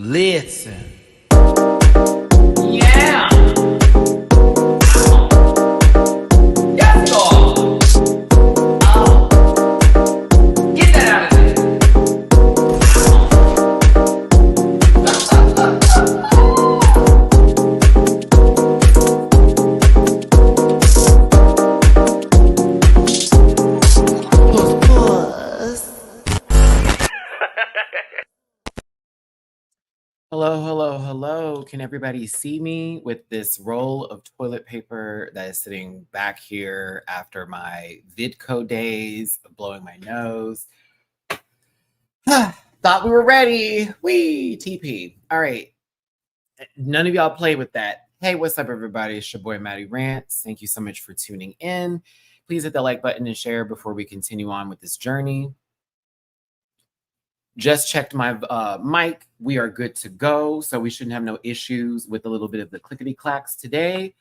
Listen. Yeah. Yes, Lord. Get that out of there. Hello, hello, hello. Can everybody see me with this roll of toilet paper that is sitting back here after my VidCo days of blowing my nose? Thought we were ready. Wee, TP. All right. None of y'all play with that. Hey, what's up, everybody? It's your boy, Matty-Rants. Thank you so much for tuning in. Please hit the like button and share before we continue on with this journey. Just checked my mic. We are good to go. So we shouldn't have no issues with a little bit of the clickety clacks today.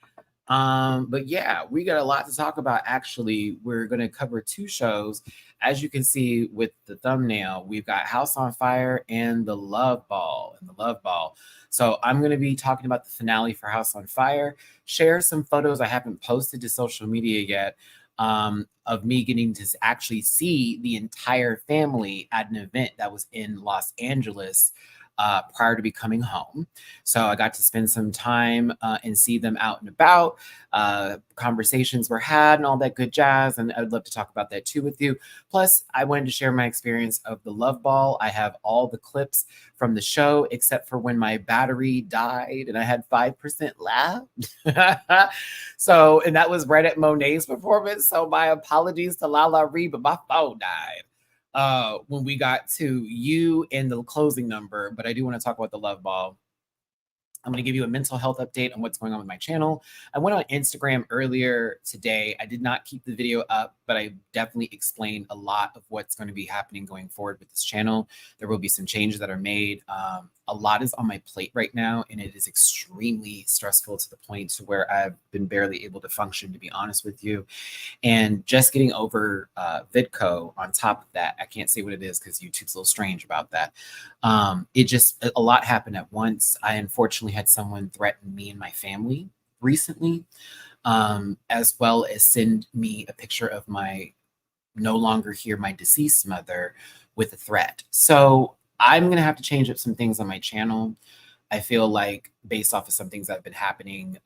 But yeah, we got a lot to talk about. Actually, we're going to cover two shows. As you can see with the thumbnail, we've got House on Fire and The Love Ball. So I'm going to be talking about the finale for House on Fire, share some photos I haven't posted to social media yet, of me getting to actually see the entire family at an event that was in Los Angeles prior to me coming home. So I got to spend some time and see them out and about. Conversations were had and all that good jazz. And I'd love to talk about that too with you. Plus, I wanted to share my experience of the Love Ball. I have all the clips from the show, except for when my battery died and I had 5% left. So, and that was right at Monet's performance. So my apologies to Lala Ree, but my phone died when we got to you and the closing number. But I do want to talk about the Love Ball. I'm going to give you a mental health update on what's going on with my channel. I went on Instagram earlier today. I did not keep the video up, but I definitely explained a lot of what's going to be happening going forward with this channel. There will be some changes that are made. A lot is on my plate right now, and it is extremely stressful to the point to where I've been barely able to function, to be honest with you. And just getting over VidCo on top of that, I can't say what it is because YouTube's a little strange about that. It just, a lot happened at once. I unfortunately had someone threaten me and my family recently, as well as send me a picture of my no longer here, my deceased mother, with a threat. So I'm going to have to change up some things on my channel. I feel like based off of some things that have been happening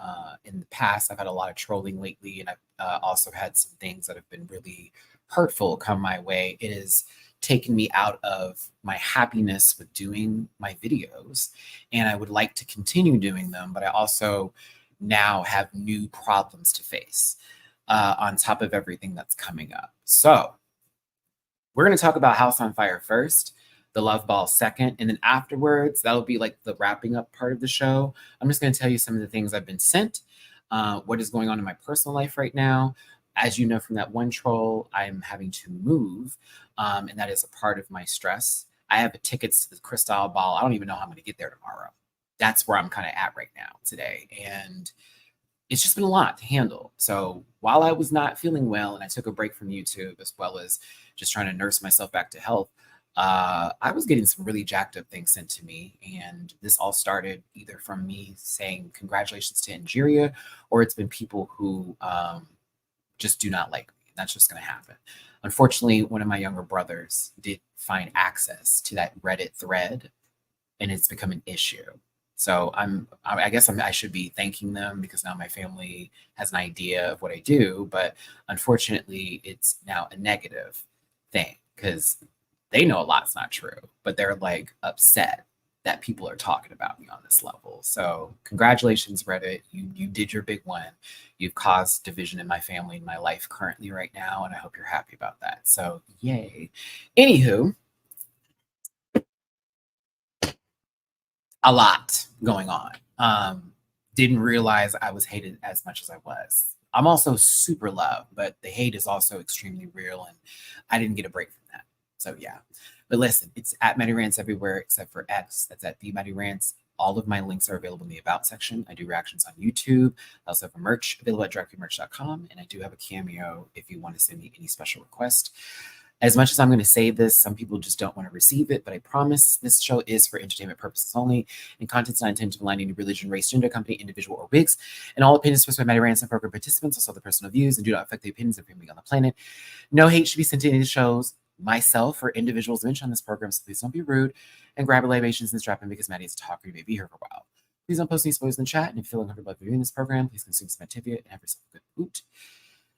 in the past, I've had a lot of trolling lately, and I've also had some things that have been really hurtful come my way. It has taken me out of my happiness with doing my videos, and I would like to continue doing them, but I also now have new problems to face on top of everything that's coming up. So we're going to talk about House on Fire first, the Love Ball second, and then afterwards, that'll be like the wrapping up part of the show. I'm just going to tell you some of the things I've been sent, what is going on in my personal life right now. As you know from that one troll, I'm having to move, and that is a part of my stress. I have tickets to the Crystal Ball. I don't even know how I'm going to get there tomorrow. That's where I'm kind of at right now today. And it's just been a lot to handle. So while I was not feeling well and I took a break from YouTube, as well as just trying to nurse myself back to health, I was getting some really jacked up things sent to me. And this all started either from me saying congratulations to Nigeria, or it's been people who just do not like me. That's just going to happen. Unfortunately, one of my younger brothers did find access to that Reddit thread, and it's become an issue. So I guess I should be thanking them because now my family has an idea of what I do. But unfortunately, it's now a negative thing because they know a lot's not true, but they're like upset that people are talking about me on this level. So congratulations, Reddit. You did your big one. You've caused division in my family and my life currently right now, and I hope you're happy about that. So yay. Anywho, a lot going on. Didn't realize I was hated as much as I was. I'm also super loved, but the hate is also extremely real, and I didn't get a break from that. So yeah. But listen, it's at MattyRants everywhere except for X. That's at the MattyRants. All of my links are available in the About section. I do reactions on YouTube. I also have a merch available at directlymerch.com, and I do have a Cameo if you want to send me any special request. As much as I'm going to say this, some people just don't want to receive it, but I promise this show is for entertainment purposes only, and content's not intended to align any religion, race, gender, company, individual, or wigs. And all opinions expressed by Matty-Rants and program participants also their personal views and do not affect the opinions of anybody on the planet. No hate should be sent to any of the shows, myself, or individuals mentioned on this program, so please don't be rude and grab libations and strap in because Matty is a talker. You may be here for a while. Please don't post any spoilers in the chat, and if you feel uncomfortable viewing this program, please consume some Activia and have yourself a good boot.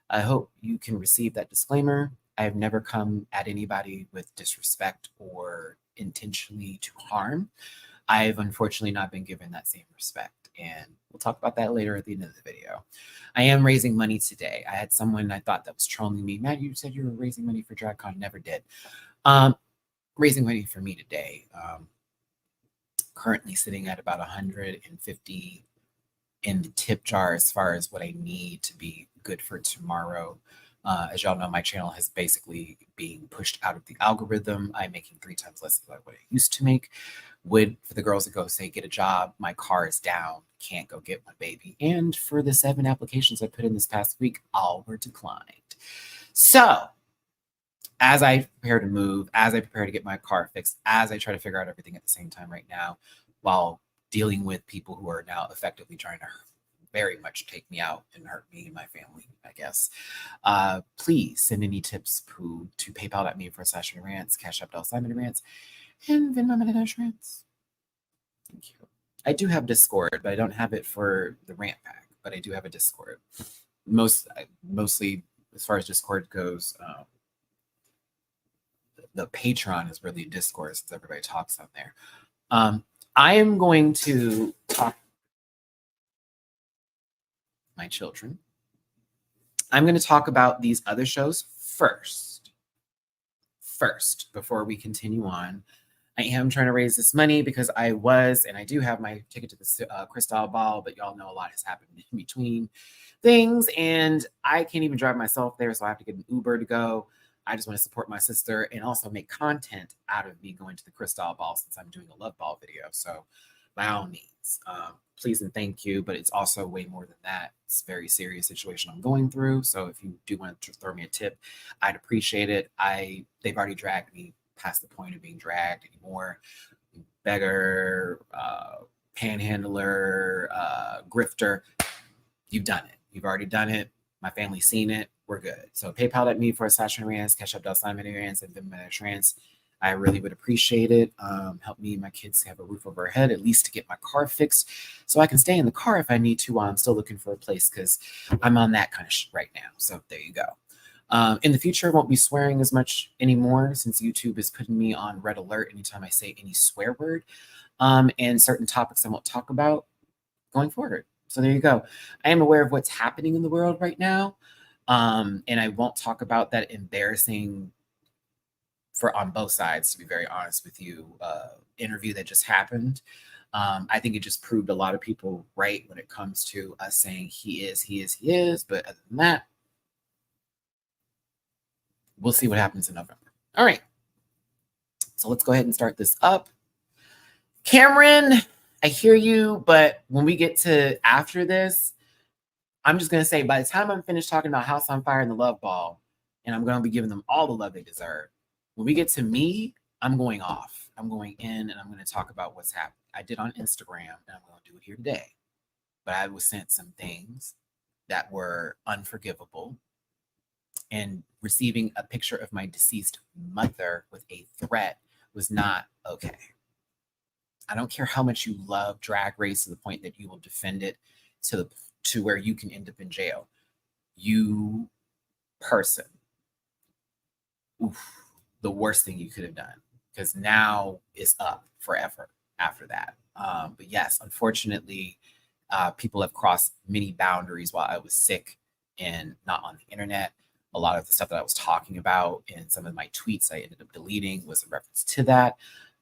I hope you can receive that disclaimer. I have never come at anybody with disrespect or intentionally to harm. I've unfortunately not been given that same respect, and we'll talk about that later at the end of the video. I am raising money today. I had someone I thought that was trolling me. Matt, you said you were raising money for DragCon. Never did. Raising money for me today. Currently sitting at about 150 in the tip jar as far as what I need to be good for tomorrow. As y'all know, my channel has basically been pushed out of the algorithm. I'm making 3 times less than what I used to make. Would, for the girls that go say, get a job, my car is down, can't go get one, baby. And for the 7 applications I put in this past week, all were declined. So as I prepare to move, as I prepare to get my car fixed, as I try to figure out everything at the same time right now, while dealing with people who are now effectively trying to very much take me out and hurt me and my family, I guess. Please send any tips to PayPal.me/MattyRants, Cash App $MattyRants, and Venmo MattyRants. Thank you. I do have Discord, but I don't have it for the rant pack, but I do have a Discord. Mostly as far as Discord goes, the Patreon is really Discord since everybody talks on there. I am going to talk my children. I'm going to talk about these other shows first, before we continue on. I am trying to raise this money because I do have my ticket to the Crystal Ball, but y'all know a lot has happened in between things, and I can't even drive myself there, so I have to get an Uber to go. I just want to support my sister and also make content out of me going to the Crystal Ball since I'm doing a love ball video. So by all means, please and thank you. But it's also way more than that. It's a very serious situation I'm going through. So if you do want to throw me a tip, I'd appreciate it. They've already dragged me past the point of being dragged anymore. Beggar, panhandler, grifter, you've done it. You've already done it. My family's seen it. We're good. So PayPal.me/MattyRants, Cash App $MattyRants, and Venmo MattyRants. I really would appreciate it. Help me and my kids have a roof over our head, at least to get my car fixed, so I can stay in the car if I need to while I'm still looking for a place, because I'm on that kind of shit right now. So there you go. In the future, I won't be swearing as much anymore since YouTube is putting me on red alert anytime I say any swear word, and certain topics I won't talk about going forward. So there you go. I am aware of what's happening in the world right now, and I won't talk about that embarrassing, on both sides, to be very honest with you, interview that just happened. I think it just proved a lot of people right when it comes to us saying he is. But other than that, we'll see what happens in November. All right. So let's go ahead and start this up. Cameron, I hear you, but when we get to after this, I'm just going to say, by the time I'm finished talking about House on Fire and the Love Ball, and I'm going to be giving them all the love they deserve, when we get to me, I'm going off. I'm going in, and I'm going to talk about what's happened. I did on Instagram, and I'm going to do it here today. But I was sent some things that were unforgivable, and receiving a picture of my deceased mother with a threat was not okay. I don't care how much you love Drag Race to the point that you will defend it to where you can end up in jail. You person, oof, the worst thing you could have done, because now it's up forever after that. But yes, unfortunately, people have crossed many boundaries while I was sick and not on the internet. A lot of the stuff that I was talking about in some of my tweets I ended up deleting was in reference to that.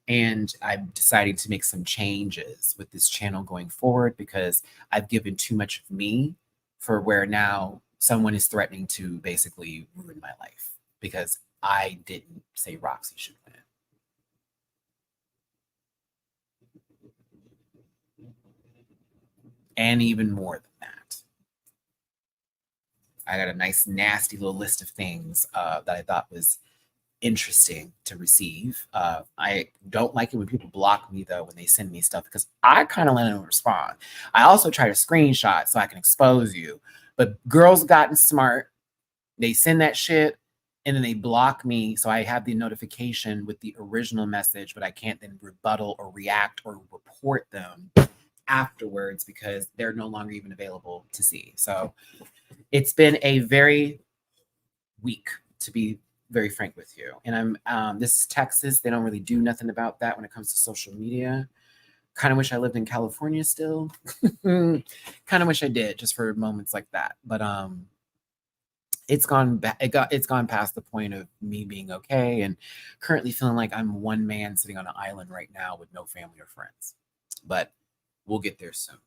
And I'm deciding to make some changes with this channel going forward, because I've given too much of me for where now someone is threatening to basically ruin my life because I didn't say Roxy should win. And even more than that, I got a nice, nasty little list of things that I thought was interesting to receive. I don't like it when people block me though when they send me stuff because I kind of let them respond. I also try to screenshot so I can expose you. But girls gotten smart. They send that shit and then they block me so I have the notification with the original message, but I can't then rebuttal or react or report them afterwards because they're no longer even available to see. So it's been a very week, to be very frank with you. And this is Texas. They don't really do nothing about that when it comes to social media. Kind of wish I lived in California still. Kind of wish I did just for moments like that. But it's gone past the point of me being okay and currently feeling like I'm one man sitting on an island right now with no family or friends. But we'll get there soon.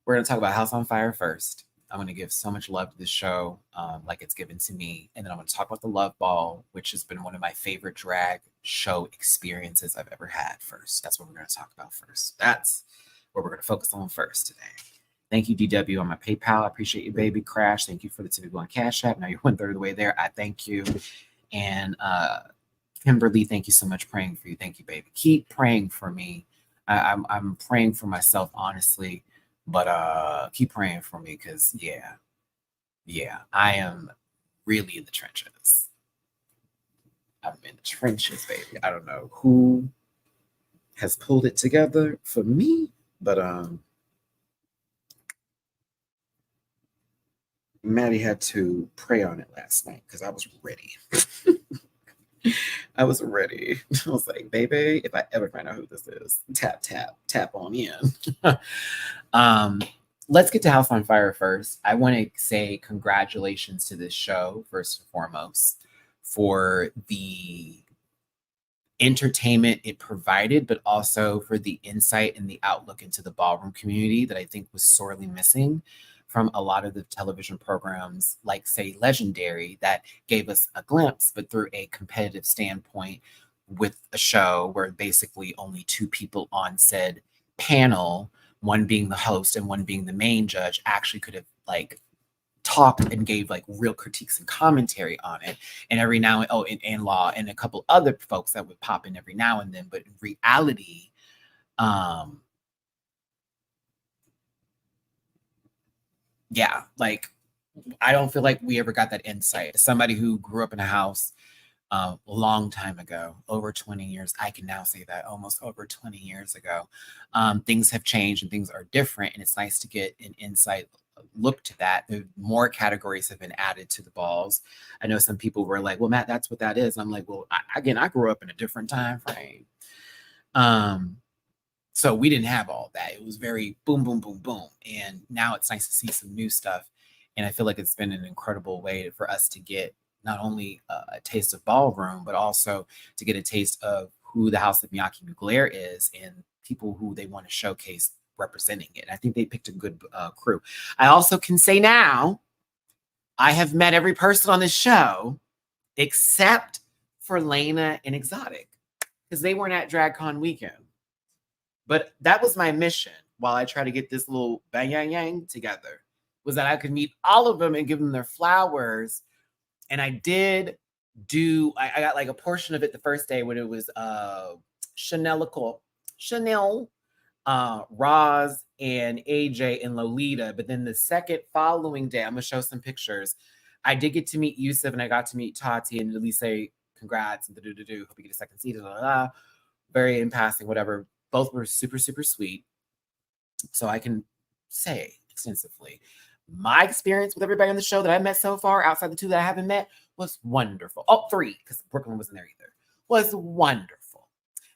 We're going to talk about House on Fire first. I'm going to give so much love to this show, like it's given to me. And then I'm going to talk about the Love Ball, which has been one of my favorite drag show experiences I've ever had first. That's what we're going to talk about first. That's what we're going to focus on first today. Thank you, DW, on my PayPal. I appreciate you, baby. Crash, thank you for the typical on Cash App. Now you're 1/3 of the way there. I thank you. And Kimberly, thank you so much. Praying for you. Thank you, baby. Keep praying for me. I'm praying for myself, honestly. But keep praying for me because, yeah, I am really in the trenches. I'm in the trenches, baby. I don't know who has pulled it together for me, but Maddie had to pray on it last night because I was ready. I was ready. I was like, baby, if I ever find out who this is, tap, tap, tap on in. Let's get to House on Fire first. I want to say congratulations to this show, first and foremost, for the entertainment it provided, but also for the insight and the outlook into the ballroom community that I think was sorely missing from a lot of the television programs, like, say, Legendary, that gave us a glimpse, but through a competitive standpoint with a show where basically only two people on said panel, one being the host and one being the main judge, actually could have like talked and gave like real critiques and commentary on it. And every now and Law and a couple other folks that would pop in every now and then. But in reality, yeah, like I don't feel like we ever got that insight. As somebody who grew up in a house a long time ago, over 20 years, I can now say that almost over 20 years ago, things have changed and things are different. And it's nice to get an insight look to that. More categories have been added to the balls. I know some people were like, well, Matt, that's what that is. I'm like, well, I grew up in a different time frame. So we didn't have all that. It was very boom, boom, boom, boom. And now it's nice to see some new stuff. And I feel like it's been an incredible way for us to get not only a taste of ballroom, but also to get a taste of who the House of Miyake Mugler is and people who they want to showcase representing it. And I think they picked a good crew. I also can say now, I have met every person on this show except for Lena and Exotic because they weren't at DragCon weekend. But that was my mission while I try to get this little bang yang yang together, was that I could meet all of them and give them their flowers. And I did I got like a portion of it the first day when it was Chanel, Roz and AJ and Lolita. But then the second following day, I'm gonna show some pictures. I did get to meet Yusuf and I got to meet Tati and at least say congrats and hope you get a second seat. Very in passing, whatever. Both were super, super sweet. So I can say extensively, my experience with everybody on the show that I met so far, outside the two that I haven't met, was wonderful. Oh, 3, because Brooklyn wasn't there either. Was wonderful.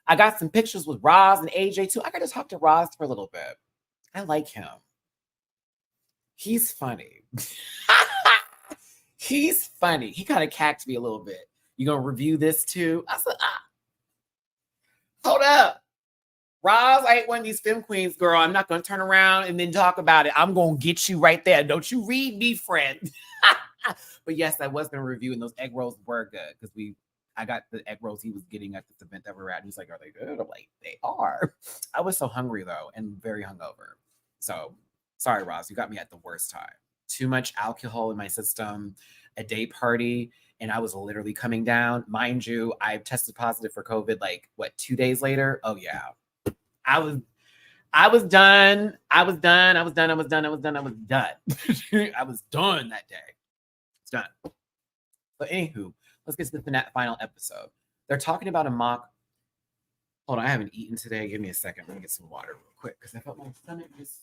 I got some pictures with Roz and AJ too. I got to talk to Roz for a little bit. I like him. He's funny. He's funny. He kind of cacked me a little bit. You gonna review this too? I said, hold up. Roz, I ain't one of these femme queens, girl. I'm not going to turn around and then talk about it. I'm going to get you right there. Don't you read me, friend. But yes, I was going to review, and those egg rolls were good because I got the egg rolls he was getting at this event that we were at. And he's like, are they good? I'm like, they are. I was so hungry, though, and very hungover. So sorry, Roz. You got me at the worst time. too much alcohol in my system, a day party, and I was literally coming down. Mind you, I tested positive for COVID like what 2 days later. Oh yeah. I was I was done. I was done. I was done. I was done. I was done. I was done. I was done that day. It's done. But anywho, let's get to the final episode. They're talking about a mock. Hold on, I haven't eaten today. Give me a second. Let me get some water real quick because I felt my stomach just.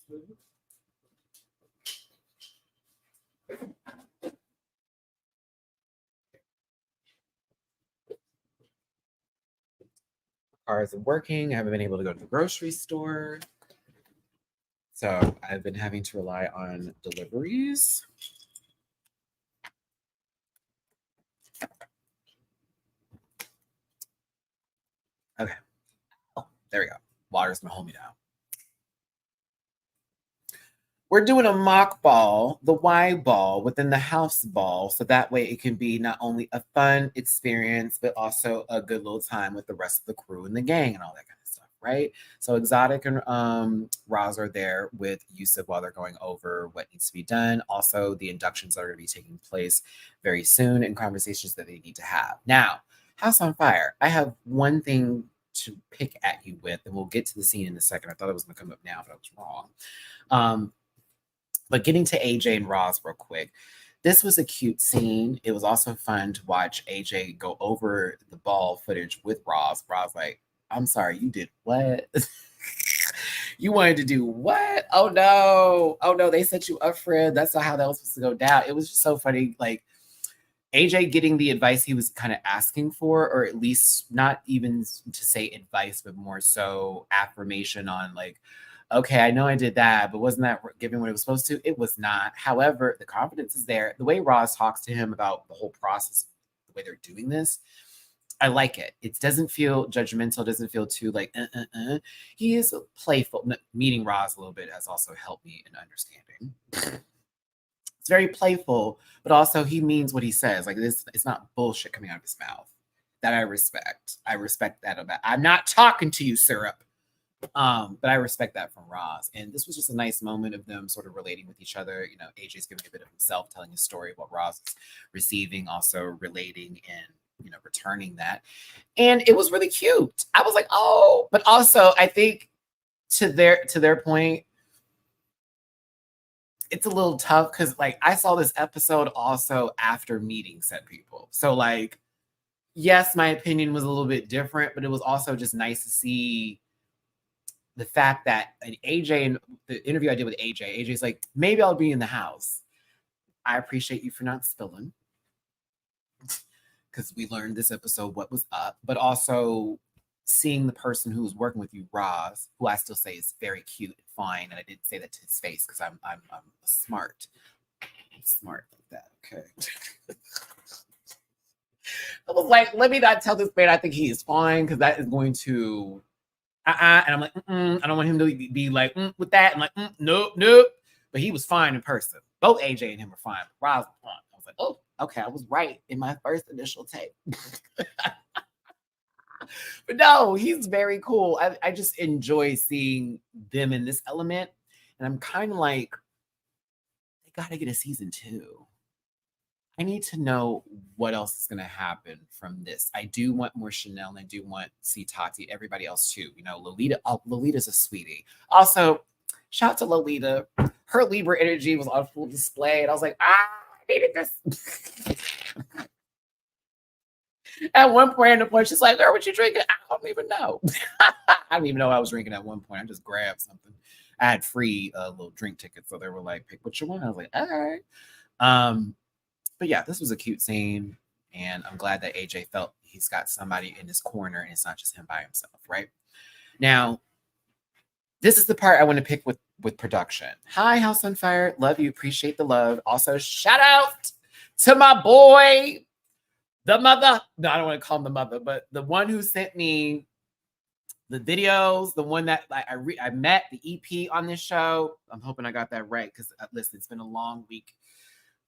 Car isn't working. I haven't been able to go to the grocery store. So I've been having to rely on deliveries. Okay. Oh, there we go. Water's gonna hold me down. We're doing a mock ball, the Y ball within the house ball. So that way it can be not only a fun experience, but also a good little time with the rest of the crew and the gang and all that kind of stuff, right? So Exotic and Roz are there with Yusuf while they're going over what needs to be done. Also, the inductions that are going to be taking place very soon and conversations that they need to have. Now, House on Fire, I have one thing to pick at you with, and we'll get to the scene in a second. I thought it was going to come up now, but I was wrong. But getting to AJ and Roz real quick, this was a cute scene. It was also fun to watch AJ go over the ball footage with Roz. Roz like, I'm sorry, you did what? You wanted to do what? Oh no, they set you up, Fred. That's not how that was supposed to go down. It was just so funny. Like AJ getting the advice he was kind of asking for, or at least not even to say advice, but more so affirmation on like, okay, I know I did that, but wasn't that giving what it was supposed to? It was not. However, the confidence is there. The way Roz talks to him about the whole process, the way they're doing this, I like it. It doesn't feel judgmental. Doesn't feel too like, He is playful. Meeting Roz a little bit has also helped me in understanding. It's very playful, but also he means what he says. Like this, it's not bullshit coming out of his mouth. That I respect. I respect that about. I'm not talking to you, syrup. But I respect that from Roz. And this was just a nice moment of them sort of relating with each other. You know, AJ's giving a bit of himself, telling a story of what Roz is receiving, also relating and, you know, returning that. And it was really cute. I was like, oh, but also I think to their point, it's a little tough because like I saw this episode also after meeting said people. So like, yes, my opinion was a little bit different, but it was also just nice to see the fact that an AJ and the interview I did with AJ's like, maybe I'll be in the house. I appreciate you for not spilling because we learned this episode what was up, but also seeing the person who was working with you, Roz, who I still say is very cute and fine, and I didn't say that to his face because I'm smart. I'm smart like that. Okay. I was like, let me not tell this man I think he is fine because that is going to and I'm like, I don't want him to be like with that. I'm like, nope. But he was fine in person. Both AJ and him were fine. Roz was fine. I was like, oh, okay, I was right in my first initial take. But no, he's very cool. I just enjoy seeing them in this element. And I'm kind of like, they got to get a season 2. I need to know what else is going to happen from this. I do want more Chanel and I do want to see Tati, everybody else too. You know, Lolita, Lolita's a sweetie. Also, shout out to Lolita. Her Libra energy was on full display. And I was like, I needed this. At one point in the point, she's like, girl, what you drinking? I don't even know. I didn't even know I was drinking at one point. I just grabbed something. I had free little drink tickets. So they were like, pick what you want. I was like, all right. But yeah, this was a cute scene, and I'm glad that AJ felt he's got somebody in his corner, and it's not just him by himself, right? Now, this is the part I want to pick with production. Hi, House on Fire. Love you. Appreciate the love. Also, shout out to my boy, the mother. No, I don't want to call him the mother, but the one who sent me the videos, the one that like I met, the EP on this show. I'm hoping I got that right because listen, it's been a long week.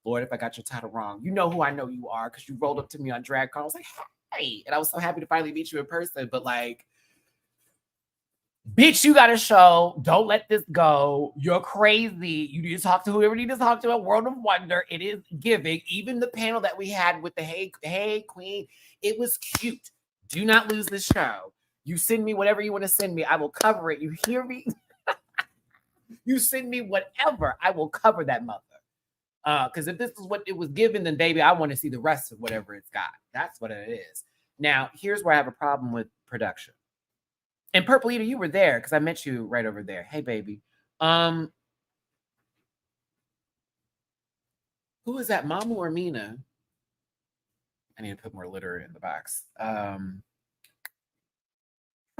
Lord, if I got your title wrong, you know who I know you are because you rolled up to me on DragCon. I was like, hey, and I was so happy to finally meet you in person. But like, Bitch, you got to show. Don't let this go. You're crazy. You need to talk to whoever you need to talk to at World of Wonder. It is giving. Even the panel that we had with the hey queen, it was cute. Do not lose this show. You send me whatever you want to send me. I will cover it. You hear me? You send me whatever. I will cover that mother. Because if this is what it was given, then baby, I want to see the rest of whatever it's got. That's what it is. Now, here's where I have a problem with production. And Purple Eater, you were there because I met you right over there. Hey, baby. Who is that, Mama or Mina? I need to put more litter in the box. How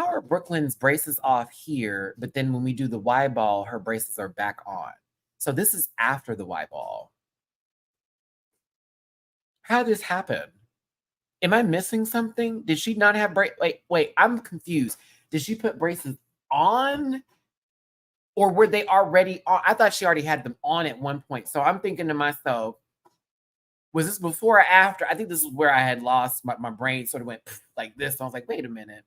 are Brooklyn's braces off here? But then when we do the Y ball, her braces are back on. So this is after the Y ball. How did this happen? Am I missing something? Did she not have braces? Wait, I'm confused. Did she put braces on? Or were they already on? I thought she already had them on at one point. So I'm thinking to myself, was this before or after? I think this is where I had lost my brain sort of went like this. So I was like, wait a minute.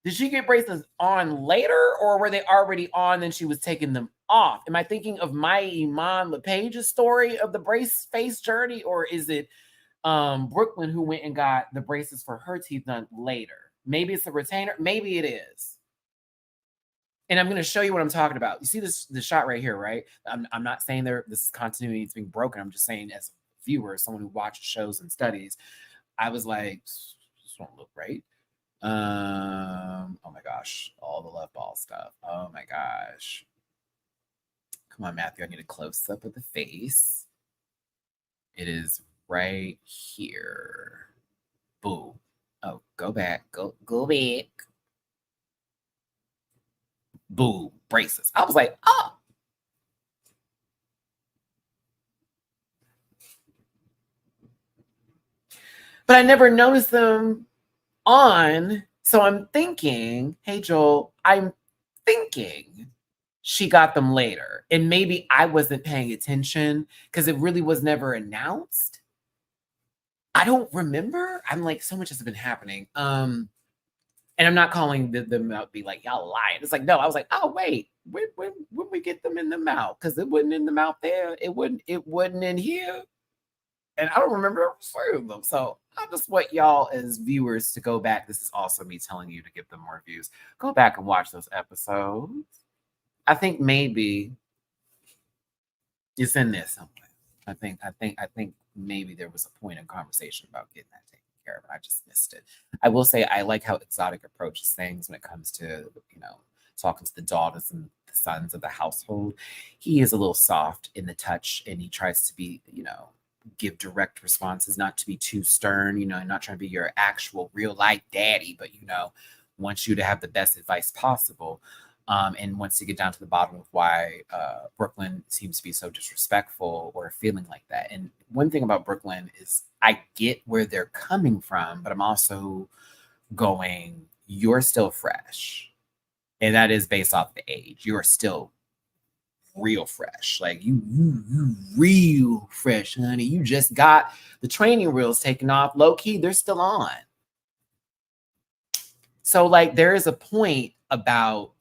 Did she get braces on later or were they already on and she was taking them off? Am I thinking of my Iman LePage's story of the brace face journey, or is it Brooklyn who went and got the braces for her teeth done later? Maybe it's a retainer. Maybe it is. And I'm going to show you what I'm talking about. You see this shot right here, right? I'm not saying this is continuity, it's being broken. I'm just saying as a viewer, someone who watches shows and studies, I was like, this won't look right. Oh my gosh, all the love ball stuff. Oh my gosh. Come on, Matthew, I need a close up of the face. It is right here. Boom. Oh, go back. Go back. Boom. Braces. I was like, oh. But I never noticed them on. So I'm thinking, hey, Joel, I'm thinking she got them later. And maybe I wasn't paying attention because it really was never announced. I don't remember. I'm like, so much has been happening. And I'm not calling them out, be like, y'all lying. It's like, no, I was like, oh, wait, when we get them in the mouth? Because it wasn't in the mouth there. It wasn't in here. And I don't remember seeing them. So I just want y'all as viewers to go back. This is also me telling you to give them more views. Go back and watch those episodes. I think maybe it's in there somewhere. I think maybe there was a point in conversation about getting that taken care of, and I just missed it. I will say I like how Exotic approaches things when it comes to, talking to the daughters and the sons of the household. He is a little soft in the touch, and he tries to be, give direct responses, not to be too stern, not trying to be your actual real life daddy, but wants you to have the best advice possible. And wants to get down to the bottom of why Brooklyn seems to be so disrespectful or feeling like that. And one thing about Brooklyn is I get where they're coming from, but I'm also going, you're still fresh. And that is based off the age. You're still real fresh. Like you real fresh, honey. You just got the training wheels taken off. Low key, they're still on. So like there is a point about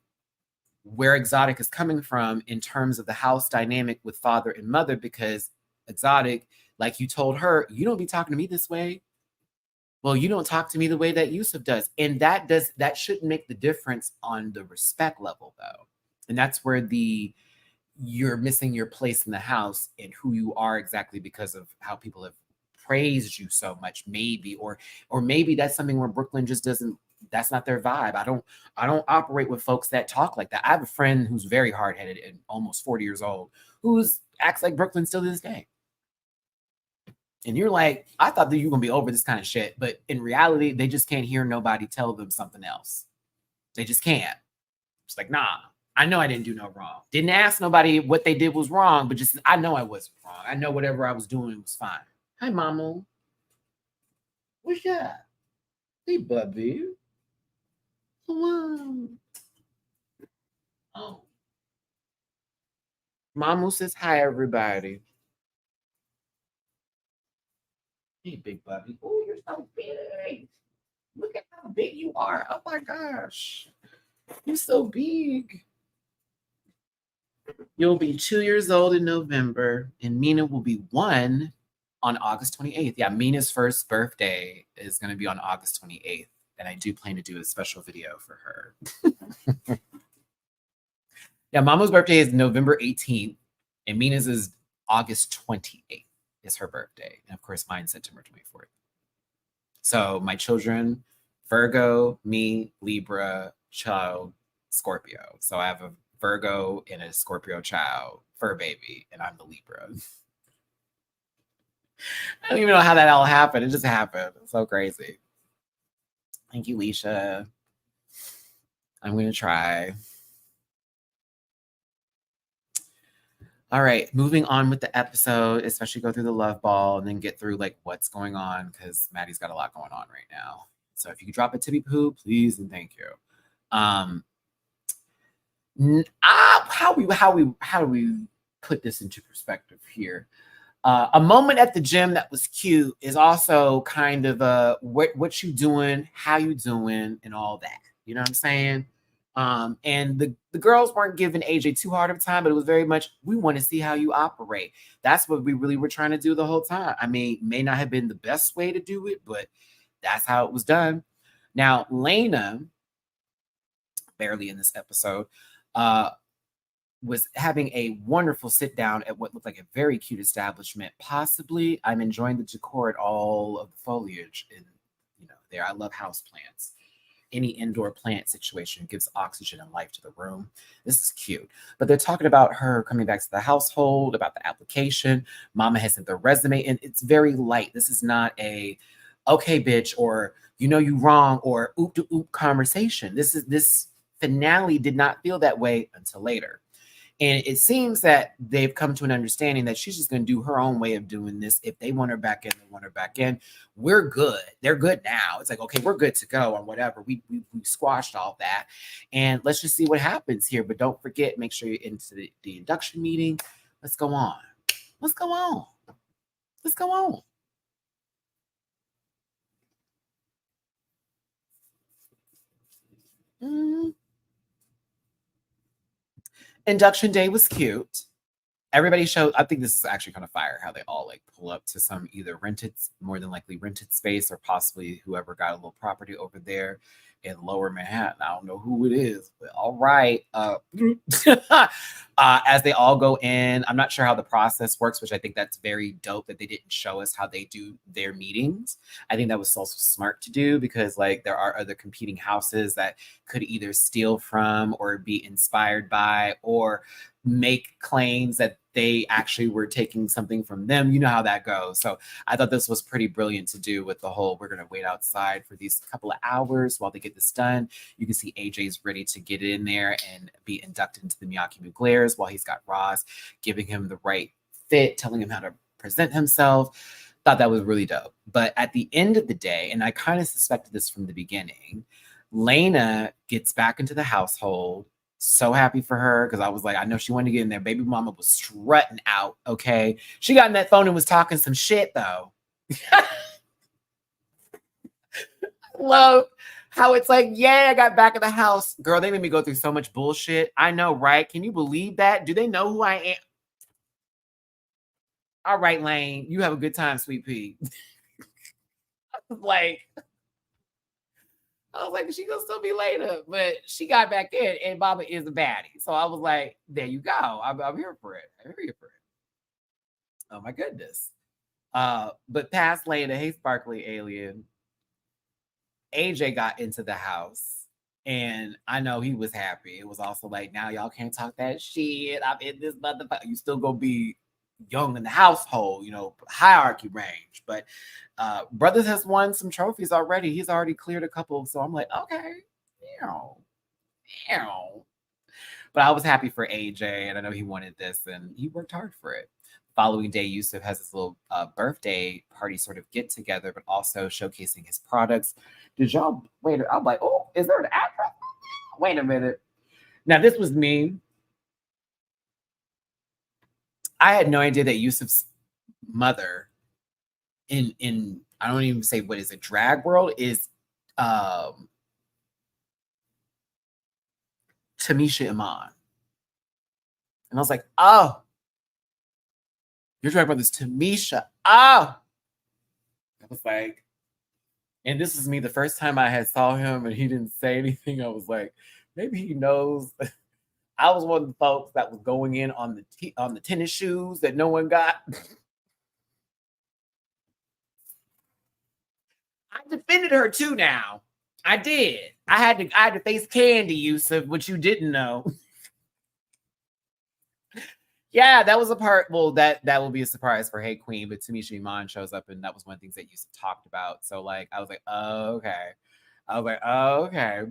where Exotic is coming from in terms of the house dynamic with father and mother, because Exotic, like you told her, you don't be talking to me this way. Well, you don't talk to me the way that Yusuf does. And that shouldn't make the difference on the respect level though. And that's where you're missing your place in the house and who you are exactly because of how people have praised you so much, maybe, or maybe that's something where Brooklyn just doesn't, that's not their vibe. I don't operate with folks that talk like that. I have a friend who's very hard-headed and almost 40 years old who's acts like Brooklyn still to this day. And you're like, I thought that you were gonna be over this kind of shit, but in reality, they just can't hear nobody tell them something else. They just can't. It's like, nah, I know I didn't do no wrong. Didn't ask nobody what they did was wrong, but just I know I wasn't wrong. I know whatever I was doing was fine. Hi, mama. What's that? Hey, Bubby. Hello. Oh. Mamu says hi, everybody. Hey, big Bubby. Oh, you're so big. Look at how big you are. Oh my gosh. You're so big. You'll be 2 years old in November, and Mina will be 1 on August 28th. Yeah, Mina's first birthday is going to be on August 28th, and I do plan to do a special video for her. Yeah, Mama's birthday is November 18th, and Mina's is August 28th is her birthday. And of course, mine's September 24th. So my children, Virgo, me, Libra, child, Scorpio. So I have a Virgo and a Scorpio child, fur baby, and I'm the Libra. I don't even know how that all happened. It just happened. It's so crazy. Thank you, Leisha. I'm going to try. All right, moving on with the episode, especially go through the love ball and then get through like what's going on because Maddie's got a lot going on right now. So if you could drop a tippy poo, please and thank you. How do we put this into perspective here? A moment at the gym that was cute is also kind of what you doing, how you doing, and all that. You know what I'm saying? And the girls weren't giving AJ too hard of a time, but it was very much, we want to see how you operate. That's what we really were trying to do the whole time. I mean, may not have been the best way to do it, but that's how it was done. Now, Lena, barely in this episode, was having a wonderful sit down at what looked like a very cute establishment. Possibly, I'm enjoying the decor at all of the foliage and there. I love house plants. Any indoor plant situation gives oxygen and life to the room. This is cute. But they're talking about her coming back to the household, about the application. Mama has sent the resume, and it's very light. This is not a okay, bitch, or you wrong, or oop to oop conversation. This finale did not feel that way until later. And it seems that they've come to an understanding that she's just going to do her own way of doing this. If they want her back in, they want her back in. We're good. They're good now. It's like, okay, we're good to go on whatever. We squashed all that. And let's just see what happens here. But don't forget, make sure you're into the induction meeting. Let's go on. Let's go on. Let's go on. Induction day was cute. Everybody showed, I think this is actually kind of fire how they all like pull up to some either more than likely rented space, or possibly whoever got a little property over there in Lower Manhattan. I don't know who it is, but all right. As they all go in, I'm not sure how the process works, which I think that's very dope that they didn't show us how they do their meetings. I think that was also smart to do because like there are other competing houses that could either steal from or be inspired by or make claims that they actually were taking something from them. You know how that goes. So I thought this was pretty brilliant to do with the whole, we're going to wait outside for these couple of hours while they get this done. You can see AJ's ready to get in there and be inducted into the Miyake Muglares while he's got Roz giving him the right fit, telling him how to present himself. Thought that was really dope. But at the end of the day, and I kind of suspected this from the beginning, Lena gets back into the household. So happy for her because I was like, I know she wanted to get in there. Baby mama was strutting out. Okay. She got in that phone and was talking some shit though. Love how it's like, yeah, I got back in the house. Girl, they made me go through so much bullshit. I know, right? Can you believe that? Do they know who I am? All right, Lane, you have a good time, sweet pea. Like, I was like, she gonna still be later, but she got back in, and Baba is a baddie. So I was like, there you go. I'm here for it. I'm here for it. Oh my goodness. But past later, hey, sparkly alien. AJ got into the house, and I know he was happy. It was also like, now y'all can't talk that shit. I'm in this motherfucker. You still gonna be young in the household, hierarchy range. But Brothers has won some trophies already. He's already cleared a couple. So I'm like, okay, but I was happy for AJ, and I know he wanted this, and he worked hard for it. Following day, Yusuf has this little birthday party sort of get together, but also showcasing his products. Did y'all wait? I'm like, oh, is there an address? Wait a minute. Now, this was me. I had no idea that Yusuf's mother in I don't even say what is it, drag world is Tamisha Iman. And I was like, oh, you're talking about this Tamisha. Oh. I was like, and this is me the first time I had saw him and he didn't say anything. I was like, maybe he knows. I was one of the folks that was going in on the tennis shoes that no one got. I defended her too now. I did. I had to face Candy, Yusuf, which you didn't know. Yeah, that was a part. Well, that will be a surprise for Hey Queen, but Tamisha Iman shows up, and that was one of the things that Yusuf talked about. So like, I was like, oh, okay. I was like, oh, okay.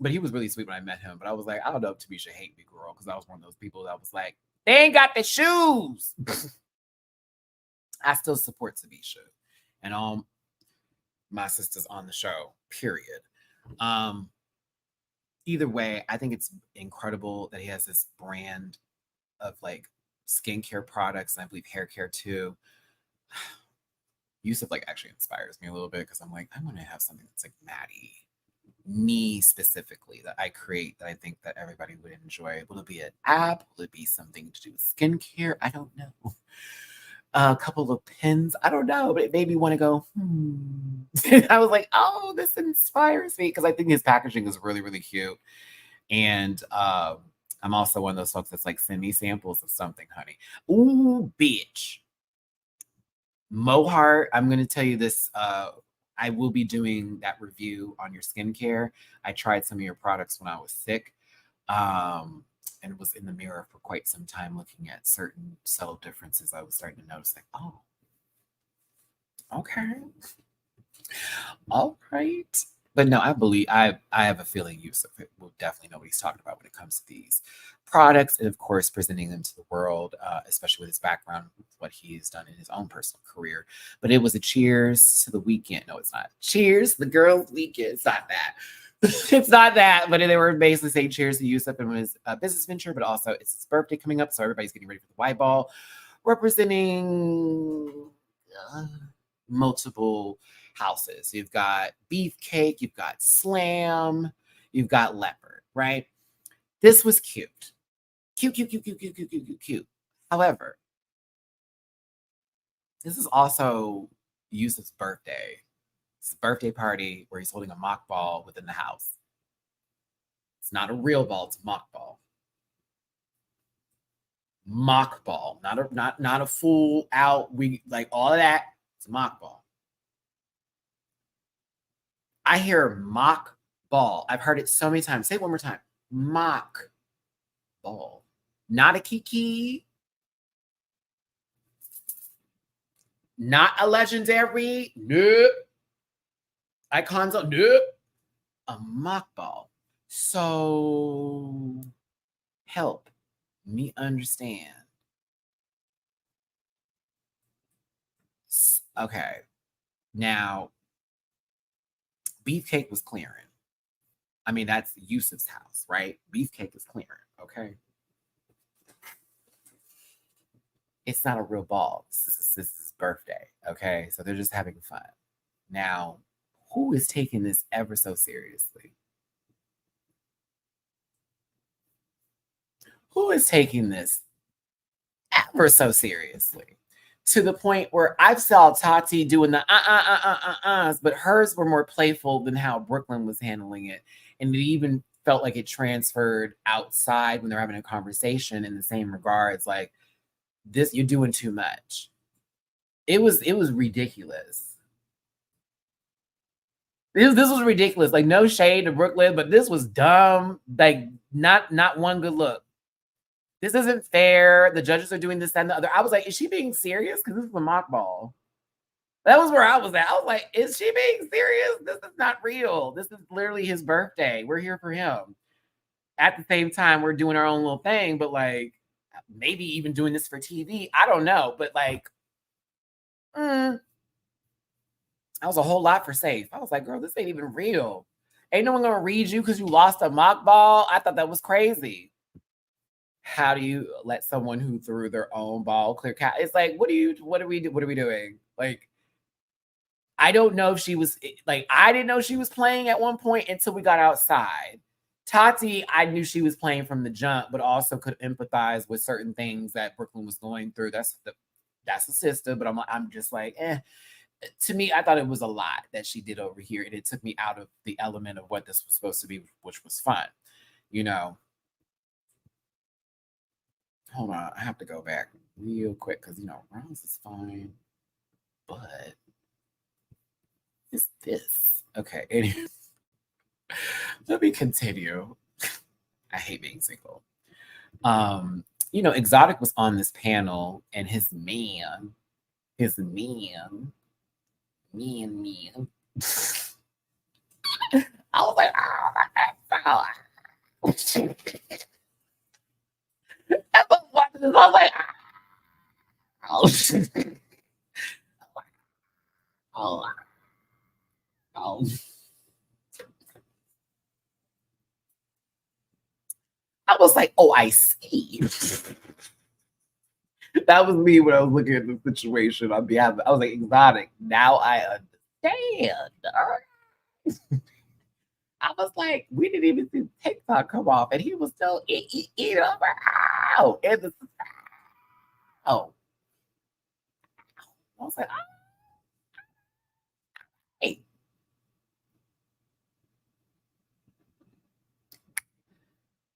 But he was really sweet when I met him. But I was like, I don't know if Tamisha hate me, girl, because I was one of those people that was like, they ain't got the shoes. I still support Tamisha and all my sisters on the show. Period. Either way, I think it's incredible that he has this brand of like skincare products, and I believe hair care too. Yusuf like actually inspires me a little bit because I'm like, I want to have something that's like Matty, me specifically, that I create that I think that everybody would enjoy. Will it be an app? Will it be something to do with skincare? I don't know. A couple of pins. I don't know, but it made me want to go, I was like, oh, this inspires me because I think his packaging is really, really cute. And I'm also one of those folks that's like, send me samples of something, honey. Ooh, bitch. Mohart, I'm going to tell you this. I will be doing that review on your skincare. I tried some of your products when I was sick. And was in the mirror for quite some time looking at certain subtle differences. I was starting to notice like, oh, okay. All right. But no, I believe I have a feeling Yusuf will definitely know what he's talking about when it comes to these products, and of course presenting them to the world, especially with his background, what he's done in his own personal career. But it was a cheers to the weekend. No, it's not. Cheers, the girls' weekend. It's not that. It's not that, but they were basically saying cheers to Yusuf and his business venture, but also it's his birthday coming up, so everybody's getting ready for the white ball, representing multiple houses. You've got Beefcake, you've got Slam, you've got Leopard, right? This was cute. Cute. However, this is also Yusuf's birthday. It's a birthday party where he's holding a mock ball within the house. It's not a real ball, it's a mock ball. Mock ball, not a full out, we like all of that. It's a mock ball. I hear mock ball. I've heard it so many times. Say it one more time. Mock ball. Not a kiki. Not a legendary. Nope. Icons. Nope. A mock ball. So help me understand. Okay. Now, Beefcake was clearing. I mean, that's Yusuf's house, right? Beefcake is clearing, okay? It's not a real ball. This is his birthday, okay? So they're just having fun. Now, who is taking this ever so seriously? Who is taking this ever so seriously? To the point where I've saw Tati doing the but hers were more playful than how Brooklyn was handling it. And it even felt like it transferred outside when they're having a conversation in the same regards. Like, this, you're doing too much. It was ridiculous. This was ridiculous. Like, no shade to Brooklyn, but this was dumb. Like, not one good look. This isn't fair. The judges are doing this and the other. I was like, is she being serious? Because this is a mock ball. That was where I was at. I was like, is she being serious? This is not real. This is literally his birthday. We're here for him. At the same time, we're doing our own little thing, but like, maybe even doing this for TV. I don't know. But like, that was a whole lot for Safe. I was like, girl, this ain't even real. Ain't no one gonna read you because you lost a mock ball. I thought that was crazy. How do you let someone who threw their own ball clear cat? It's like, what are we doing? Like, I don't know if she was like, I didn't know she was playing at one point until we got outside Tati, I knew she was playing from the jump, but also could empathize with certain things that Brooklyn was going through. That's a sister, but I'm just like, eh. To me, I thought it was a lot that she did over here, and it took me out of the element of what this was supposed to be, which was fun. You know, hold on, I have to go back real quick because Rounds is fine, but is this okay? Anyway, let me continue. I hate being single. Exotic was on this panel, and his man. I was like, oh, I was watching this. I was like, oh. I was like, oh, I see. That was me when I was looking at the situation on behalf of, I was like, exotic. Now I understand. I was like, we didn't even see TikTok come off, and he was still eating up out. I was like, hey.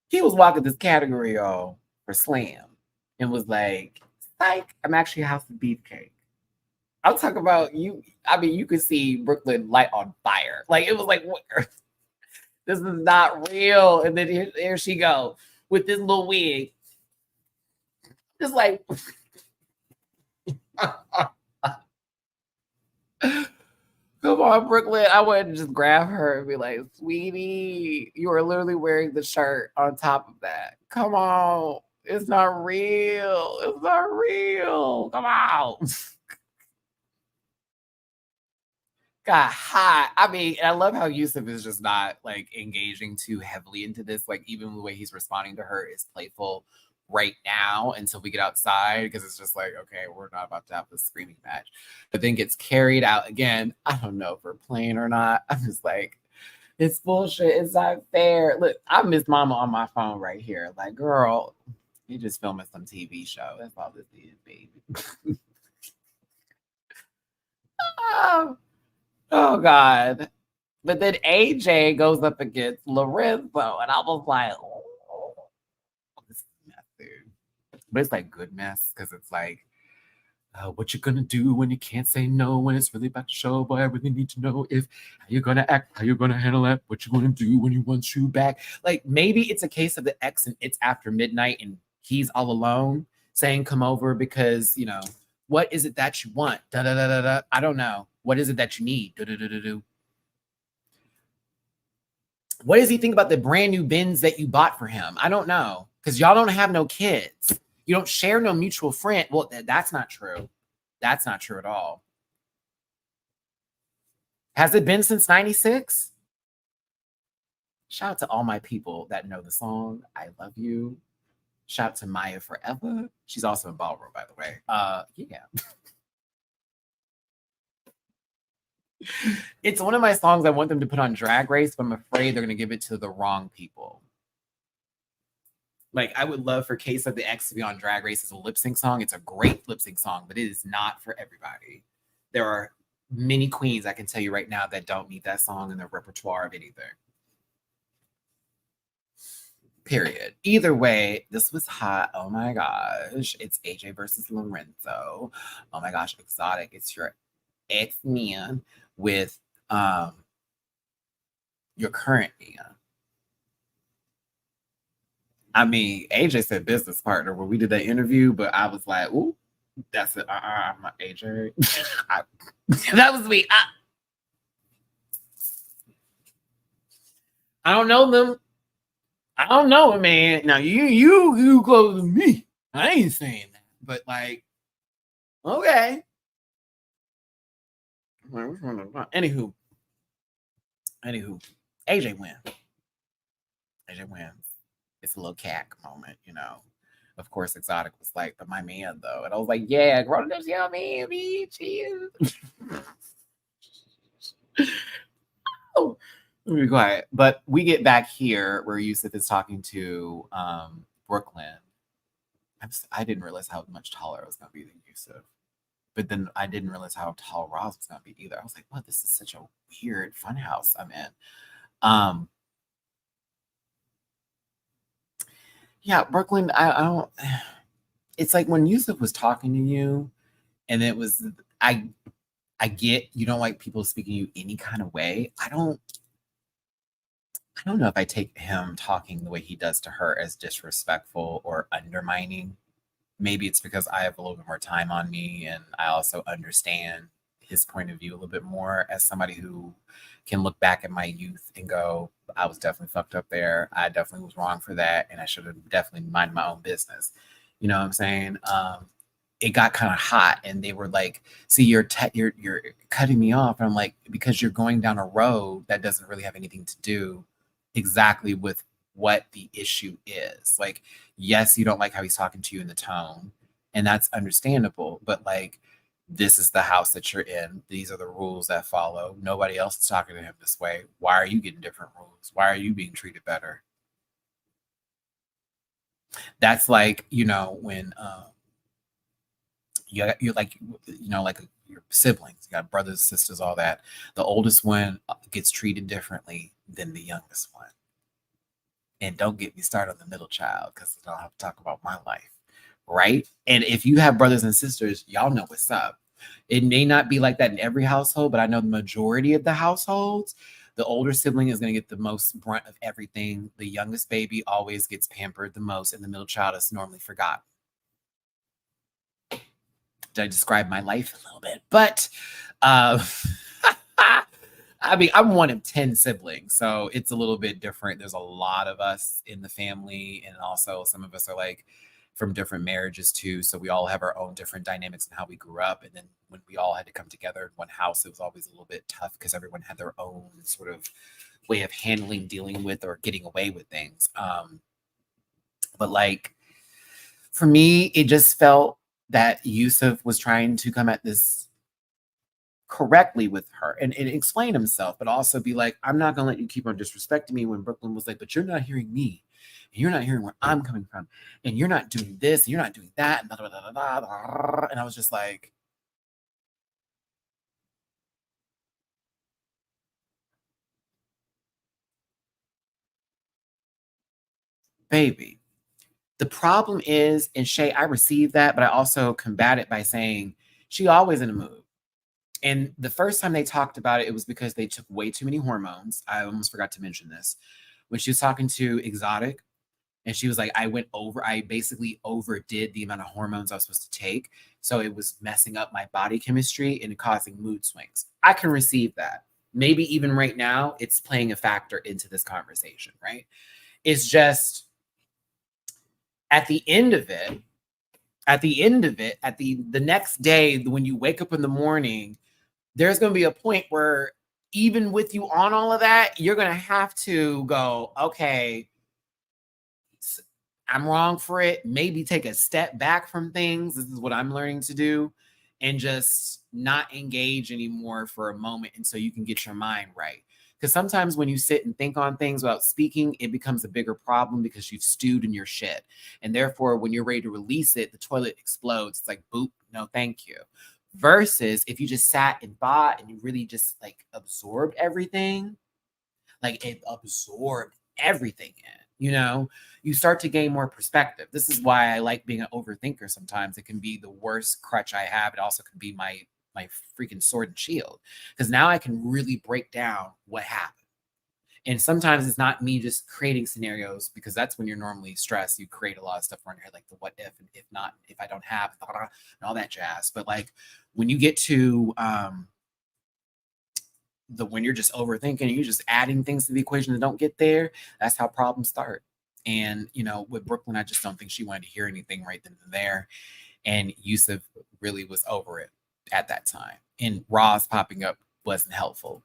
He was walking this category for Slam and was like, psych, I'm actually a House of Beefcake. I'm talking about you. I mean, you could see Brooklyn light on fire. Like, it was like, what? This is not real. And then here she go with this little wig. Just like, come on, Brooklyn. I wanted to just grab her and be like, sweetie, you are literally wearing the shirt on top of that. Come on. It's not real. It's not real. Come on. Got hot. I mean, I love how Yusuf is just not like engaging too heavily into this. Like, even the way he's responding to her is playful right now until we get outside, because it's just like, okay, we're not about to have this screaming match. But then gets carried out again. I don't know if we're playing or not. I'm just like, it's bullshit. It's not fair. Look, I miss Mama on my phone right here. Like, girl, you just filming some TV show. That's all this is, baby. Oh God. But then AJ goes up against Lorenzo, and I was like, oh, this is a mess, dude. But it's like good mess, because it's like, what you're gonna do when you can't say no, when it's really about to show, but I really need to know if how you're gonna act, how you're gonna handle that, what you're gonna do when he wants you back. Like, maybe it's a case of the ex and it's after midnight and he's all alone saying come over because what is it that you want? Da da da da da. I don't know. What is it that you need? Da da da da da. What does he think about the brand new Benz that you bought for him? I don't know, because y'all don't have no kids. You don't share no mutual friend. Well, that's not true. That's not true at all. Has it been since 96? Shout out to all my people that know the song. I love you. Shout out to Maya Forever. She's also in Ballroom, by the way. Yeah. It's one of my songs I want them to put on Drag Race, but I'm afraid they're going to give it to the wrong people. Like, I would love for Case of the X to be on Drag Race as a lip sync song. It's a great lip sync song, but it is not for everybody. There are many queens, I can tell you right now, that don't need that song in their repertoire of anything. Period. Either way, this was hot. Oh my gosh. It's AJ versus Lorenzo. Oh my gosh, exotic. It's your ex-man with your current man. I mean, AJ said business partner when we did that interview, but I was like, ooh, that's it. I'm not AJ. That was me. I don't know them. I don't know, man. Now you closer than me. I ain't saying that, but like, okay. Anywho, AJ wins. AJ wins. It's a little cack moment, Of course, Exotic was like, but my man though, and I was like, yeah, grown up, your man, me, cheers. Oh, Let me be quiet. But we get back here where Yusuf is talking to Brooklyn. I didn't realize how much taller I was going to be than Yusuf. But then I didn't realize how tall Roz was going to be either. I was like, what? This is such a weird funhouse I'm in. Yeah, Brooklyn, I don't. It's like when Yusuf was talking to you, and it was, I get you don't like people speaking to you any kind of way. I don't know if I take him talking the way he does to her as disrespectful or undermining. Maybe it's because I have a little bit more time on me and I also understand his point of view a little bit more as somebody who can look back at my youth and go, I was definitely fucked up there. I definitely was wrong for that. And I should have definitely minded my own business. You know what I'm saying? It got kind of hot and they were like, see, you're cutting me off. And I'm like, because you're going down a road that doesn't really have anything to do exactly with what the issue is. Like, yes, you don't like how he's talking to you in the tone, and that's understandable, but like, this is the house that you're in. These are the rules that follow. Nobody else is talking to him this way. Why are you getting different rules? Why are you being treated better? That's like, when you're like, like your siblings, you got brothers, sisters, all that. The oldest one gets treated differently than the youngest one. And don't get me started on the middle child because I don't have to talk about my life, right? And if you have brothers and sisters, y'all know what's up. It may not be like that in every household, but I know the majority of the households, the older sibling is going to get the most brunt of everything. The youngest baby always gets pampered the most, and the middle child is normally forgotten. Did I describe my life a little bit? But I mean, I'm one of 10 siblings, so it's a little bit different. There's a lot of us in the family, and also some of us are like from different marriages too. So we all have our own different dynamics and how we grew up. And then when we all had to come together in one house, it was always a little bit tough because everyone had their own sort of way of handling, dealing with, or getting away with things. But like for me, it just felt that Yusuf was trying to come at this correctly with her and explain himself, but also be like, I'm not gonna let you keep on disrespecting me, when Brooklyn was like, but you're not hearing me, and you're not hearing where I'm coming from, and you're not doing this, and you're not doing that, and, blah, blah, blah, blah, blah. And I was just like, baby. The problem is, and Shay, I received that, but I also combat it by saying she always in a mood. And the first time they talked about it, it was because they took way too many hormones. I almost forgot to mention this. When she was talking to Exotic, and she was like, I basically overdid the amount of hormones I was supposed to take. So it was messing up my body chemistry and causing mood swings. I can receive that. Maybe even right now, it's playing a factor into this conversation, right? It's just at the end of it, the next day, when you wake up in the morning, there's going to be a point where even with you on all of that, you're going to have to go, okay, I'm wrong for it. Maybe take a step back from things. This is what I'm learning to do, and just not engage anymore for a moment until you can get your mind right. Because sometimes when you sit and think on things without speaking, it becomes a bigger problem because you've stewed in your shit. And therefore, when you're ready to release it, the toilet explodes. It's like, boop, no, thank you. Versus if you just sat and thought and you really just like absorbed everything, like it absorbed everything you start to gain more perspective. This is why I like being an overthinker sometimes. It can be the worst crutch I have. It also can be my freaking sword and shield, because now I can really break down what happened. And sometimes it's not me just creating scenarios, because that's when you're normally stressed. You create a lot of stuff around your head, like the what if, and if not, if I don't have, and all that jazz. But like when you get to when you're just overthinking and you're just adding things to the equation that don't get there, that's how problems start. And with Brooklyn, I just don't think she wanted to hear anything right then and there. And Yusuf really was over it at that time. And Roz popping up wasn't helpful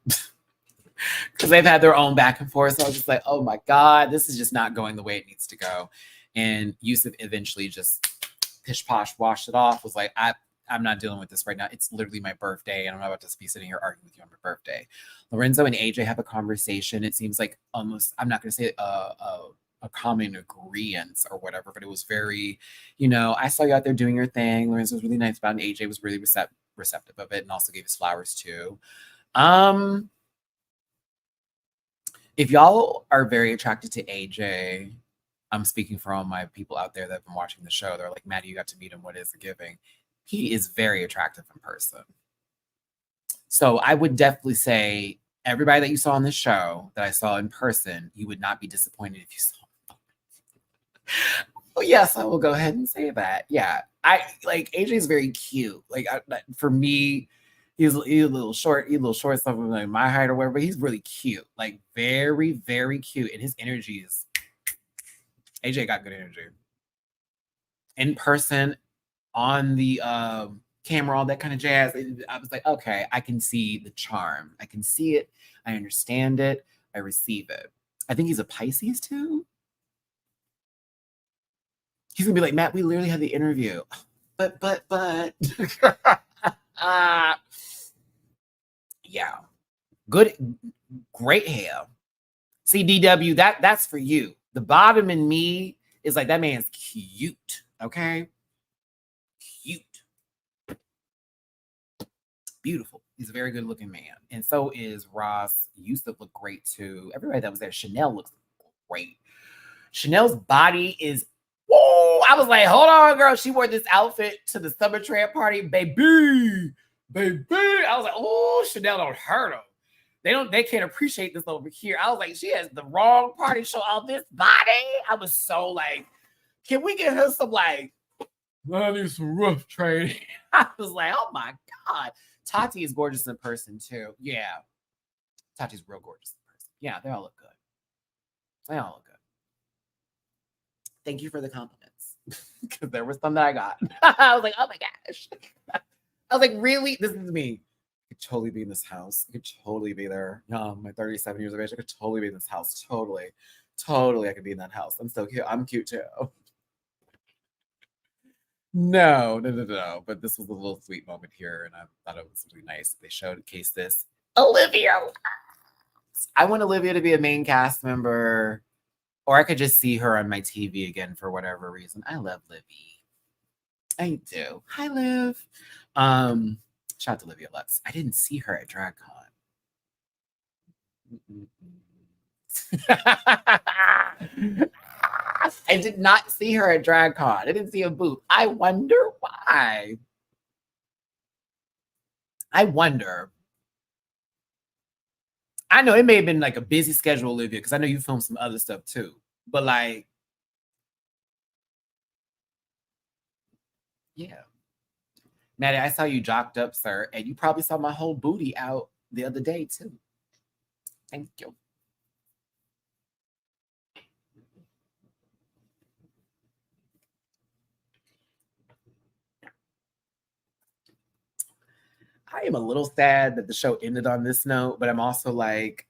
because they've had their own back and forth. So I was just like, oh my God, this is just not going the way it needs to go. And Yusuf eventually just pish posh washed it off, was like, I'm not dealing with this right now. It's literally my birthday, and I'm not about to be sitting here arguing with you on my birthday. Lorenzo and AJ have a conversation. It seems like almost, I'm not going to say a common agreement or whatever, but it was very, I saw you out there doing your thing. Lorenzo was really nice about it, and AJ was really receptive of it, and also gave his flowers too. If y'all are very attracted to AJ, I'm speaking for all my people out there that have been watching the show. They're like, Matty, you got to meet him. What is the giving? He is very attractive in person. So I would definitely say everybody that you saw on the show that I saw in person, you would not be disappointed if you saw. Oh, yes, I will go ahead and say that. Yeah. AJ is very cute. For me, he's a little short, something like my height or whatever, but he's really cute. Like very, very cute. And his energy is, AJ got good energy. In person, on the camera, all that kind of jazz. I was like, okay, I can see the charm. I can see it. I understand it. I receive it. I think he's a Pisces too. He's gonna be like, Matt, we literally had the interview. But yeah. Good, great hair. See, DW, that's for you. The bottom in me is like, that man's cute. Okay. Cute. Beautiful. He's a very good looking man. And so is Ross. Yusuf looked great too. Everybody that was there. Chanel looks great. Chanel's body is, whoa. I was like, hold on, girl. She wore this outfit to the summer tramp party. Baby. I was like, oh, Chanel don't hurt them. They can't appreciate this over here. I was like, she has the wrong party show all this body. I was so like, can we get her some I need some rough training. I was like, oh my God. Tati is gorgeous in person too. Yeah. Tati's real gorgeous in person. Yeah, they all look good. Thank you for the compliments. Because there was some that I got. I was like, oh my gosh. I was like, really? This is me. I could totally be in this house. I could totally be there. My 37 years of age, I could totally be in this house. Totally. I could be in that house. I'm so cute. I'm cute too. No. But this was a little sweet moment here, and I thought it was really nice. They showcased this. Olivia. I want Olivia to be a main cast member, or I could just see her on my TV again for whatever reason. I love Livy. I do. Hi, Liv. Shout out to Olivia Lux. I didn't see her at DragCon. I did not see her at DragCon. I didn't see a booth. I wonder why. I know it may have been like a busy schedule, Olivia, because I know you filmed some other stuff too. But yeah. Matty, I saw you jocked up, sir, and you probably saw my whole booty out the other day too. Thank you. I am a little sad that the show ended on this note, but I'm also like,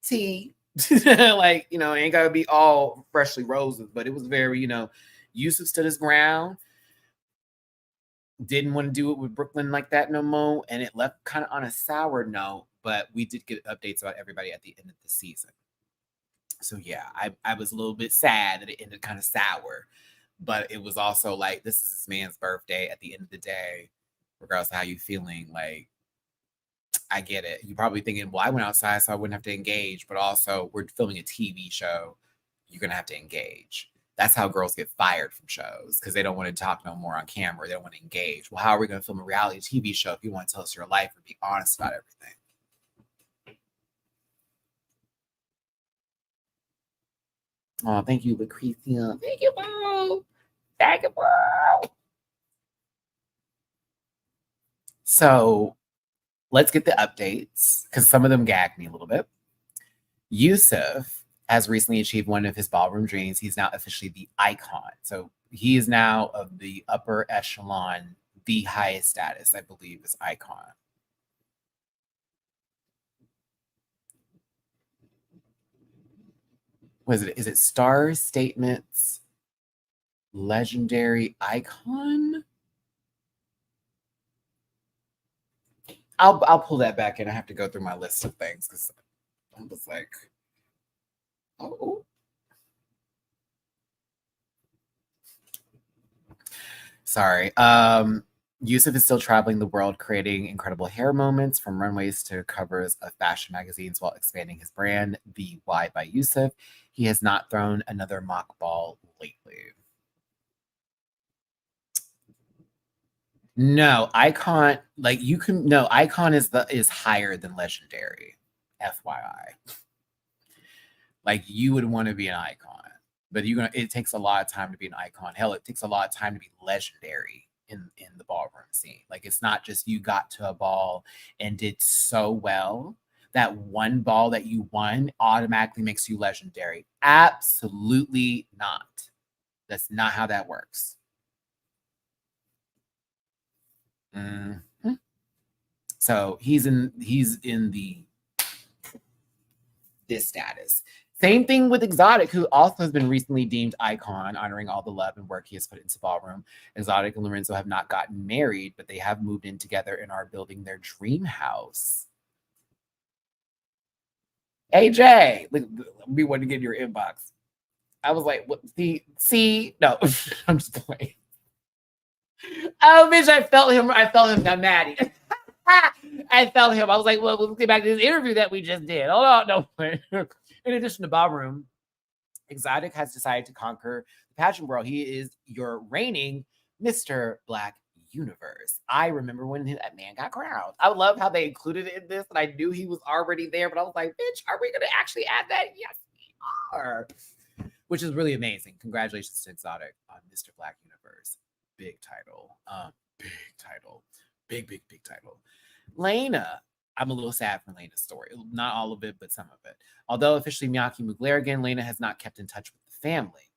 T. It ain't gotta be all freshly roses, but it was very, Yusuf stood his ground, didn't want to do it with Brooklyn like that no more, and it left kind of on a sour note, but we did get updates about everybody at the end of the season. So yeah, I was a little bit sad that it ended kind of sour, but it was also like, this is this man's birthday at the end of the day, regardless of how you feeling, I get it. You're probably thinking, well, I went outside so I wouldn't have to engage, but also we're filming a TV show. You're going to have to engage. That's how girls get fired from shows, because they don't want to talk no more on camera. They don't want to engage. Well, how are we going to film a reality TV show if you want to tell us your life or be honest about everything? Oh, thank you, Lucretia. Thank you, bro. Thank you, bro. So let's get the updates, because some of them gagged me a little bit. Yusuf has recently achieved one of his ballroom dreams. He's now officially the icon. So he is now of the upper echelon, the highest status, I believe, is icon. What is it? Is it Star Statements Legendary Icon? I'll pull that back in. I have to go through my list of things because I was like, oh. Sorry. Yusuf is still traveling the world, creating incredible hair moments from runways to covers of fashion magazines while expanding his brand, The Why by Yusuf. He has not thrown another mock ball lately. No, icon like you can no icon is higher than legendary. FYI. Like you would want to be an icon, but it takes a lot of time to be an icon. Hell, it takes a lot of time to be legendary in the ballroom scene. Like it's not just you got to a ball and did so well that one ball that you won automatically makes you legendary. Absolutely not. That's not how that works. Mm-hmm. So he's in the this status. Same thing with Exotic, who also has been recently deemed icon, honoring all the love and work he has put into ballroom. Exotic and Lorenzo have not gotten married, but they have moved in together and are building their dream house. AJ, we want to get your inbox. I was like, what? See, no, I'm just playing. Oh, bitch, I felt him. Now, Maddie. I felt him. I was like, well, let's get back to this interview that we just did. Hold on, no. In addition to ballroom, Exotic has decided to conquer the pageant world. He is your reigning Mr. Black Universe. I remember when that man got crowned. I love how they included it in this, and I knew he was already there, but I was like, bitch, are we going to actually add that? Yes, we are. Which is really amazing. Congratulations to Exotic on Mr. Black Universe. Big title. Big title. Big title. Lena. I'm a little sad for Lena's story. Not all of it, but some of it. Although officially Miyake Mugler again, Lena has not kept in touch with the family.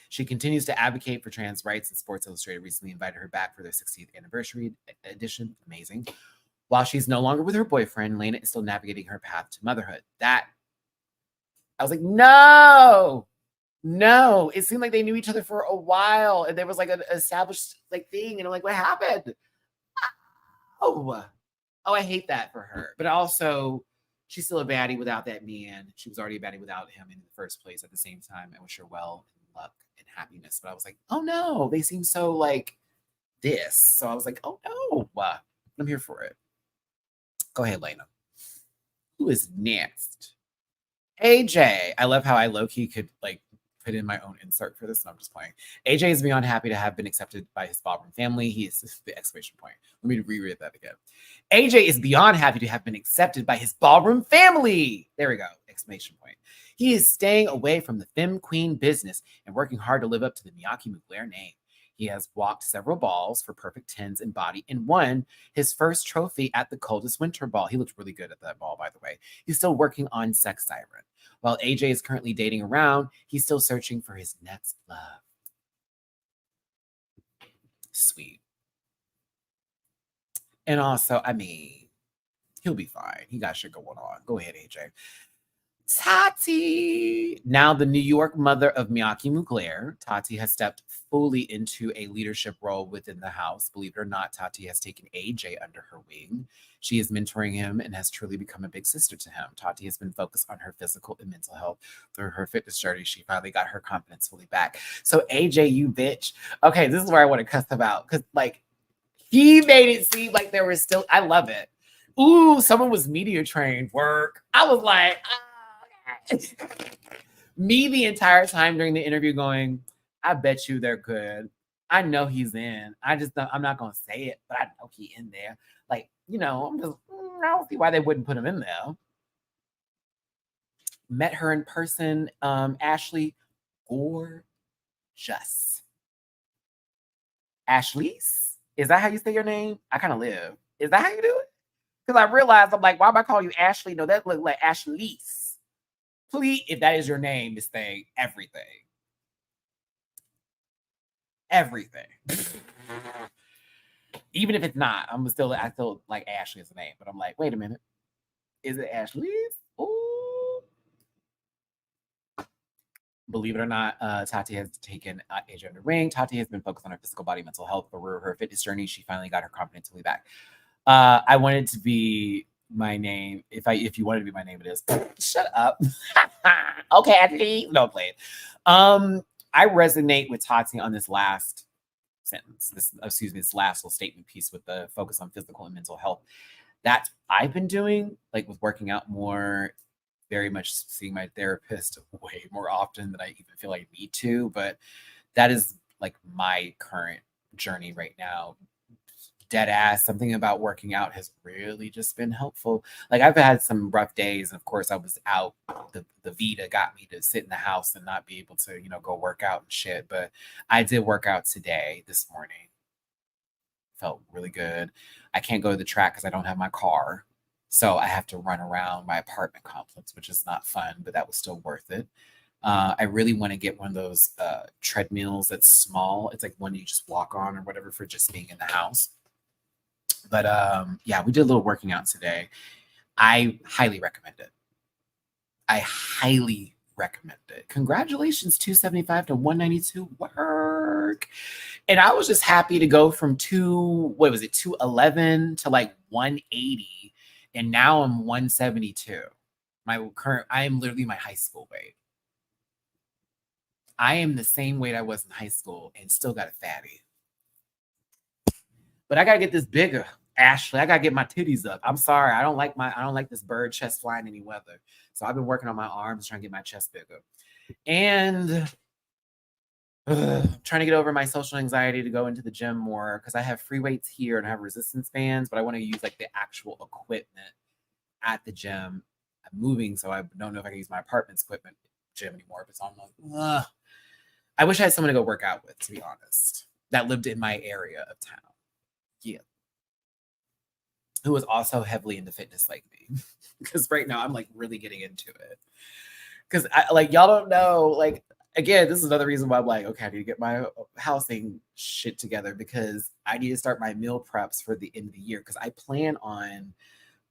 She continues to advocate for trans rights, and Sports Illustrated recently invited her back for their 60th anniversary edition. Amazing. While she's no longer with her boyfriend, Lena is still navigating her path to motherhood. That I was like, no. It seemed like they knew each other for a while, and there was like an established like thing, and I'm like, what happened? Oh, I hate that for her. But also, she's still a baddie without that man. She was already a baddie without him in the first place. At the same time, I wish her well and luck and happiness. But I was like, oh no, they seem so like this. So I was like, oh no, I'm here for it. Go ahead, Lena. Who is next? AJ. I love how I low key could like put in my own insert for this, and I'm just playing. AJ is beyond happy to have been accepted by his ballroom family. He is the exclamation point. Let me reread that again. AJ is beyond happy to have been accepted by his ballroom family. There we go. Exclamation point. He is staying away from the femme queen business and working hard to live up to the Miyake Mugler name. He has walked several balls for perfect 10s in body and won his first trophy at the coldest winter ball. He looked really good at that ball, by the way. He's still working on Sex Siren. While AJ is currently dating around, he's still searching for his next love. Sweet. And also, I mean, he'll be fine. He got shit going on. Go ahead, AJ. Tati. Now the New York mother of Miyake Mugler, Tati has stepped fully into a leadership role within the house. Believe it or not, Tati has taken AJ under her wing. She is mentoring him and has truly become a big sister to him. Tati has been focused on her physical and mental health through her fitness journey. She finally got her confidence fully back. So AJ, you bitch. Okay, this is where I want to cuss about because like he made it seem like there was still. I love it. Ooh, someone was media trained. Work. I was like. Me the entire time during the interview going, I bet you they're good. I know he's in. I'm not gonna say it, but I know he's in there. Like, I'm just I don't see why they wouldn't put him in there. Met her in person, Ashley, gorgeous. Ashley's? Is that how you say your name? I kind of live. Is that how you do it? Because I realized I'm like, why am I calling you Ashley? No, that look like Ashley's. Please, if that is your name, Miss Thing, everything. Everything. Even if it's not, I still like Ashley as a name, but I'm like, wait a minute. Is it Ashley's? Ooh. Believe it or not, Tati has taken AJ under ring. Tati has been focused on her physical body, mental health, but through her fitness journey, she finally got her confidence fully back. I want it to be my name. If you want it to be my name, it is. Shut up. Okay, Ashley. No, play it. I resonate with Tati on this last sentence. This last little statement piece with the focus on physical and mental health. That I've been doing, like with working out more, very much seeing my therapist way more often than I even feel I need to. But that is like my current journey right now. Dead ass, something about working out has really just been helpful. Like I've had some rough days, and of course I was out. The Vita got me to sit in the house and not be able to, go work out and shit. But I did work out today, this morning. Felt really good. I can't go to the track because I don't have my car. So I have to run around my apartment complex, which is not fun, but that was still worth it. I really want to get one of those treadmills that's small. It's like one you just walk on or whatever for just being in the house. But yeah, we did a little working out today. I highly recommend it. I highly recommend it. Congratulations, 275 to 192 work. And I was just happy to go from 211 to like 180. And now I'm 172. I am literally my high school weight. I am the same weight I was in high school and still got a fatty. But I gotta get this bigger, Ashley. I gotta get my titties up. I'm sorry. I don't like this bird chest flying any weather. So I've been working on my arms, trying to get my chest bigger. And trying to get over my social anxiety to go into the gym more because I have free weights here and I have resistance bands, but I want to use like the actual equipment at the gym. I'm moving, so I don't know if I can use my apartment's equipment gym anymore. But so I'm like, ugh. I wish I had someone to go work out with, to be honest, that lived in my area of town. Yeah. Who was also heavily into fitness like me. Because right now I'm like really getting into it. Because y'all don't know, like, again, this is another reason why I'm like, okay, I need to get my housing shit together because I need to start my meal preps for the end of the year. Because I plan on,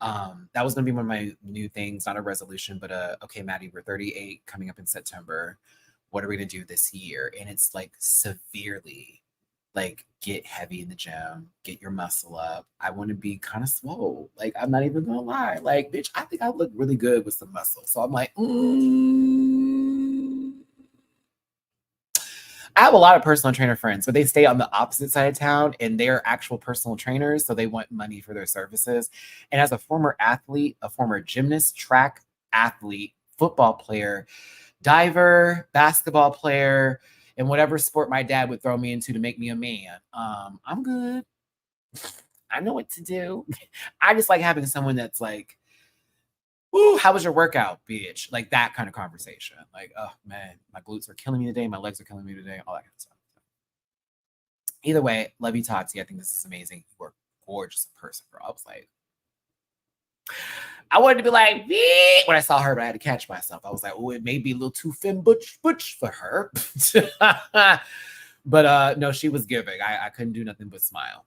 that was going to be one of my new things, not a resolution, but okay, Maddie, we're 38 coming up in September. What are we going to do this year? And it's like severely, like, get heavy in the gym, get your muscle up. I want to be kind of swole. Like, I'm not even going to lie. Like, bitch, I think I look really good with some muscle. So I'm like, I have a lot of personal trainer friends, but they stay on the opposite side of town and they're actual personal trainers. So they want money for their services. And as a former athlete, a former gymnast, track athlete, football player, diver, basketball player, and whatever sport my dad would throw me into to make me a man, I'm good. I know what to do. I just like having someone that's like, ooh, how was your workout, bitch? Like that kind of conversation. Like, oh man, my glutes are killing me today. My legs are killing me today. All that kind of stuff. Either way, love you, Tati. I think this is amazing. You are gorgeous in person, bro. I was like, I wanted to be like, bitch, when I saw her, but I had to catch myself. I was like, oh, it may be a little too femme butch for her. But no, she was giving. I couldn't do nothing but smile.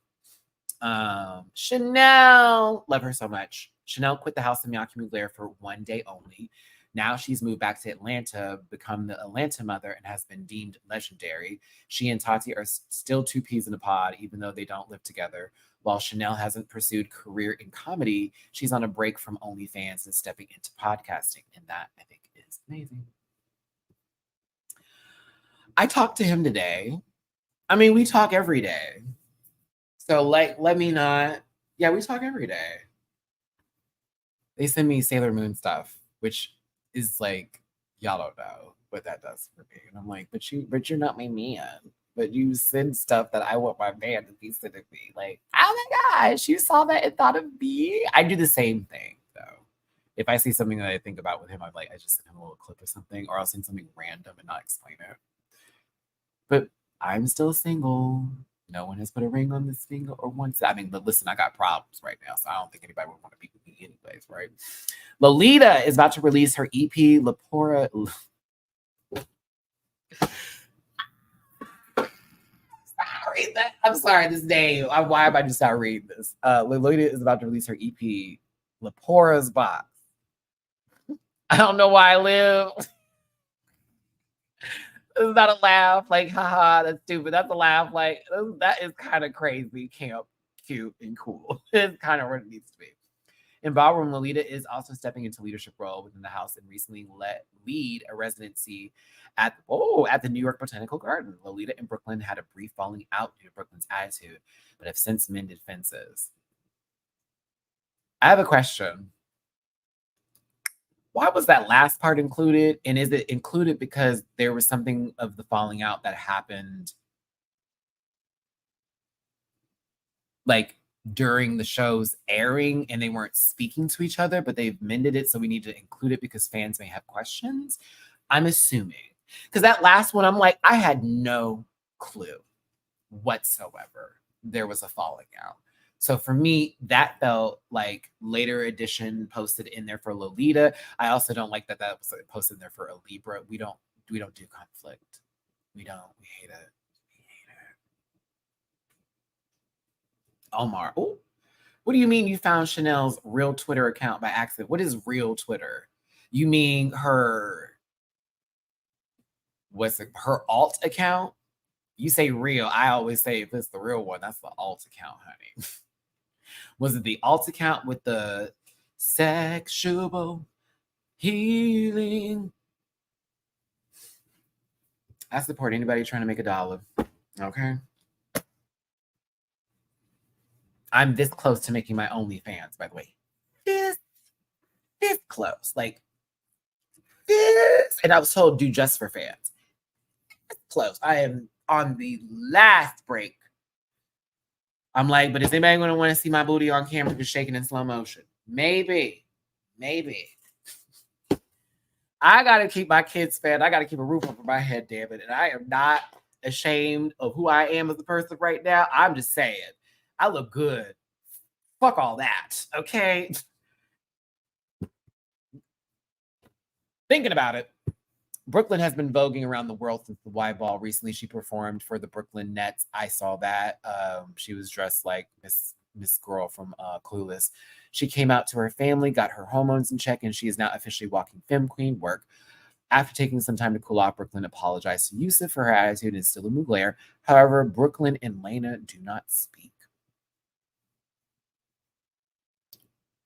Chanel, love her so much. Chanel quit the house in Miyake for one day only. Now she's moved back to Atlanta, become the Atlanta mother, and has been deemed legendary. She and Tati are still two peas in a pod, even though they don't live together. While Chanel hasn't pursued career in comedy, she's on a break from OnlyFans and stepping into podcasting. And that, I think, is amazing. I talked to him today. I mean, we talk every day. So, like, let me not. Yeah, we talk every day. They send me Sailor Moon stuff, which is like, y'all don't know what that does for me. And I'm like, but you're not my man. But you send stuff that I want my man to be sending me. Like, oh my gosh, you saw that and thought of me? I do the same thing, though. If I see something that I think about with him, I'm like, I just send him a little clip or something, or I'll send something random and not explain it. But I'm still single. No one has put a ring on this finger or once. I mean, but listen, I got problems right now, so I don't think anybody would want to be with me anyways, right? Lolita is about to release her EP, Lapora. I'm sorry, this name. Why am I just not reading this? Lolita is about to release her EP, Lapora's Box. I don't know why I live. It's not a laugh, like, haha, that's stupid. That's a laugh, like, that is kind of crazy, camp. cute and cool. It's kind of what it needs to be. In Ballroom, Lolita is also stepping into leadership role within the house and recently let lead a residency at the New York Botanical Garden. Lolita and Brooklyn had a brief falling out due to Brooklyn's attitude, but have since mended fences. I have a question. Why was that last part included? And is it included because there was something of the falling out that happened like during the show's airing and they weren't speaking to each other, but they've mended it, so we need to include it because fans may have questions? I'm assuming. Because that last one, I'm like, I had no clue whatsoever there was a falling out. So for me, that felt like later edition posted in there for Lolita. I also don't like that was posted in there for a Libra. We don't do conflict. We don't. We hate it. We hate it. Omar. Oh, what do you mean you found Chanel's real Twitter account by accident? What is real Twitter? You mean her her alt account? You say real. I always say if it's the real one, that's the alt account, honey. Was it the alt account with the sexual healing? I support anybody trying to make $1. Okay. I'm this close to making my OnlyFans, by the way. This close. Like this. And I was told do just for fans. This close. I am on the last break. I'm like, but is anybody going to want to see my booty on camera just shaking in slow motion? Maybe. I got to keep my kids fed. I got to keep a roof over my head, damn it. And I am not ashamed of who I am as a person right now. I'm just saying, I look good. Fuck all that, okay? Thinking about it. Brooklyn has been voguing around the world since the Y Ball. Recently, she performed for the Brooklyn Nets. I saw that. She was dressed like Miss Girl from Clueless. She came out to her family, got her hormones in check, and she is now officially walking femme queen work. After taking some time to cool off, Brooklyn apologized to Yusuf for her attitude and still a Mugler. However, Brooklyn and Lena do not speak.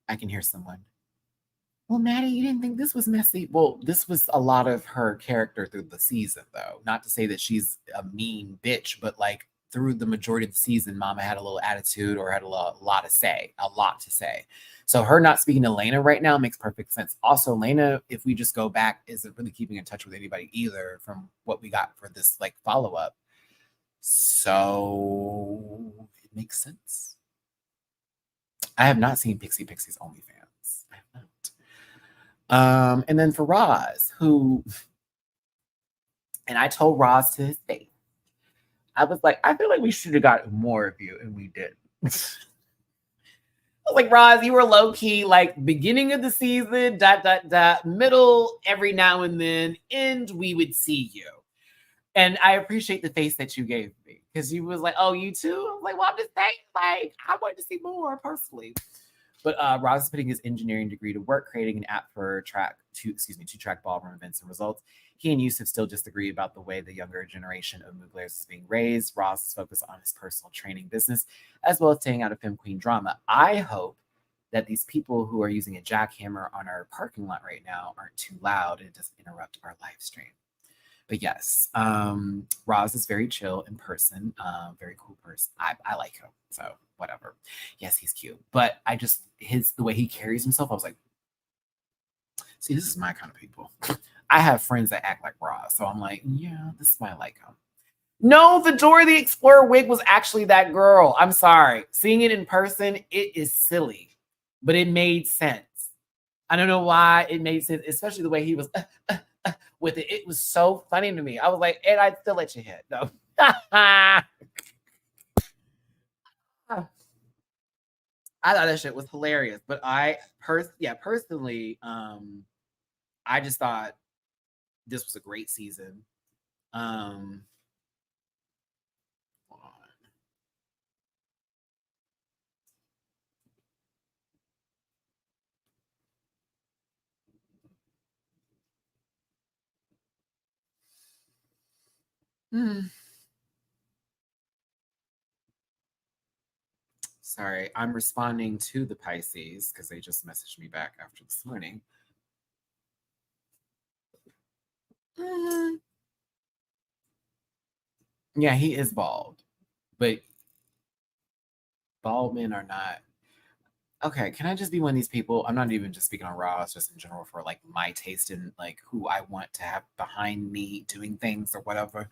I can hear someone. Well, Matty, you didn't think this was messy. Well, this was a lot of her character through the season, though. Not to say that she's a mean bitch, but like through the majority of the season, Mama had a little attitude or had a lot to say. So her not speaking to Lena right now makes perfect sense. Also, Lena, if we just go back, isn't really keeping in touch with anybody either from what we got for this like follow-up. So it makes sense. I have not seen Pixie's OnlyFans. I have not. And then for Roz, who, and I told Roz to his face, I was like, I feel like we should have got more of you, and we did. I was like, Roz, you were low key, like beginning of the season, ... middle, every now and then, end, we would see you. And I appreciate the face that you gave me because you was like, oh, you too? I was like, well, I'm just saying, like, I wanted to see more personally. But Roz is putting his engineering degree to work, creating an app for to track ballroom events and results. He and Yusuf still disagree about the way the younger generation of Mughlers is being raised. Roz is focused on his personal training business, as well as staying out of Femme Queen drama. I hope that these people who are using a jackhammer on our parking lot right now aren't too loud and it doesn't interrupt our live stream. But yes, Roz is very chill in person, very cool person. I like him, so whatever. Yes, he's cute, but I just the way he carries himself, I was like, see, this is my kind of people. I have friends that act like Roz, so I'm like, yeah, this is why I like him. No, the Dora the Explorer wig was actually that girl. I'm sorry. Seeing it in person, it is silly, but it made sense. I don't know why it made sense, especially the way he was with it. It was so funny to me. I was like, and I'd still let you hit. No. I thought that shit was hilarious. But personally, I just thought this was a great season. Sorry, I'm responding to the Pisces because they just messaged me back after this morning. Yeah, he is bald, but bald men are not. Okay, can I just be one of these people? I'm not even just speaking on Ross, just in general for like my taste and like who I want to have behind me doing things or whatever.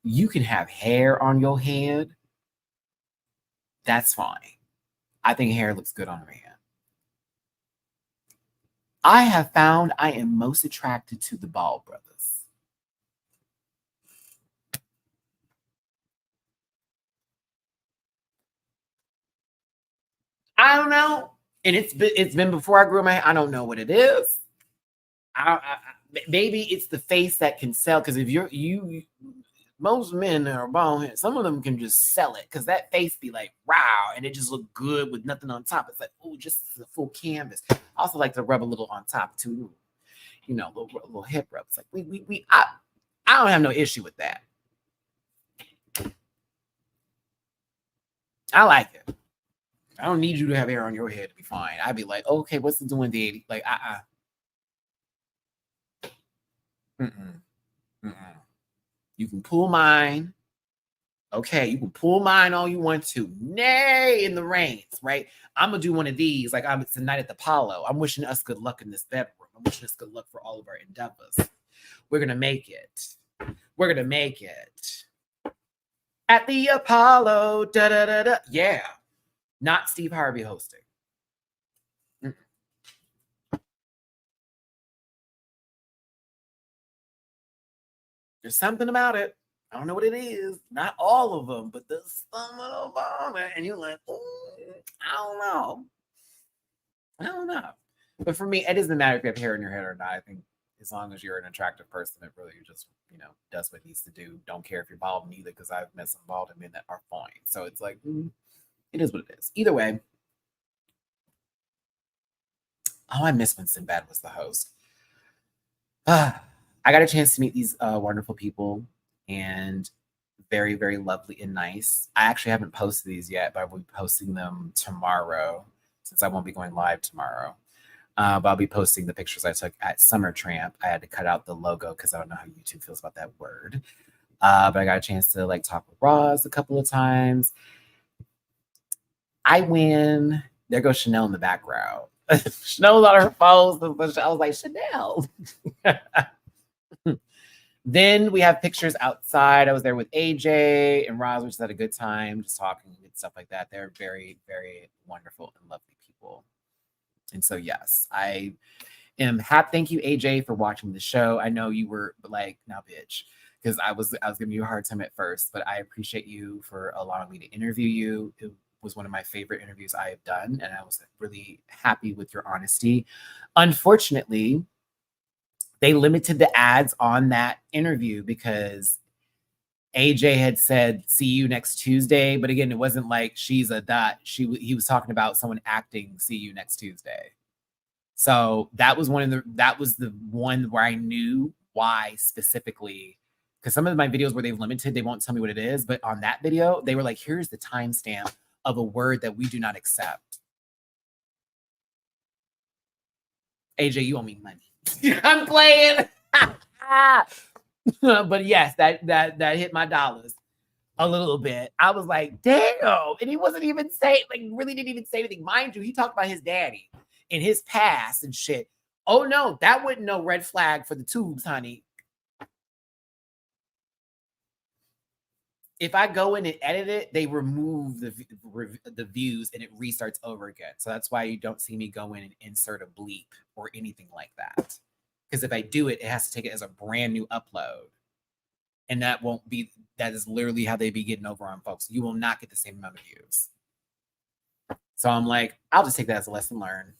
You can have hair on your head. That's fine. I think hair looks good on a man. I have found I am most attracted to the bald brothers. I don't know. And it's been before I grew my hair. I don't know what it is. Maybe it's the face that can sell. Because if you most men that are bald head, some of them can just sell it because that face be like wow, and it just look good with nothing on top. It's like oh, just a full canvas. I also like to rub a little on top too, you know, little hip rubs. Like I don't have no issue with that. I like it. I don't need you to have hair on your head to be fine. I'd be like, okay, what's it doing, Daddy? Like, mm-mm, mm-mm. You can pull mine. Okay, you can pull mine all you want to. Nay, in the reins, right? I'm gonna do one of these. Like it's the night at the Apollo. I'm wishing us good luck in this bedroom. I'm wishing us good luck for all of our endeavors. We're gonna make it. We're gonna make it. At the Apollo. Da da da da. Yeah. Not Steve Harvey hosting. Mm-mm. There's something about it. I don't know what it is. Not all of them, but there's some of them. And you're like, I don't know. I don't know. But for me, it doesn't matter if you have hair in your head or not. I think as long as you're an attractive person, it really just, does what it needs to do. Don't care if you're bald neither, because I've met some bald men that are fine. So it's like, it is what it is. Either way. Oh, I miss when Sinbad was the host. I got a chance to meet these wonderful people and very, very lovely and nice. I actually haven't posted these yet, but I will be posting them tomorrow since I won't be going live tomorrow. But I'll be posting the pictures I took at Summer Tramp. I had to cut out the logo because I don't know how YouTube feels about that word. But I got a chance to like talk with Roz a couple of times. I win. There goes Chanel in the background. Chanel's on her phone. I was like, Chanel. Then we have pictures outside. I was there with AJ and Roz, which had a good time, just talking and stuff like that. They're very, very wonderful and lovely people. And so, yes, I am happy. Thank you, AJ, for watching the show. I know you were like, now, bitch, because I was giving you a hard time at first, but I appreciate you for allowing me to interview you. It was one of my favorite interviews I have done, and I was really happy with your honesty. Unfortunately, they limited the ads on that interview because AJ had said, see you next Tuesday. But again, it wasn't like she's a dot. He was talking about someone acting, see you next Tuesday. So that was the one where I knew why specifically. Because some of my videos where they've limited, they won't tell me what it is. But on that video, they were like, here's the timestamp of a word that we do not accept. AJ, you owe me money. I'm playing. But yes, that hit my dollars a little bit. I was like, damn. And he wasn't even saying, like, really didn't even say anything. Mind you, he talked about his daddy and his past and shit. Oh no, that wouldn't no red flag for the tubes, honey. If I go in and edit it, they remove the views and it restarts over again. So that's why you don't see me go in and insert a bleep or anything like that. Because if I do it, it has to take it as a brand new upload. And that is literally how they be getting over on folks. You will not get the same amount of views. So I'm like, I'll just take that as a lesson learned.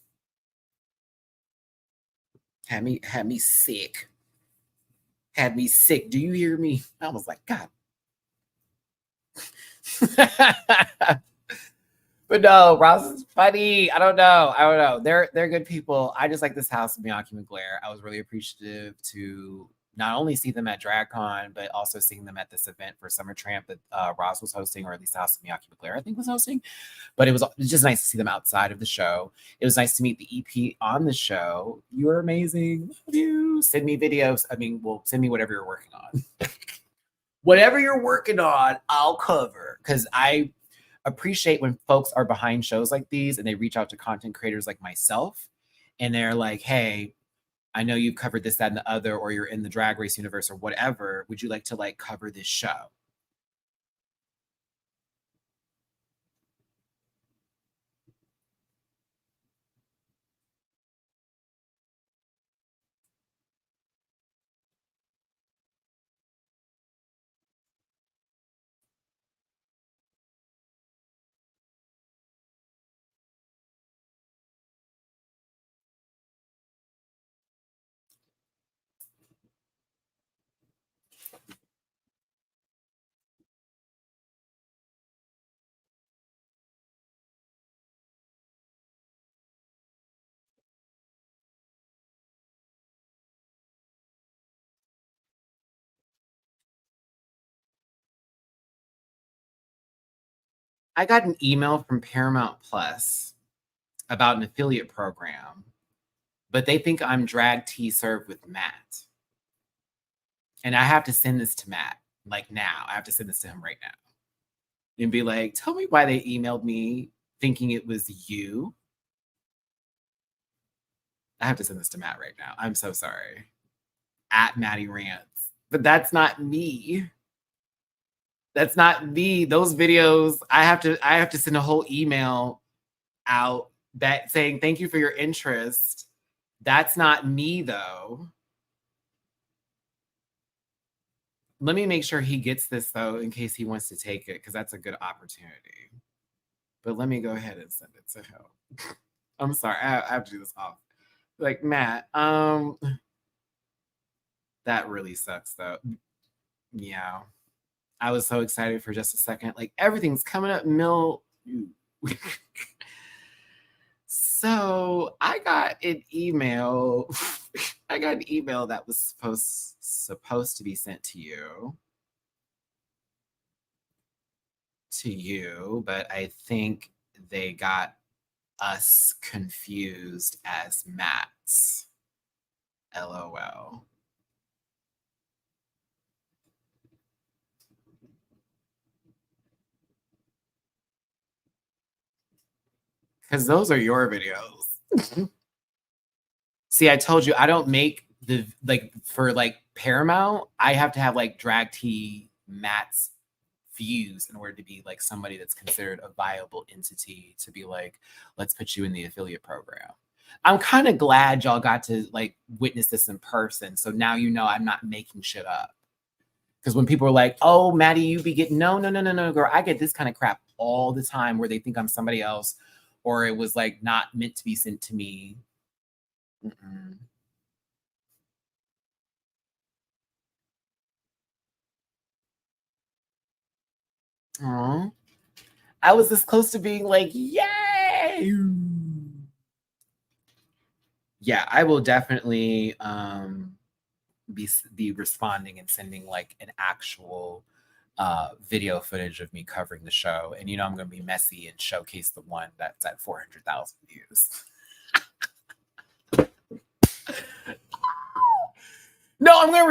Had me sick. Had me sick. Do you hear me? I was like, God. But no, Ross is funny. I don't know. They're good people. I just like this house of Bianchi McGlair. I was really appreciative to not only see them at DragCon, but also seeing them at this event for Summer Tramp that Roz was hosting, or at least House of Miyake McClare, I think, was hosting. But it was just nice to see them outside of the show. It was nice to meet the EP on the show. You were amazing. Love you. Send me videos. I mean, well, send me whatever you're working on. Whatever you're working on, I'll cover. Because I appreciate when folks are behind shows like these and they reach out to content creators like myself and they're like, hey, I know you've covered this, that, and the other, or you're in the Drag Race universe or whatever. Would you like to like cover this show? I got an email from Paramount Plus about an affiliate program, but they think I'm drag tea served with Matt. And I have to send this to Matt, like now. I have to send this to him right now and be like, tell me why they emailed me thinking it was you. I have to send this to Matt right now. I'm so sorry. At Matty-Rants. But that's not me. That's not me. Those videos, I have to send a whole email out that saying thank you for your interest. That's not me though. Let me make sure he gets this though in case he wants to take it, because that's a good opportunity. But let me go ahead and send it to him. I'm sorry, I have to do this off. Like, Matt, that really sucks though. Yeah. I was so excited for just a second. Like, everything's coming up, So I got an email. I got an email that was supposed to be sent to you, but I think they got us confused as Matt's. LOL. Because those are your videos. See, I told you I don't make the like for like Paramount. I have to have like drag tea Matt's views in order to be like somebody that's considered a viable entity to be like, let's put you in the affiliate program. I'm kind of glad y'all got to like witness this in person. So now you know I'm not making shit up. Because when people are like, oh, Matty, you be getting no, girl. I get this kind of crap all the time where they think I'm somebody else or it was like not meant to be sent to me. Mm-mm. Aww. I was this close to being like, yay! Yeah, I will definitely be responding and sending like an actual video footage of me covering the show. And you know I'm gonna be messy and showcase the one that's at 400,000 views. No, I'm gonna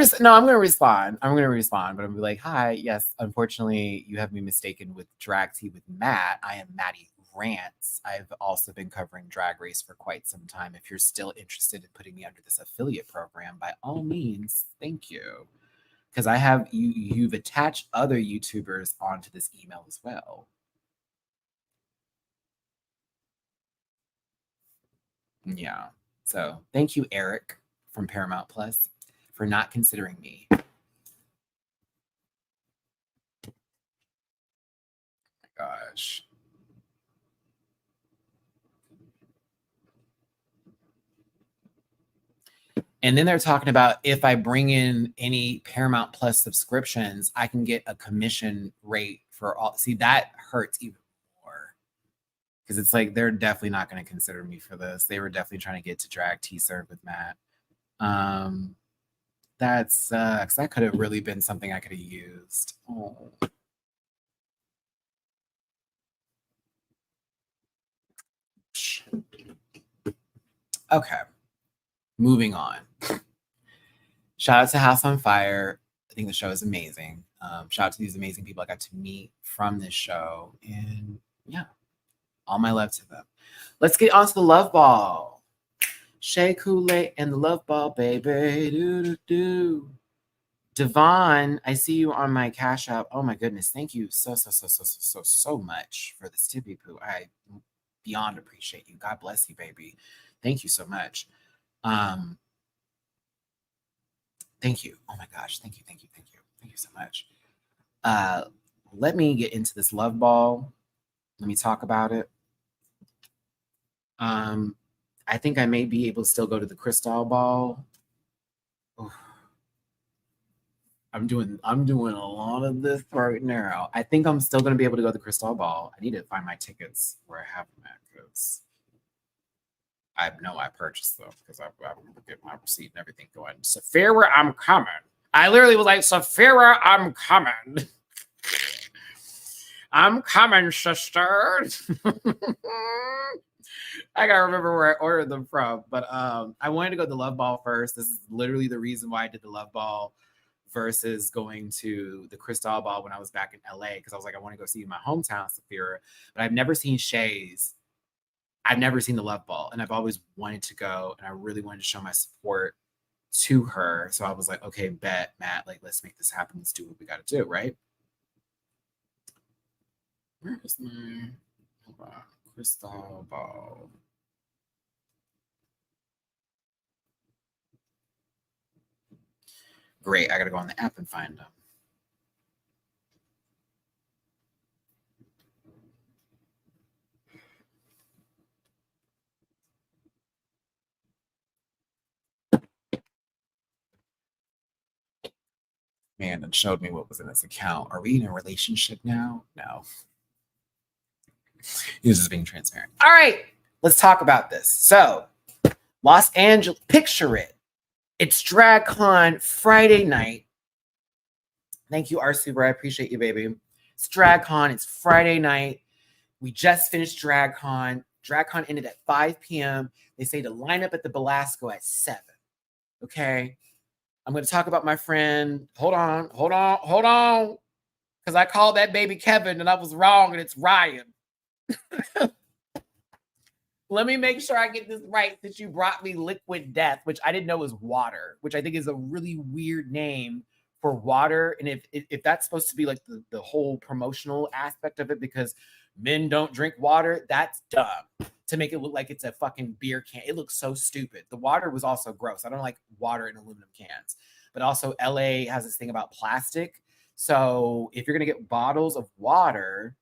respond. I'm gonna respond, but I'm gonna be like, hi, yes, unfortunately, you have me mistaken with Drag Tea with Matt. I am Matty-Rants. I've also been covering Drag Race for quite some time. If you're still interested in putting me under this affiliate program, by all means, thank you. Because I have you've attached other YouTubers onto this email as well. Yeah. So thank you, Eric from Paramount Plus, for not considering me. Gosh. And then they're talking about if I bring in any Paramount Plus subscriptions, I can get a commission rate for all. See, that hurts even more because it's like they're definitely not going to consider me for this. They were definitely trying to get to drag T serve with Matt. That sucks. That could have really been something I could have used. Oh. Okay. Moving on. Shout out to House on Fire. I think the show is amazing. Shout out to these amazing people I got to meet from this show. And yeah, all my love to them. Let's get on to the Love Ball. Shea Coulee and the Love Ball, baby. Do. Devon, I see you on my Cash App. Oh my goodness. Thank you so much for this tippy poo. I beyond appreciate you. God bless you, baby. Thank you so much. Thank you. Oh my gosh. Thank you so much. Let me get into this Love Ball. Let me talk about it. I think I may be able to still go to the Crystal Ball. Oh. I'm doing a lot of this right now. I think I'm still going to be able to go to the Crystal Ball. I need to find my tickets where I have them at, because I know I purchased them, because I get my receipt and everything going. Saphira, I'm coming. I literally was like, Saphira, I'm coming. I'm coming, sister. I gotta remember where I ordered them from. But I wanted to go to the Love Ball first. This is literally the reason why I did the Love Ball versus going to the Crystal Ball when I was back in LA, because I was like, I want to go see my hometown, Saphira. But I've never seen Shay's. I've never seen the Love Ball, and I've always wanted to go, and I really wanted to show my support to her. So I was like, okay, bet, Matt, like, let's make this happen. Let's do what we got to do, right? Where is my Crystal Ball? Great, I got to go on the app and find them. Man, it showed me what was in this account. Are we in a relationship now? No. He was just being transparent. All right, let's talk about this. So, Los Angeles, picture it. It's DragCon Friday night. Thank you, R-Super. I appreciate you, baby. It's DragCon. It's Friday night. We just finished DragCon. DragCon ended at 5 p.m. They say to line up at the Belasco at 7. Okay? I'm going to talk about my friend. Hold on. Because I called that baby Kevin and I was wrong, and it's Ryan. Let me make sure I get this right, since you brought me Liquid Death, which I didn't know was water, which I think is a really weird name for water. And if that's supposed to be like the whole promotional aspect of it, because men don't drink water, that's dumb to make it look like it's a fucking beer can. It looks so stupid. The water was also gross. I don't like water in aluminum cans. But also LA has this thing about plastic. So if you're going to get bottles of water,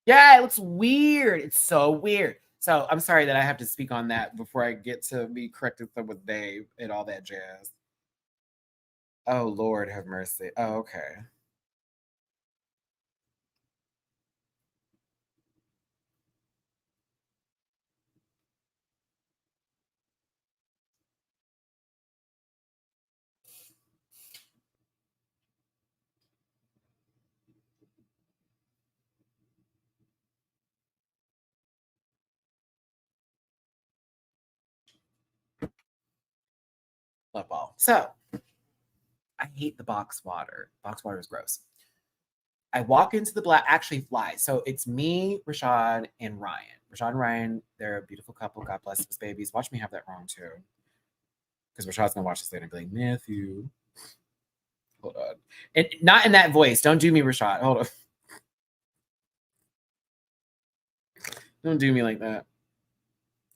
yeah, it looks weird. It's so weird. So I'm sorry that I have to speak on that before I get to be corrected with Dave and all that jazz. Oh, Lord have mercy. Oh, okay. Love ball. So I hate the box water. Box water is gross. I walk into the black, actually flies. So it's me, Rashad, and Ryan. Rashad and Ryan, they're a beautiful couple. God bless those babies. Watch me have that wrong too. Because Rashad's gonna watch this later and be like, Matthew. Hold on. And not in that voice. Don't do me, Rashad. Hold on. Don't do me like that.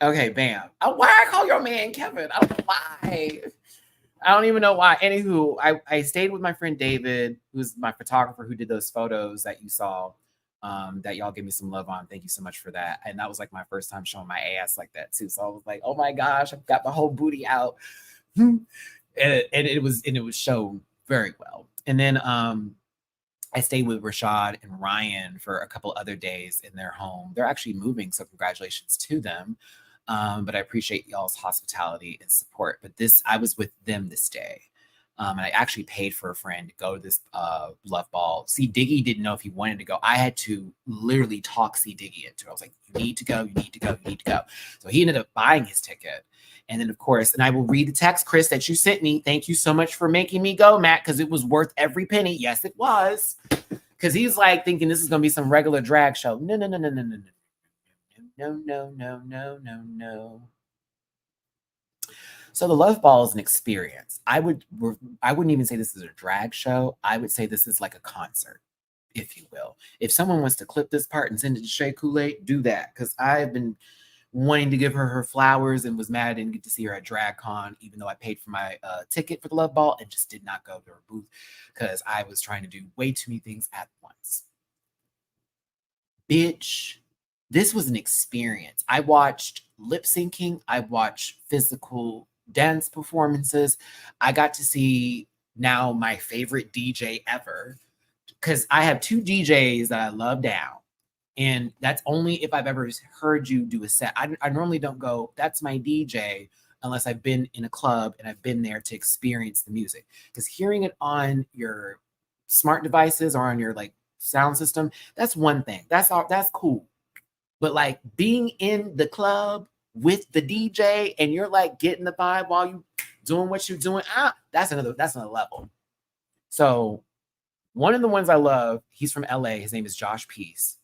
Okay, bam. Why I call your man Kevin? I don't know why. I don't even know why. Anywho, I stayed with my friend David, who's my photographer, who did those photos that you saw, that y'all gave me some love on. Thank you so much for that. And that was like my first time showing my ass like that too. So I was like, oh my gosh, I've got my whole booty out. And it was shown very well. And then I stayed with Rashad and Ryan for a couple other days in their home. They're actually moving, so congratulations to them. But I appreciate y'all's hospitality and support. But I was with them this day. And I actually paid for a friend to go to this love ball. C. Diggy didn't know if he wanted to go. I had to literally talk C. Diggy into it. I was like, you need to go, you need to go, you need to go. So he ended up buying his ticket. And then, of course, and I will read the text, Chris, that you sent me. Thank you so much for making me go, Matt, because it was worth every penny. Yes, it was. Because he's like thinking this is going to be some regular drag show. No, no, no, no, no, no, no. No, no, no, no, no, no. So the Love Ball is an experience. I wouldn't even say this is a drag show. I would say this is like a concert, if you will. If someone wants to clip this part and send it to Shea Kool-Aid, do that. Because I've been wanting to give her flowers and was mad I didn't get to see her at DragCon, even though I paid for my ticket for the Love Ball and just did not go to her booth because I was trying to do way too many things at once. Bitch, this was an experience. I watched lip syncing. I watched physical dance performances. I got to see now my favorite DJ ever because I have two DJs that I love down. And that's only if I've ever heard you do a set. I normally don't go, that's my DJ, unless I've been in a club and I've been there to experience the music. Because hearing it on your smart devices or on your like sound system, that's one thing. That's cool. But like being in the club with the DJ and you're like getting the vibe while you doing what you're doing, that's another level. So one of the ones I love, he's from LA. His name is Josh Peace.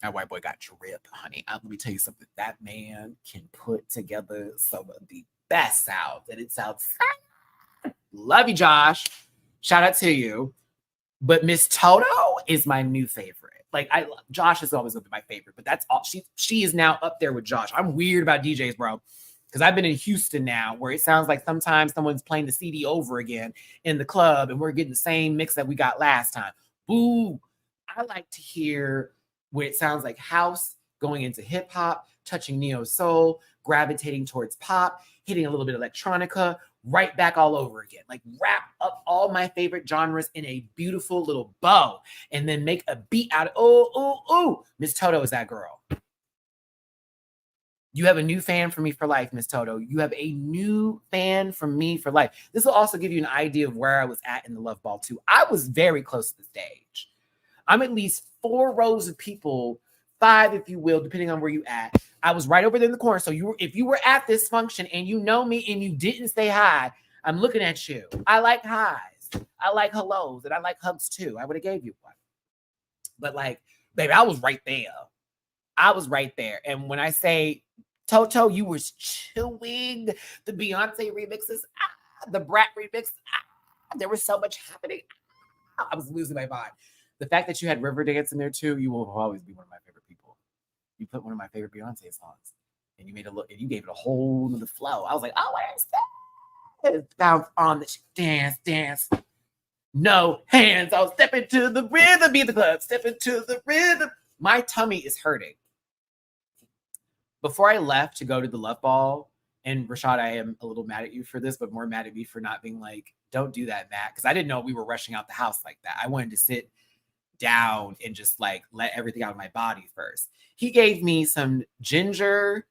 That white boy got drip, honey. Let me tell you something. That man can put together some of the best sounds, and it sounds love you, Josh. Shout out to you. But Miss Toto is my new favorite. Like Josh has always been my favorite, but that's all. She is now up there with Josh. I'm weird about DJs, bro, because I've been in Houston now, where it sounds like sometimes someone's playing the CD over again in the club, and we're getting the same mix that we got last time. Boo! I like to hear where it sounds like house going into hip hop, touching neo soul, gravitating towards pop, hitting a little bit of electronica, right back all over again. Like wrap up all my favorite genres in a beautiful little bow and then make a beat out of, Miss Toto is that girl. You have a new fan for me for life, Miss Toto. You have a new fan from me for life. This will also give you an idea of where I was at in the Love Ball too. I was very close to the stage. I'm at least 4 rows of people, 5, if you will, depending on where you at. I was right over there in the corner. So if you were at this function and you know me and you didn't say hi, I'm looking at you. I like highs. I like hellos. And I like hugs too. I would have gave you one. But like, baby, I was right there. I was right there. And when I say, Toto, you was chewing the Beyonce remixes, the Brat remix, there was so much happening. I was losing my mind. The fact that you had Riverdance in there too, you will always be one of my favorite people. You put one of my favorite Beyonce songs, and you made it look, and you gave it a whole nother flow. I was like, oh, where's that? Bounce on the dance. No hands. I'll step into the rhythm, be the club. Step into the rhythm. My tummy is hurting. Before I left to go to the Love Ball, and Rashad, I am a little mad at you for this, but more mad at me for not being like, don't do that, Matt, because I didn't know we were rushing out the house like that. I wanted to sit down and just like let everything out of my body first. He gave me some ginger.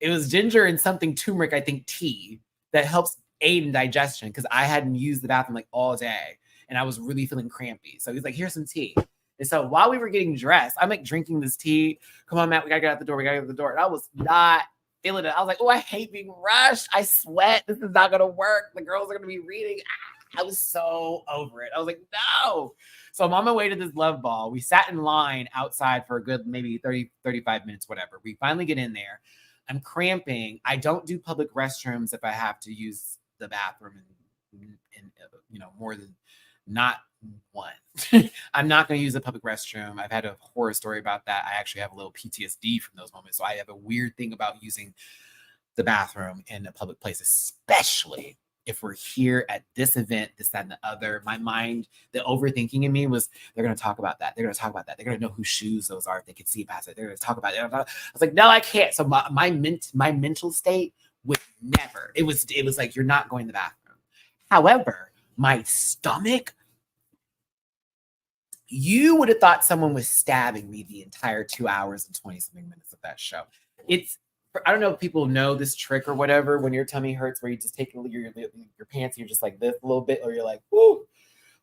It was ginger and something turmeric, I think, tea that helps aid in digestion because I hadn't used the bathroom like all day and I was really feeling crampy. So he's like, here's some tea. And so while we were getting dressed, I'm like drinking this tea. Come on, Matt, we gotta get out the door. And I was not feeling it. I was like, oh, I hate being rushed. I sweat. This is not gonna work. The girls are gonna be reading. I was so over it. I was like, no. So I'm on my way to this Love Ball. We sat in line outside for a good maybe 30, 35 minutes, whatever. We finally get in there. I'm cramping. I don't do public restrooms if I have to use the bathroom and more than not one. I'm not going to use a public restroom. I've had a horror story about that. I actually have a little PTSD from those moments. So I have a weird thing about using the bathroom in a public place, especially if we're here at this event, this, that, and the other. My mind, the overthinking in me was, they're going to talk about that. They're going to talk about that. They're going to know whose shoes those are if they can see past it. They're going to talk about it. I was like, no, I can't. So my mental state would never. It was like, you're not going to the bathroom. However, My stomach, you would have thought someone was stabbing me the entire 2 hours and 20 something minutes of that show. It's, I don't know if people know this trick or whatever, when your tummy hurts, where you just take your pants, you're just like this a little bit, or you're like, whoo.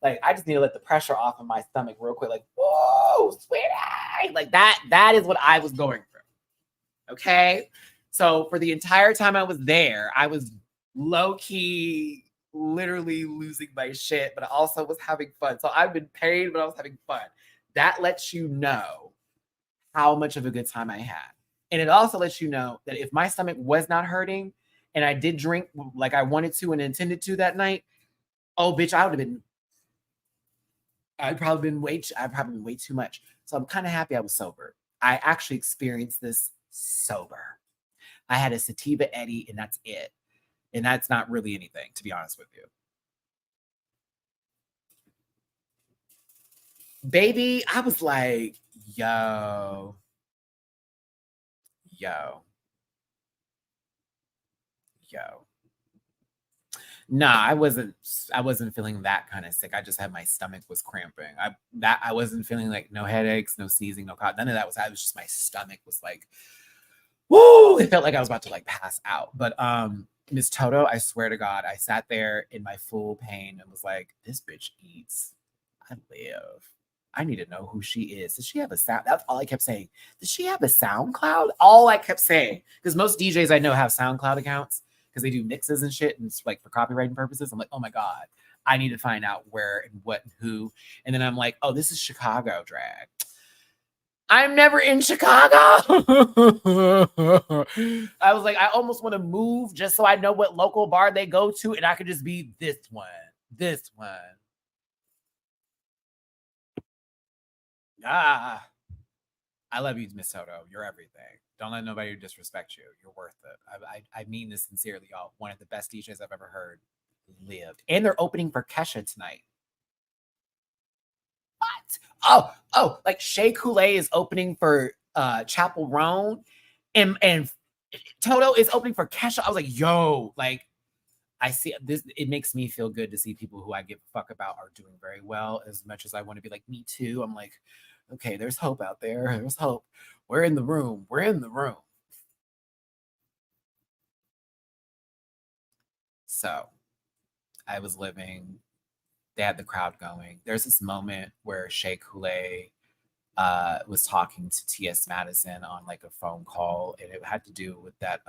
Like, I just need to let the pressure off of my stomach real quick. Like, whoa, sweetie. Like that is what I was going through. Okay. So for the entire time I was there, I was low key, literally losing my shit, but I also was having fun. So I've been paid, but I was having fun. That lets you know how much of a good time I had. And it also lets you know that if my stomach was not hurting and I did drink like I wanted to and intended to that night, oh bitch, I'd probably been way too much. So I'm kind of happy I was sober. I actually experienced this sober. I had a sativa Eddie, and that's it. And that's not really anything, to be honest with you. Baby, I was like, yo, yo, yo. Nah, I wasn't feeling that kind of sick. I just had my stomach was cramping. I wasn't feeling like no headaches, no sneezing, no cough. None of that was. I was just, my stomach was like, woo! It felt like I was about to like pass out. But Miss Toto, I swear to God, I sat there in my full pain and was like, this bitch eats. I live. I need to know who she is. Does she have a sound? That's all I kept saying. Does she have a SoundCloud? All I kept saying. Because most DJs I know have SoundCloud accounts because they do mixes and shit, and it's like for copywriting purposes. I'm like, oh my God, I need to find out where and what and who. And then I'm like, oh, this is Chicago drag. I'm never in Chicago. I was like, I almost want to move just so I know what local bar they go to, and I could just be this one. This one. Ah, I love you, Miss Toto. You're everything. Don't let nobody disrespect you. You're worth it. I mean this sincerely, y'all. One of the best DJs I've ever heard lived. And they're opening for Kesha tonight. What? Oh, like Shea Coulee is opening for Chapel Roan, and Toto is opening for Kesha. I was like, yo, like, I see this. It makes me feel good to see people who I give a fuck about are doing very well. As much as I want to be like, me too. I'm like, okay, there's hope out there. There's hope. We're in the room. We're in the room. So I was living. They had the crowd going. There's this moment where Shea Coulee was talking to T.S. Madison on like a phone call, and it had to do with that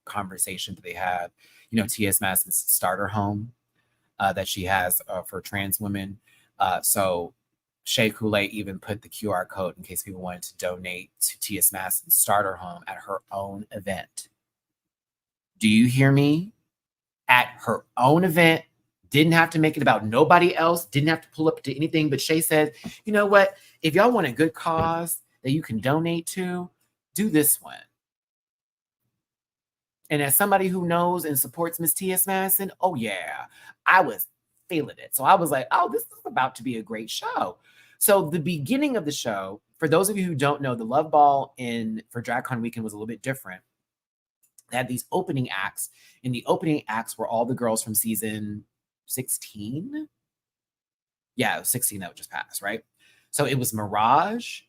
conversation that they had. You know, T.S. Madison's starter home that she has for trans women. So Shea Coulee even put the QR code in case people wanted to donate to T.S. Madison's starter home at her own event. Do you hear me? At her own event, didn't have to make it about nobody else, didn't have to pull up to anything. But Shay said, you know what? If y'all want a good cause that you can donate to, do this one. And as somebody who knows and supports Miss T.S. Madison, oh yeah, I was feeling it. So I was like, oh, this is about to be a great show. So the beginning of the show, for those of you who don't know, the Love Ball for DragCon weekend was a little bit different. They had these opening acts, and the opening acts were all the girls from season 16. Yeah, it was 16 that would just pass, right? So it was Mirage,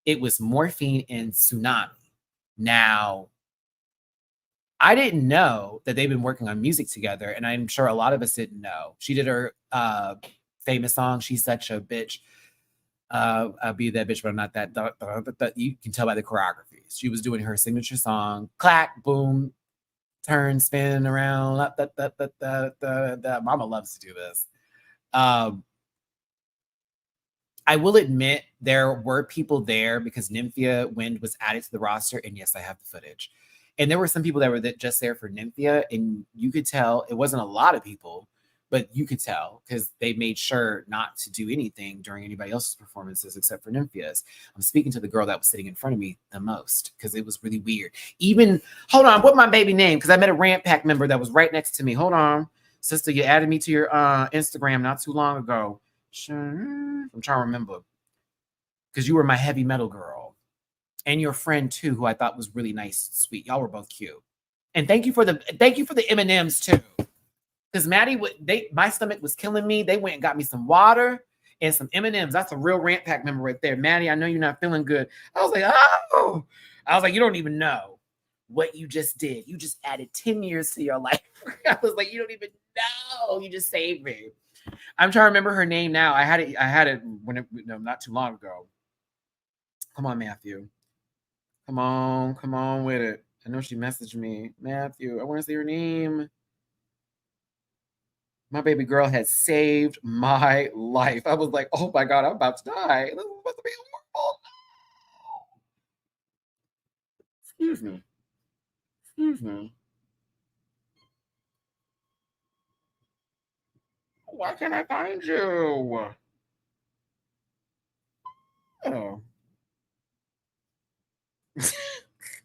it was Morphine, and Tsunami. Now, I didn't know that they've been working on music together, and I'm sure a lot of us didn't know. She did her famous song, She's Such a Bitch. I'll be that bitch, but I'm not that. You can tell by the choreography. She was doing her signature song, clack, boom, turn, spin around. Mama loves to do this. I will admit there were people there because Nymphia Wind was added to the roster, and yes, I have the footage. And there were some people that were just there for Nymphia, and you could tell it wasn't a lot of people, but you could tell because they made sure not to do anything during anybody else's performances except for Nymphia's. I'm speaking to the girl that was sitting in front of me the most because it was really weird. Even, hold on, what my baby name? Because I met a Rant Pack member that was right next to me. Hold on. Sister, you added me to your Instagram not too long ago. Sure. I'm trying to remember. Because you were my heavy metal girl. And your friend too, who I thought was really nice and sweet. Y'all were both cute. And thank you for the M&Ms too. Because my stomach was killing me. They went and got me some water and some M&Ms. That's a real rant pack member right there. Maddie, I know you're not feeling good. I was like, oh. I was like, you don't even know what you just did. You just added 10 years to your life. I was like, you don't even know. You just saved me. I'm trying to remember her name now. I had it not too long ago. Come on, Matthew. Come on with it. I know she messaged me. Matthew, I want to see her name. My baby girl has saved my life. I was like, oh my God, I'm about to die. This is supposed to be horrible. Excuse me. Excuse me. Why can't I find you? Oh.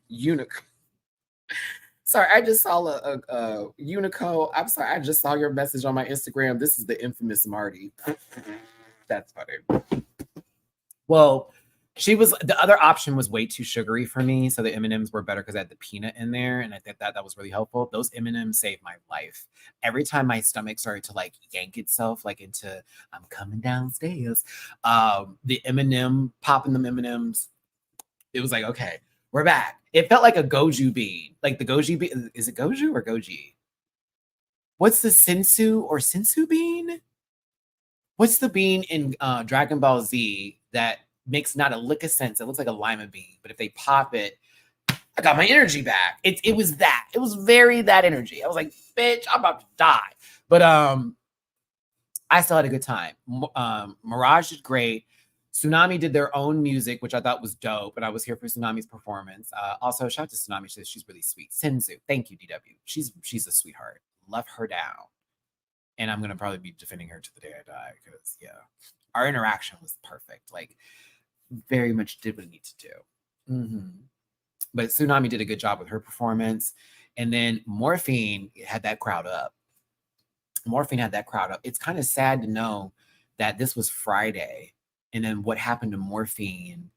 Unicorn. Sorry, I just saw a Unico. I'm sorry, I just saw your message on my Instagram. This is the infamous Marty. That's funny. Well, the other option was way too sugary for me, so the M&Ms were better because I had the peanut in there, and I think that was really helpful. Those M&Ms saved my life. Every time my stomach started to like yank itself like into I'm coming downstairs, the M&M popping them M&Ms, it was like okay, we're back. It felt like a goju bean, like the goji bean. Is it goju or goji? What's the sensu bean? What's the bean in Dragon Ball Z that makes not a lick of sense? It looks like a lima bean, but if they pop it, I got my energy back. It was that. It was very that energy. I was like, bitch, I'm about to die. But I still had a good time. Mirage did great. Tsunami did their own music, which I thought was dope, and I was here for Tsunami's performance. Also, shout out to Tsunami. She's really sweet. Senzu, thank you, DW. She's a sweetheart. Love her down. And I'm gonna probably be defending her to the day I die because our interaction was perfect. Like, very much did what it needed to do. Mm-hmm. But Tsunami did a good job with her performance, and then Morphine had that crowd up. It's kind of sad to know that this was Friday, and then what happened to Morphine?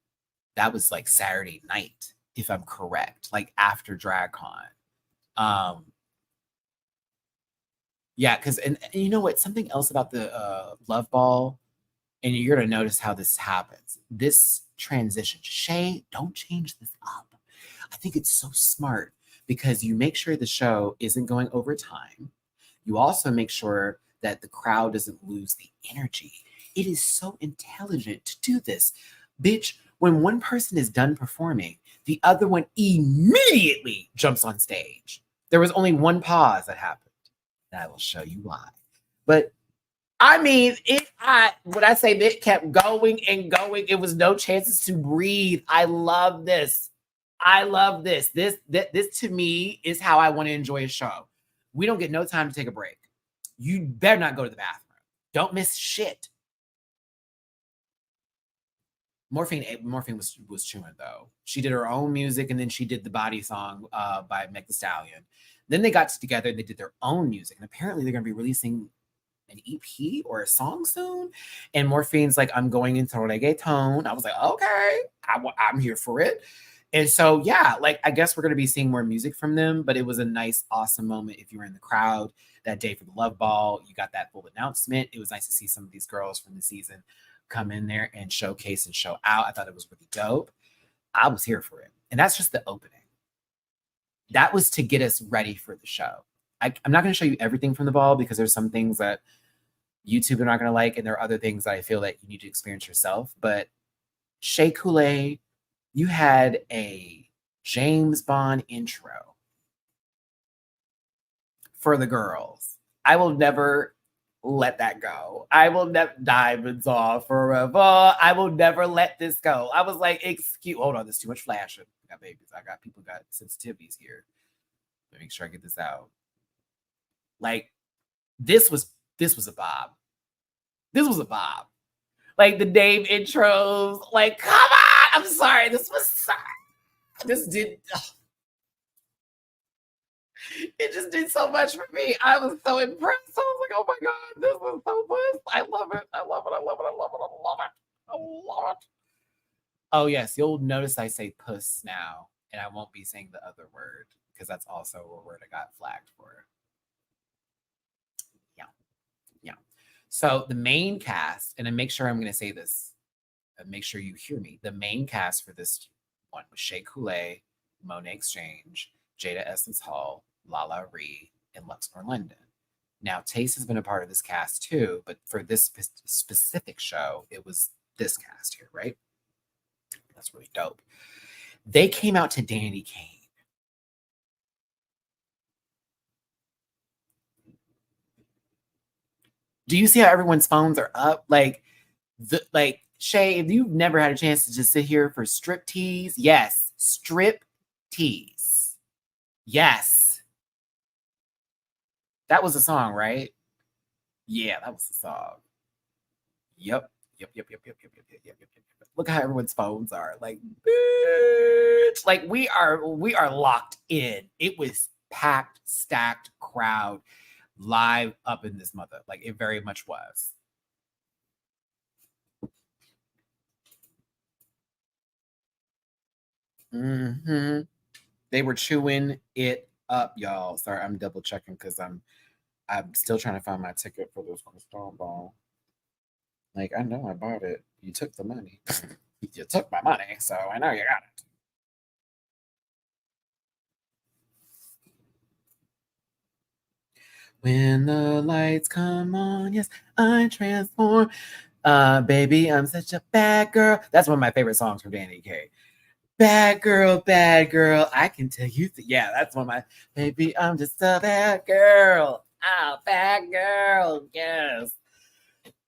That was like Saturday night, if I'm correct, like after DragCon. Yeah, because and you know what? Something else about the Love Ball, and you're gonna notice how this happens. This transition, Shay, don't change this up. I think it's so smart because you make sure the show isn't going over time. You also make sure that the crowd doesn't lose the energy. It is so intelligent to do this. Bitch, when one person is done performing, the other one immediately jumps on stage. There was only one pause that happened. And I will show you why. But I mean, when I say it kept going and going, it was no chances to breathe. I love this. This to me is how I want to enjoy a show. We don't get no time to take a break. You better not go to the bathroom. Don't miss shit. Morphine was chewing though. She did her own music and then she did the body song by Meg Thee Stallion. Then they got together and they did their own music. And apparently they're going to be releasing an EP or a song soon. And Morphine's like, I'm going into reggaeton. I was like, okay, I'm here for it. And so, yeah, like, I guess we're going to be seeing more music from them, but it was a nice, awesome moment. If you were in the crowd that day for the Love Ball, you got that full announcement. It was nice to see some of these girls from the season come in there and showcase and show out. I thought it was really dope. I was here for it. And that's just the opening. That was to get us ready for the show. I'm not going to show you everything from the ball because there's some things that YouTube are not going to like, and there are other things that I feel that you need to experience yourself. But Shea Coulee, you had a James Bond intro for the girls. I will never let that go. I will never diamonds off forever. I will never let this go. I was like, hold on, there's too much flashing. I got babies. People got sensitivities here. Let me make sure I get this out. Like, this was a bob. This was a bob. Like the name intros. Like, come on! I'm sorry. This did. It just did so much for me. I was so impressed. I was like, oh my God, this was so good. I love it. I love it. I love it. I love it. I love it. I love it. Oh, yes. You'll notice I say puss now, and I won't be saying the other word because that's also a word I got flagged for. So the main cast, and then make sure I'm going to say this, and make sure you hear me. The main cast for this one was Shea Coulee, Monet Exchange, Jada Essence Hall, Lala Ree, and Luxmore London. Now, Taste has been a part of this cast too, but for this specific show, it was this cast here, right? That's really dope. They came out to Danity Kane. Do you see how everyone's phones are up? Like Shay, if you've never had a chance to just sit here for strip tease, yes, strip tease. Yes. That was a song, right? Yeah, that was the song. Yep. Yep. Look at how everyone's phones are. Like, bitch. Like we are locked in. It was packed, stacked crowd live up in this mother. Like it very much was. Mm-hmm. They were chewing it up, y'all. Sorry, I'm double checking because I'm still trying to find my ticket for this Crystal Ball. Like, I know I bought it. You took the money. You took my money, so I know you got it. When the lights come on, yes, I transform. Baby, I'm such a bad girl. That's one of my favorite songs from Danny Kaye. Bad girl, I can tell you. Yeah, that's one of my. Baby, I'm just a bad girl. Oh, bad girl. Yes.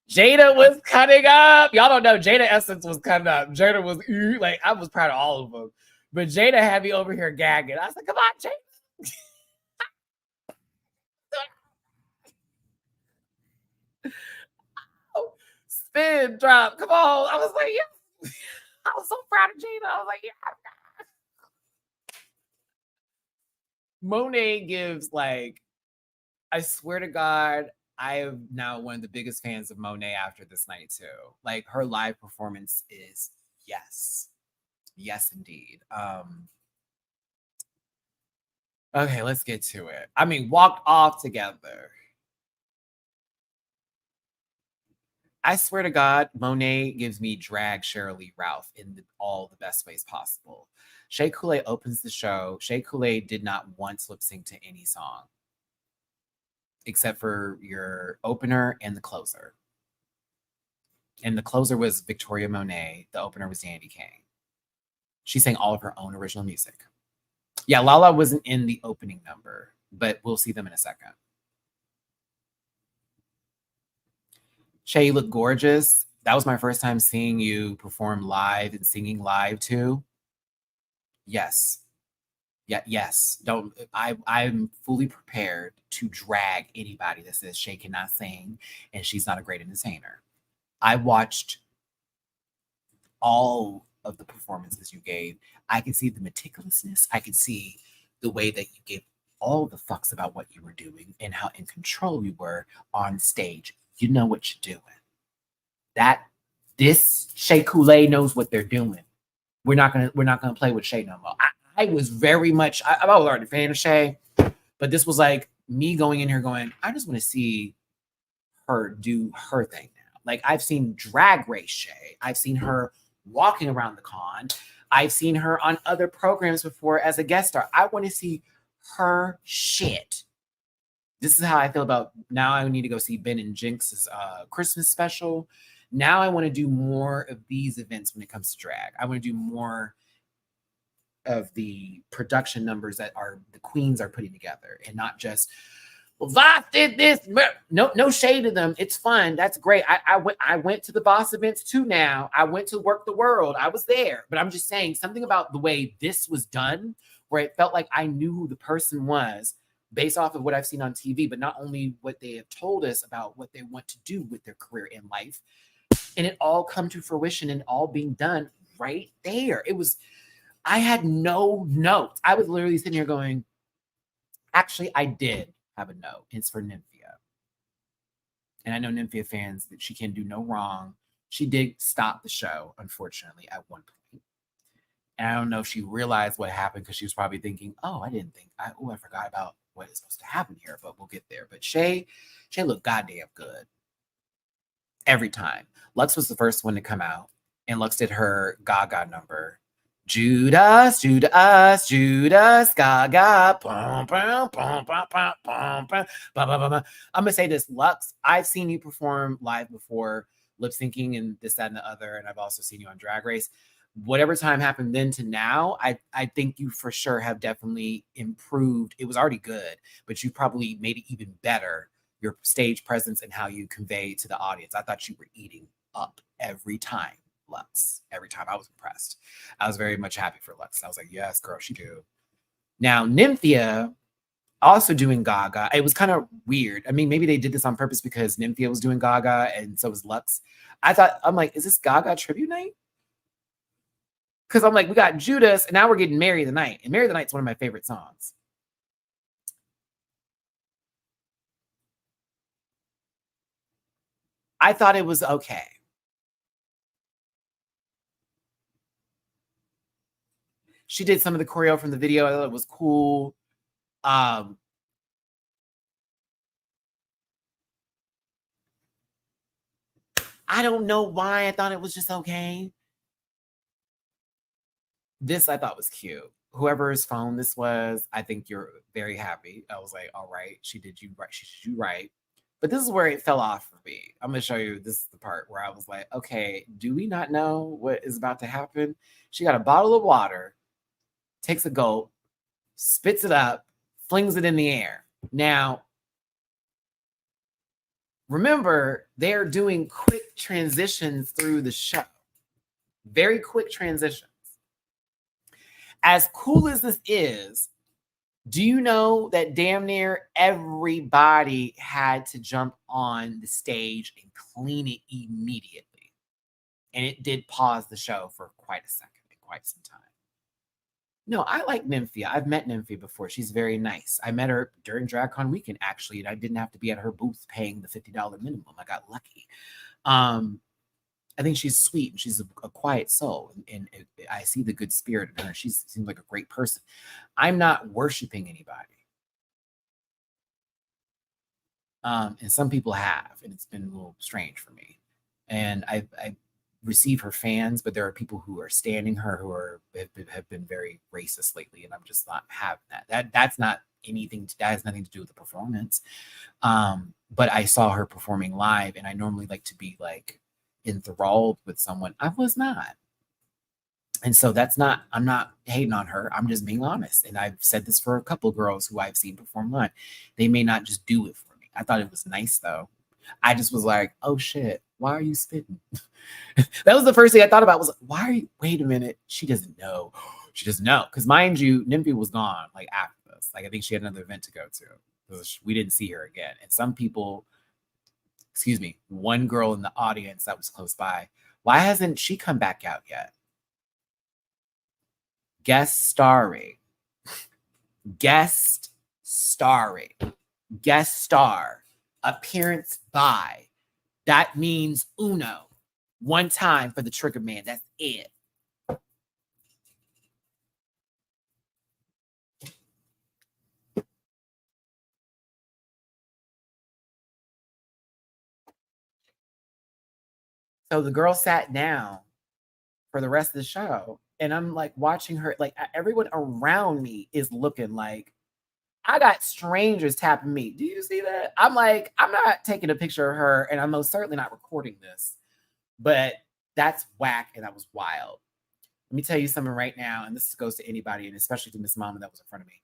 Jada was cutting up. Y'all don't know. Jada Essence was cutting up. Jada was like, I was proud of all of them. But Jada had me over here gagging. I was like, come on, Jada. Oh, spin drop. Come on. I was like, yeah. I was so proud of Jada. I was like, yeah. Monet gives like, I swear to God, I am now one of the biggest fans of Monet after this night too. Like her live performance is yes. Yes, indeed. Okay, let's get to it. I mean, walked off together. I swear to God, Monet gives me drag Sheryl Lee Ralph in all the best ways possible. Shea Coulee opens the show. Shea Coulee did not once lip sync to any song except for your opener and the closer. And the closer was Victoria Monet. The opener was Danity Kane. She sang all of her own original music. Yeah, Lala wasn't in the opening number, but we'll see them in a second. Shay, you look gorgeous. That was my first time seeing you perform live and singing live too. Yes. Yeah, yes. Don't I'm fully prepared to drag anybody that says Shay cannot sing and she's not a great entertainer. I watched all of the performances you gave. I can see the meticulousness. I can see the way that you gave all the fucks about what you were doing and how in control you were on stage. You know what you're doing. That this Shea Coulee knows what they're doing. We're not gonna play with Shay no more. I was very much I was already a fan of Shay, but this was like me going in here going, I just want to see her do her thing now. Like I've seen Drag Race Shay. I've seen her walking around the con. I've seen her on other programs before as a guest star. I want to see her shit. This is how I feel about now. I need to go see Ben and Jinx's Christmas special. Now I want to do more of these events when it comes to drag. I want to do more of the production numbers that are the queens are putting together and not just well, Voss did this. No shade to them. It's fun. That's great. I went to the Voss events too now. I went to Work the World. I was there. But I'm just saying something about the way this was done, where it felt like I knew who the person was based off of what I've seen on TV, but not only what they have told us about what they want to do with their career in life. And it all come to fruition and all being done right there. It was, I had no notes. I was literally sitting here going, actually, I did have a note. It's for Nymphia. And I know Nymphia fans that she can do no wrong. She did stop the show, unfortunately, at one point. And I don't know if she realized what happened because she was probably thinking, oh, I forgot about what is supposed to happen here, but we'll get there. But Shay looked goddamn good. every time. Lux was the first one to come out, and Lux did her Gaga number. Judas, Judas, Judas, Gaga. Bum, bum, bum, bum, bum, bum, bum, bum. I'm gonna say this, Lux. I've seen you perform live before, lip syncing and this, that, and the other, and I've also seen you on Drag Race. Whatever time happened then to now, I think you for sure have definitely improved. It was already good, but you probably made it even better. Your stage presence and how you convey to the audience. I thought you were eating up every time, Lux. Every time. I was impressed. I was very much happy for Lux. I was like, yes, girl, she do. Now, Nymphia also doing Gaga. It was kind of weird. I mean, maybe they did this on purpose because Nymphia was doing Gaga and so was Lux. I'm like, is this Gaga tribute night? Because I'm like, we got Judas and now we're getting Marry the Night. And Marry the Night's one of my favorite songs. I thought it was okay. She did some of the choreo from the video. I thought it was cool. I don't know why I thought it was just okay. This I thought was cute. Whoever's phone this was, I think you're very happy. I was like, all right, she did you right. She did you right. But this is where it fell off for me. I'm going to show you. This is the part where I was like, okay, do we not know what is about to happen? She got a bottle of water, takes a gulp, spits it up, flings it in the air. Now, remember, they're doing quick transitions through the show. Very quick transitions. As cool as this is, do you know that damn near everybody had to jump on the stage and clean it immediately? And it did pause the show for quite a second, quite some time. No, I like Nymphia. I've met Nymphia before. She's very nice. I met her during DragCon weekend, actually, and I didn't have to be at her booth paying the $50 minimum. I got lucky. I think she's sweet and she's a quiet soul, and I see the good spirit in her. She seems like a great person. I'm not worshiping anybody. And some people have, and it's been a little strange for me. And I receive her fans, but there are people who are standing her who have been very racist lately, and I'm just not having that. That's not anything. That has nothing to do with the performance. But I saw her performing live, and I normally like to be like enthralled with someone. I was not. And so I'm not hating on her. I'm just being honest. And I've said this for a couple of girls who I've seen perform live. They may not just do it for me. I thought it was nice though. I just was like, oh shit, why are you spitting? That was the first thing I thought about was, why are you, wait a minute. She doesn't know. She doesn't know. Because mind you, Nymphia was gone like after this. Like I think she had another event to go to. We didn't see her again. And some people, one girl in the audience that was close by, why hasn't she come back out yet? Guest starring, guest star, appearance by. That means uno. One time for the Trigger Man. That's it. So the girl sat down for the rest of the show, and I'm like watching her, like everyone around me is looking like, I got strangers tapping me. Do you see that? I'm like, I'm not taking a picture of her, and I'm most certainly not recording this, but that's whack, and that was wild. Let me tell you something right now, and this goes to anybody, and especially to Miss Mama that was in front of me.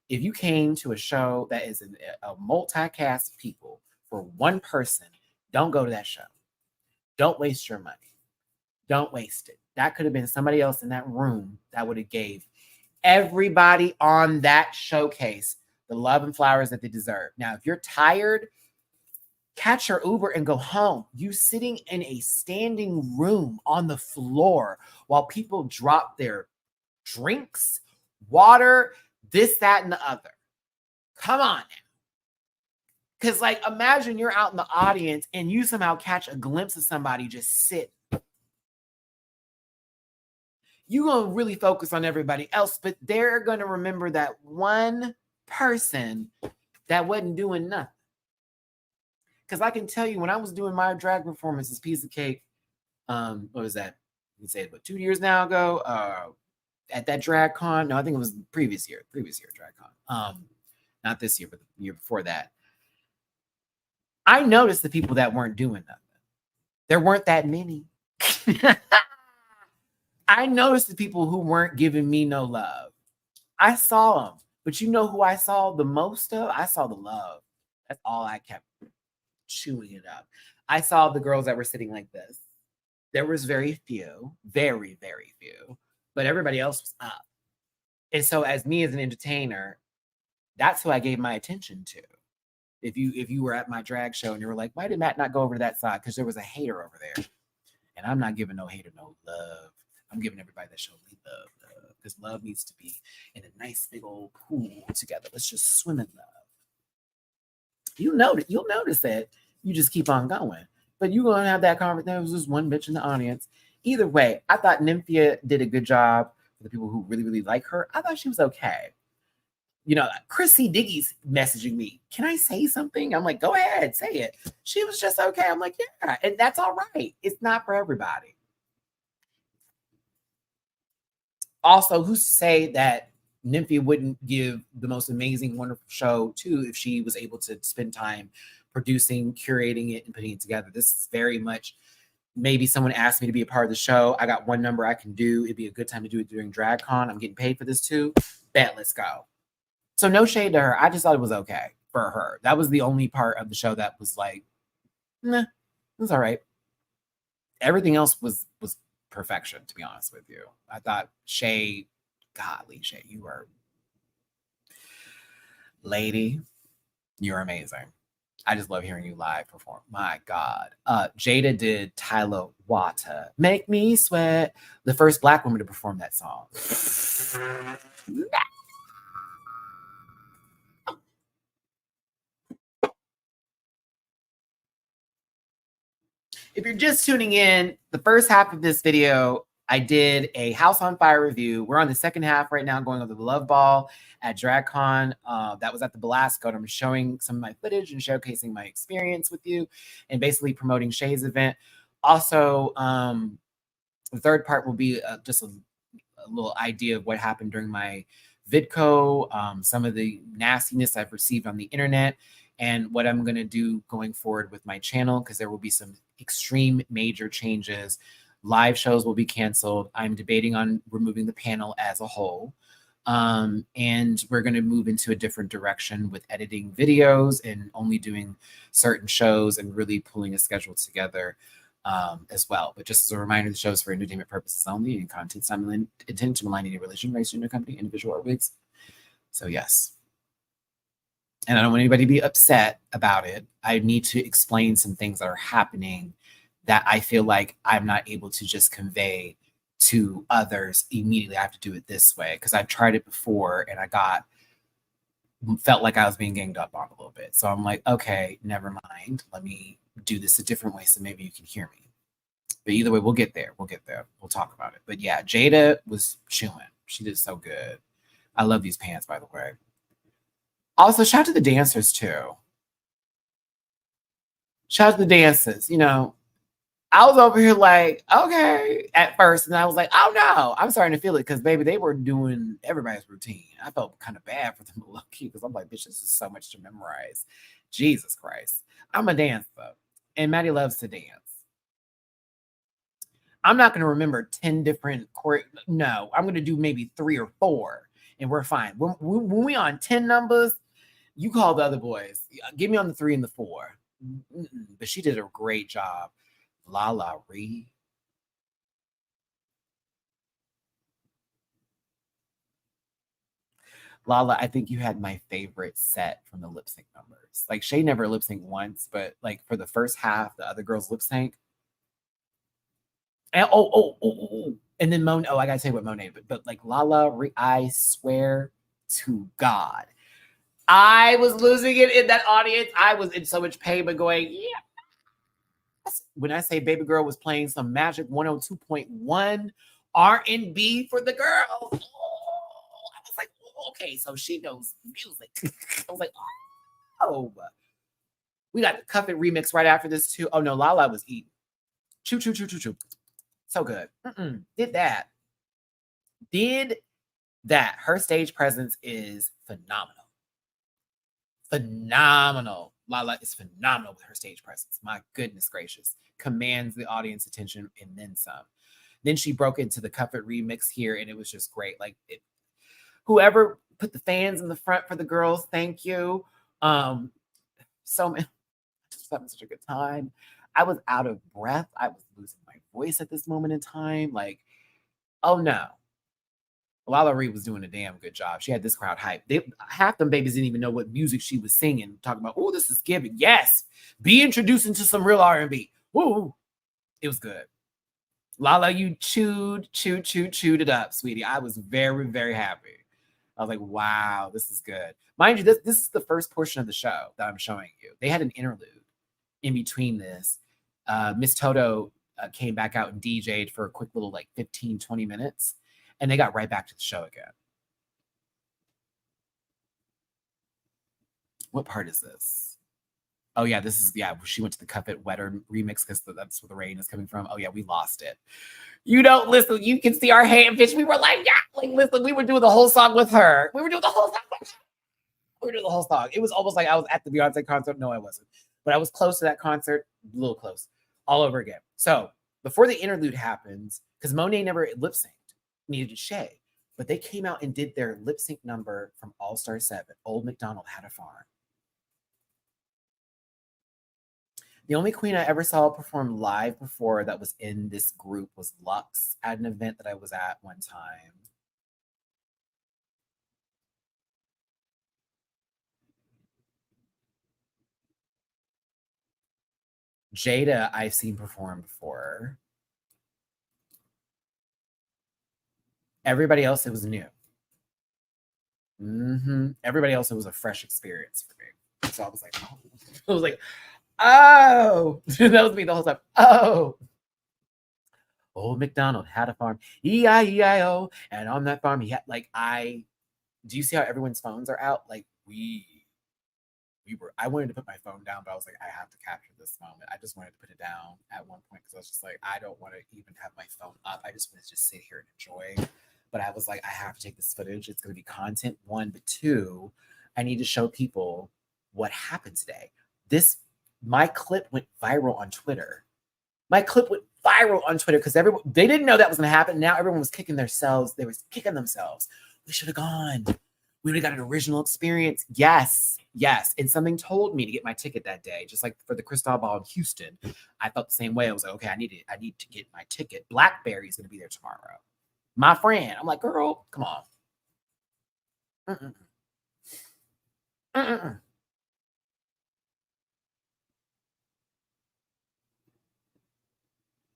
If you came to a show that is a multi-cast of people for one person, don't go to that show. Don't waste your money. Don't waste it. That could have been somebody else in that room that would have gave everybody on that showcase the love and flowers that they deserve. Now, if you're tired, catch your Uber and go home. You sitting in a standing room on the floor while people drop their drinks, water, this, that, and the other. Come on now. Because, like, imagine you're out in the audience and you somehow catch a glimpse of somebody just sit. You're going to really focus on everybody else, but they're going to remember that one person that wasn't doing nothing. Because I can tell you when I was doing my drag performances, Piece of Cake, what was that? You can say it, 2 years now ago, at that drag con. No, I think it was previous year drag con. Not this year, but the year before that. I noticed the people that weren't doing nothing. There weren't that many. I noticed the people who weren't giving me no love. I saw them, but you know who I saw the most of? I saw the love. That's all I kept chewing it up. I saw the girls that were sitting like this. There was very few, very, very few, but everybody else was up. And so as me as an entertainer, that's who I gave my attention to. If you were at my drag show and you were like, why did Matt not go over to that side? Because there was a hater over there. And I'm not giving no hater no love. I'm giving everybody that show me love. Because love needs to be in a nice big old pool together. Let's just swim in love. You'll notice that you just keep on going. But you're going to have that conversation. There was just one bitch in the audience. Either way, I thought Nymphia did a good job for the people who really, really like her. I thought she was okay. You know, Chrissy Diggy's messaging me. Can I say something? I'm like, go ahead, say it. She was just okay. I'm like, yeah, and that's all right. It's not for everybody. Also, who's to say that Nymphia wouldn't give the most amazing, wonderful show too if she was able to spend time producing, curating it, and putting it together? This is very much maybe someone asked me to be a part of the show. I got one number I can do. It'd be a good time to do it during DragCon. I'm getting paid for this too. Bet, let's go. So no shade to her. I just thought it was okay for her. That was the only part of the show that was like, nah, it was all right. Everything else was perfection, to be honest with you. I thought Shay, godly Shay, you were, lady, you're amazing. I just love hearing you live perform. My God. Jada did Tyler Wata, Make Me Sweat, the first Black woman to perform that song. If you're just tuning in, the first half of this video, I did a House on Fire review. We're on the second half right now, going over the Love Ball at DragCon. That was at the Belasco. And I'm showing some of my footage and showcasing my experience with you and basically promoting Shay's event. Also, the third part will be just a little idea of what happened during my VidCo, some of the nastiness I've received on the internet, and what I'm going to do going forward with my channel, because there will be some extreme major changes. Live shows will be canceled. I'm debating on removing the panel as a whole. And we're going to move into a different direction with editing videos and only doing certain shows and really pulling a schedule together as well. But just as a reminder, the show is for entertainment purposes only, and content intended to malign any religion, race, gender, company, individual, or wigs. So yes. And I don't want anybody to be upset about it. I need to explain some things that are happening that I feel like I'm not able to just convey to others immediately. I have to do it this way because I've tried it before and I felt like I was being ganged up on a little bit. So I'm like, okay, never mind. Let me do this a different way so maybe you can hear me. But either way, we'll get there. We'll talk about it. But yeah, Jada was chewing. She did so good. I love these pants, by the way. Also, shout out to the dancers too. Shout out to the dancers. You know, I was over here like, okay, at first, and I was like, oh no, I'm starting to feel it because baby, they were doing everybody's routine. I felt kind of bad for them, low key, because I'm like, bitch, this is so much to memorize. Jesus Christ, I'm a dancer, and Maddie loves to dance. I'm not going to remember 10 different no, I'm going to do maybe 3 or 4, and we're fine. When we on 10 numbers, you call the other boys. Get me on the 3 and the 4. But she did a great job. Lala Ree. Lala, I think you had my favorite set from the lip sync numbers. Like Shay never lip synced once, but like for the first half, the other girls lip sync. And and then Monet. Oh, I gotta say what Monet, but like Lala Ree, I swear to God, I was losing it in that audience. I was in so much pain, but going, yeah. When I say Baby Girl was playing some Magic 102.1 R&B for the girl, I was like, oh, okay, so she knows music. I was like, oh. We got the Cuff It remix right after this too. Oh no, Lala was eating. Choo choo choo choo choo. So good. Did that. Did that. Her stage presence is phenomenal. Phenomenal. Lala is phenomenal with her stage presence. My goodness gracious. Commands the audience attention and then some. Then she broke into the Cuff It remix here, and it was just great. Like whoever put the fans in the front for the girls, thank you. So many, just having such a good time. I was out of breath. I was losing my voice at this moment in time. Like, oh no. Lala Ree was doing a damn good job. She had this crowd hyped. Half them babies didn't even know what music she was singing. Talking about, oh, this is giving. Yes, be introduced into some real R&B. Woo, it was good. Lala, you chewed it up, sweetie. I was very, very happy. I was like, wow, this is good. Mind you, this is the first portion of the show that I'm showing you. They had an interlude in between this. Miss Toto came back out and DJ'd for a quick little like 15, 20 minutes. And they got right back to the show again. What part is this? Oh, yeah, this is, yeah, she went to the Cuff It Wetter remix because that's where the rain is coming from. Oh, yeah, we lost it. You don't listen. You can see our hand bitch. We were like, yeah, like, listen, we were doing the whole song with her. We were doing the whole song. It was almost like I was at the Beyonce concert. No, I wasn't. But I was close to that concert, a little close, all over again. So before the interlude happens, because Monet never lip synced, needed to Shay, but they came out and did their lip sync number from All Star 7. Old MacDonald Had a Farm. The only queen I ever saw perform live before that was in this group was Lux at an event that I was at one time. Jada, I've seen perform before. Everybody else, it was new. Everybody else, it was a fresh experience for me. So I was like, oh. I was like, oh. That was me the whole time. Oh. Old MacDonald had a farm, E-I-E-I-O, and on that farm he had like do you see how everyone's phones are out? Like I wanted to put my phone down, but I was like, I have to capture this moment. I just wanted to put it down at one point because I was just like, I don't want to even have my phone up. I just want to just sit here and enjoy. But I was like, I have to take this footage. It's going to be content, one, but two, I need to show people what happened today. My clip went viral on Twitter. Because they didn't know that was going to happen. Now everyone was kicking themselves. They were kicking themselves. We should have gone. We would have got an original experience. Yes. And something told me to get my ticket that day. Just like for the Crystal Ball in Houston, I felt the same way. I was like, okay, I need to get my ticket. Blackberry is going to be there tomorrow. My friend. I'm like, girl, come on.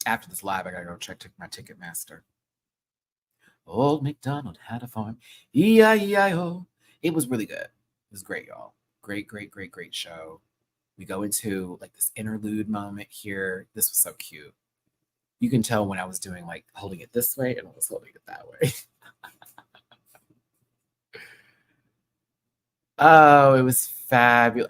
After this live, I gotta go check my Ticketmaster. Old MacDonald had a farm. E-I-E-I-O. It was really good. It was great, y'all. Great show. We go into like this interlude moment here. This was so cute. You can tell when I was doing like holding it this way and I was holding it that way. Oh, it was fabulous.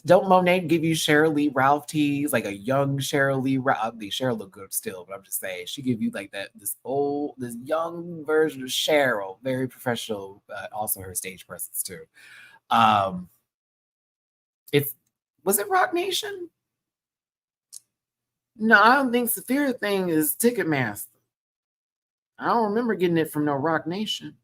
Don't Monet give you Cheryl Lee Ralph tees, like a young Cheryl Lee Ralph? Cheryl look good still, but I'm just saying she give you like this young version of Cheryl, very professional. Also her stage presence too. Was it Rock Nation? No, I don't think Saphira thing is Ticketmaster. I don't remember getting it from no Rock Nation.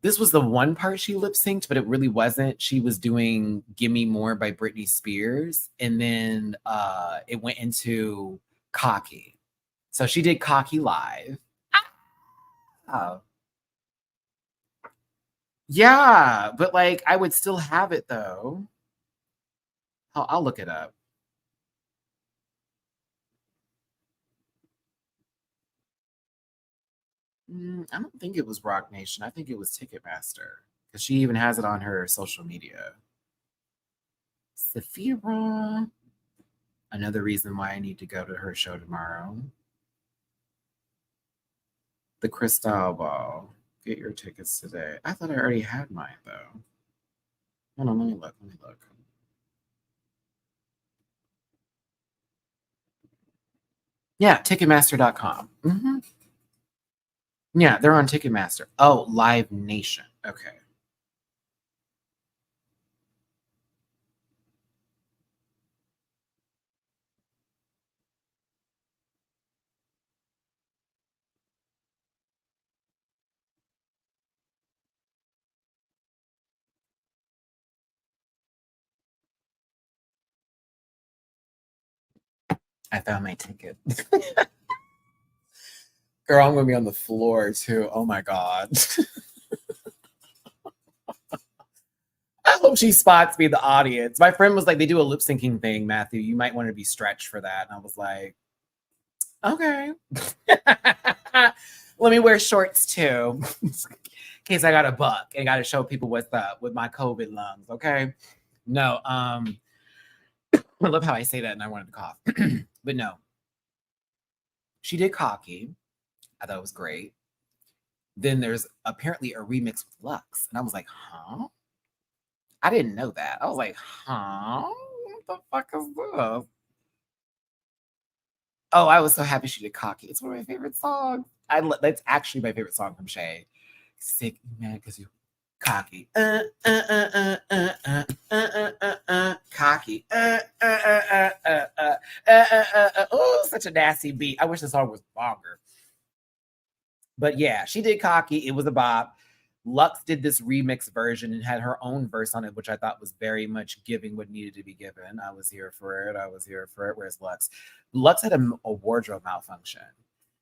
This was the one part she lip synced, but it really wasn't. She was doing Gimme More by Britney Spears. And then it went into Cocky. So she did Cocky live. Oh. Yeah, but like I would still have it though. I'll look it up. I don't think it was Rock Nation. I think it was Ticketmaster because she even has it on her social media. Saphira. Another reason why I need to go to her show tomorrow. The Crystal Ball. Get your tickets today. I thought I already had mine though. Hold on, let me look. Let me look. Yeah, Ticketmaster.com. Yeah, they're on Ticketmaster. Oh, Live Nation. Okay. I found my ticket. Girl, I'm gonna be on the floor too. Oh my god. I hope she spots me, the audience. My friend was like, they do a lip syncing thing, Matthew. You might want to be stretched for that. And I was like, okay. Let me wear shorts too. In case I got a buck and got to show people what's up with my COVID lungs. Okay. No, I love how I say that and I wanted to cough. But no. She did Cocky. I thought it was great. Then there's apparently a remix with Lux. And I was like, huh? I didn't know that. I was like, huh? What the fuck is this? Oh, I was so happy she did Cocky. It's one of my favorite songs. That's actually my favorite song from Shay. Sick, man, because you cocky. Cocky. Oh, such a nasty beat. I wish the song was longer. But yeah, she did Cocky. It was a bop. Lux did this remix version and had her own verse on it, which I thought was very much giving what needed to be given. I was here for it. I was here for it. Where's Lux? Lux had a wardrobe malfunction.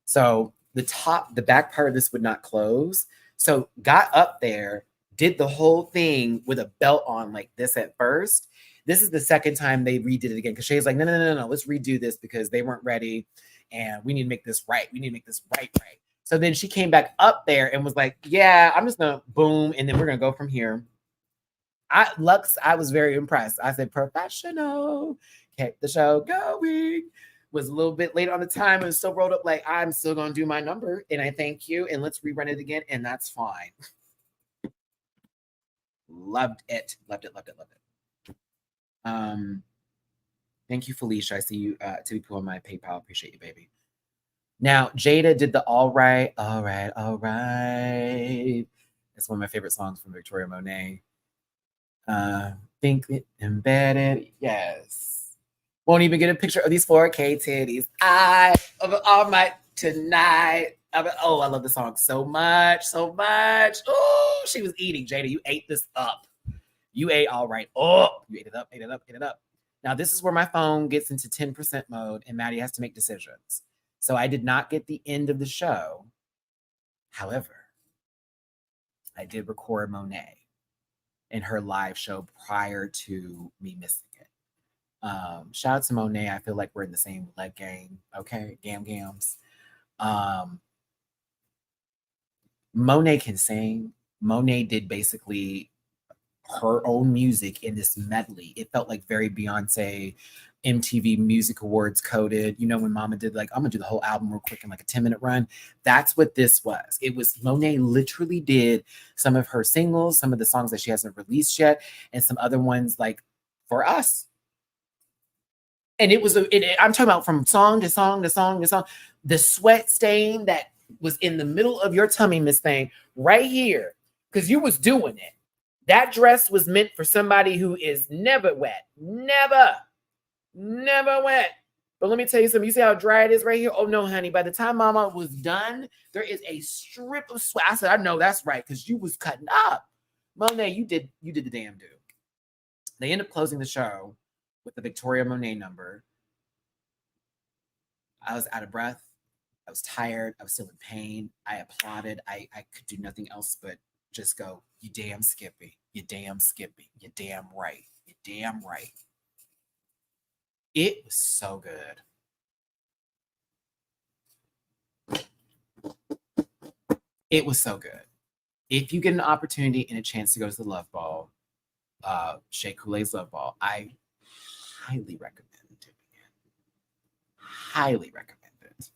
So the back part of this would not close. So got up there, did the whole thing with a belt on like this at first. This is the second time they redid it again because Shay's like, no, let's redo this because they weren't ready and we need to make this right. We need to make this right. So then she came back up there and was like, yeah, I'm just gonna boom, and then we're gonna go from here. Lux, I was very impressed. I said, professional, kept the show going. Was a little bit late on the time and still rolled up like, I'm still gonna do my number, and I thank you, and let's rerun it again, and that's fine. Loved it. Thank you, Felicia. I see you to be put on my PayPal. Appreciate you, baby. Now, Jada did the all right. It's one of my favorite songs from Victoria Monet. Think it embedded. Yes. Won't even get a picture of these 4K titties. All night tonight. Oh, I love the song so much. Oh, she was eating. Jada, you ate this up. You ate all right. Oh, you ate it up. Now, this is where my phone gets into 10% mode and Maddie has to make decisions. So I did not get the end of the show. However, I did record Monet in her live show prior to me missing it. Shout out to Monet. I feel like we're in the same leg game. Okay, gams. Monet can sing. Monet did basically her own music in this medley. It felt like very Beyonce MTV Music Awards coded. You know, when Mama did like, I'm gonna do the whole album real quick in like a 10-minute run. That's what this was. It was Monet literally did some of her singles, some of the songs that she hasn't released yet, and some other ones like for us. And it was, I'm talking about from song to song to song to song. The sweat stain that was in the middle of your tummy, Miss Thing, right here, because you was doing it. That dress was meant for somebody who is never wet. Never wet. But let me tell you something. You see how dry it is right here? Oh, no, honey. By the time Mama was done, there is a strip of sweat. I said, I know that's right because you was cutting up. Monet, you did the damn do. They end up closing the show with the Victoria Monet number. I was out of breath. I was tired. I was still in pain. I applauded. I could do nothing else but just go, you damn Skippy. You damn Skippy. You damn right. You damn right. It was so good. It was so good. If you get an opportunity and a chance to go to the Love Ball, Shea Coulee's Love Ball, I highly recommend doing it. highly recommend it.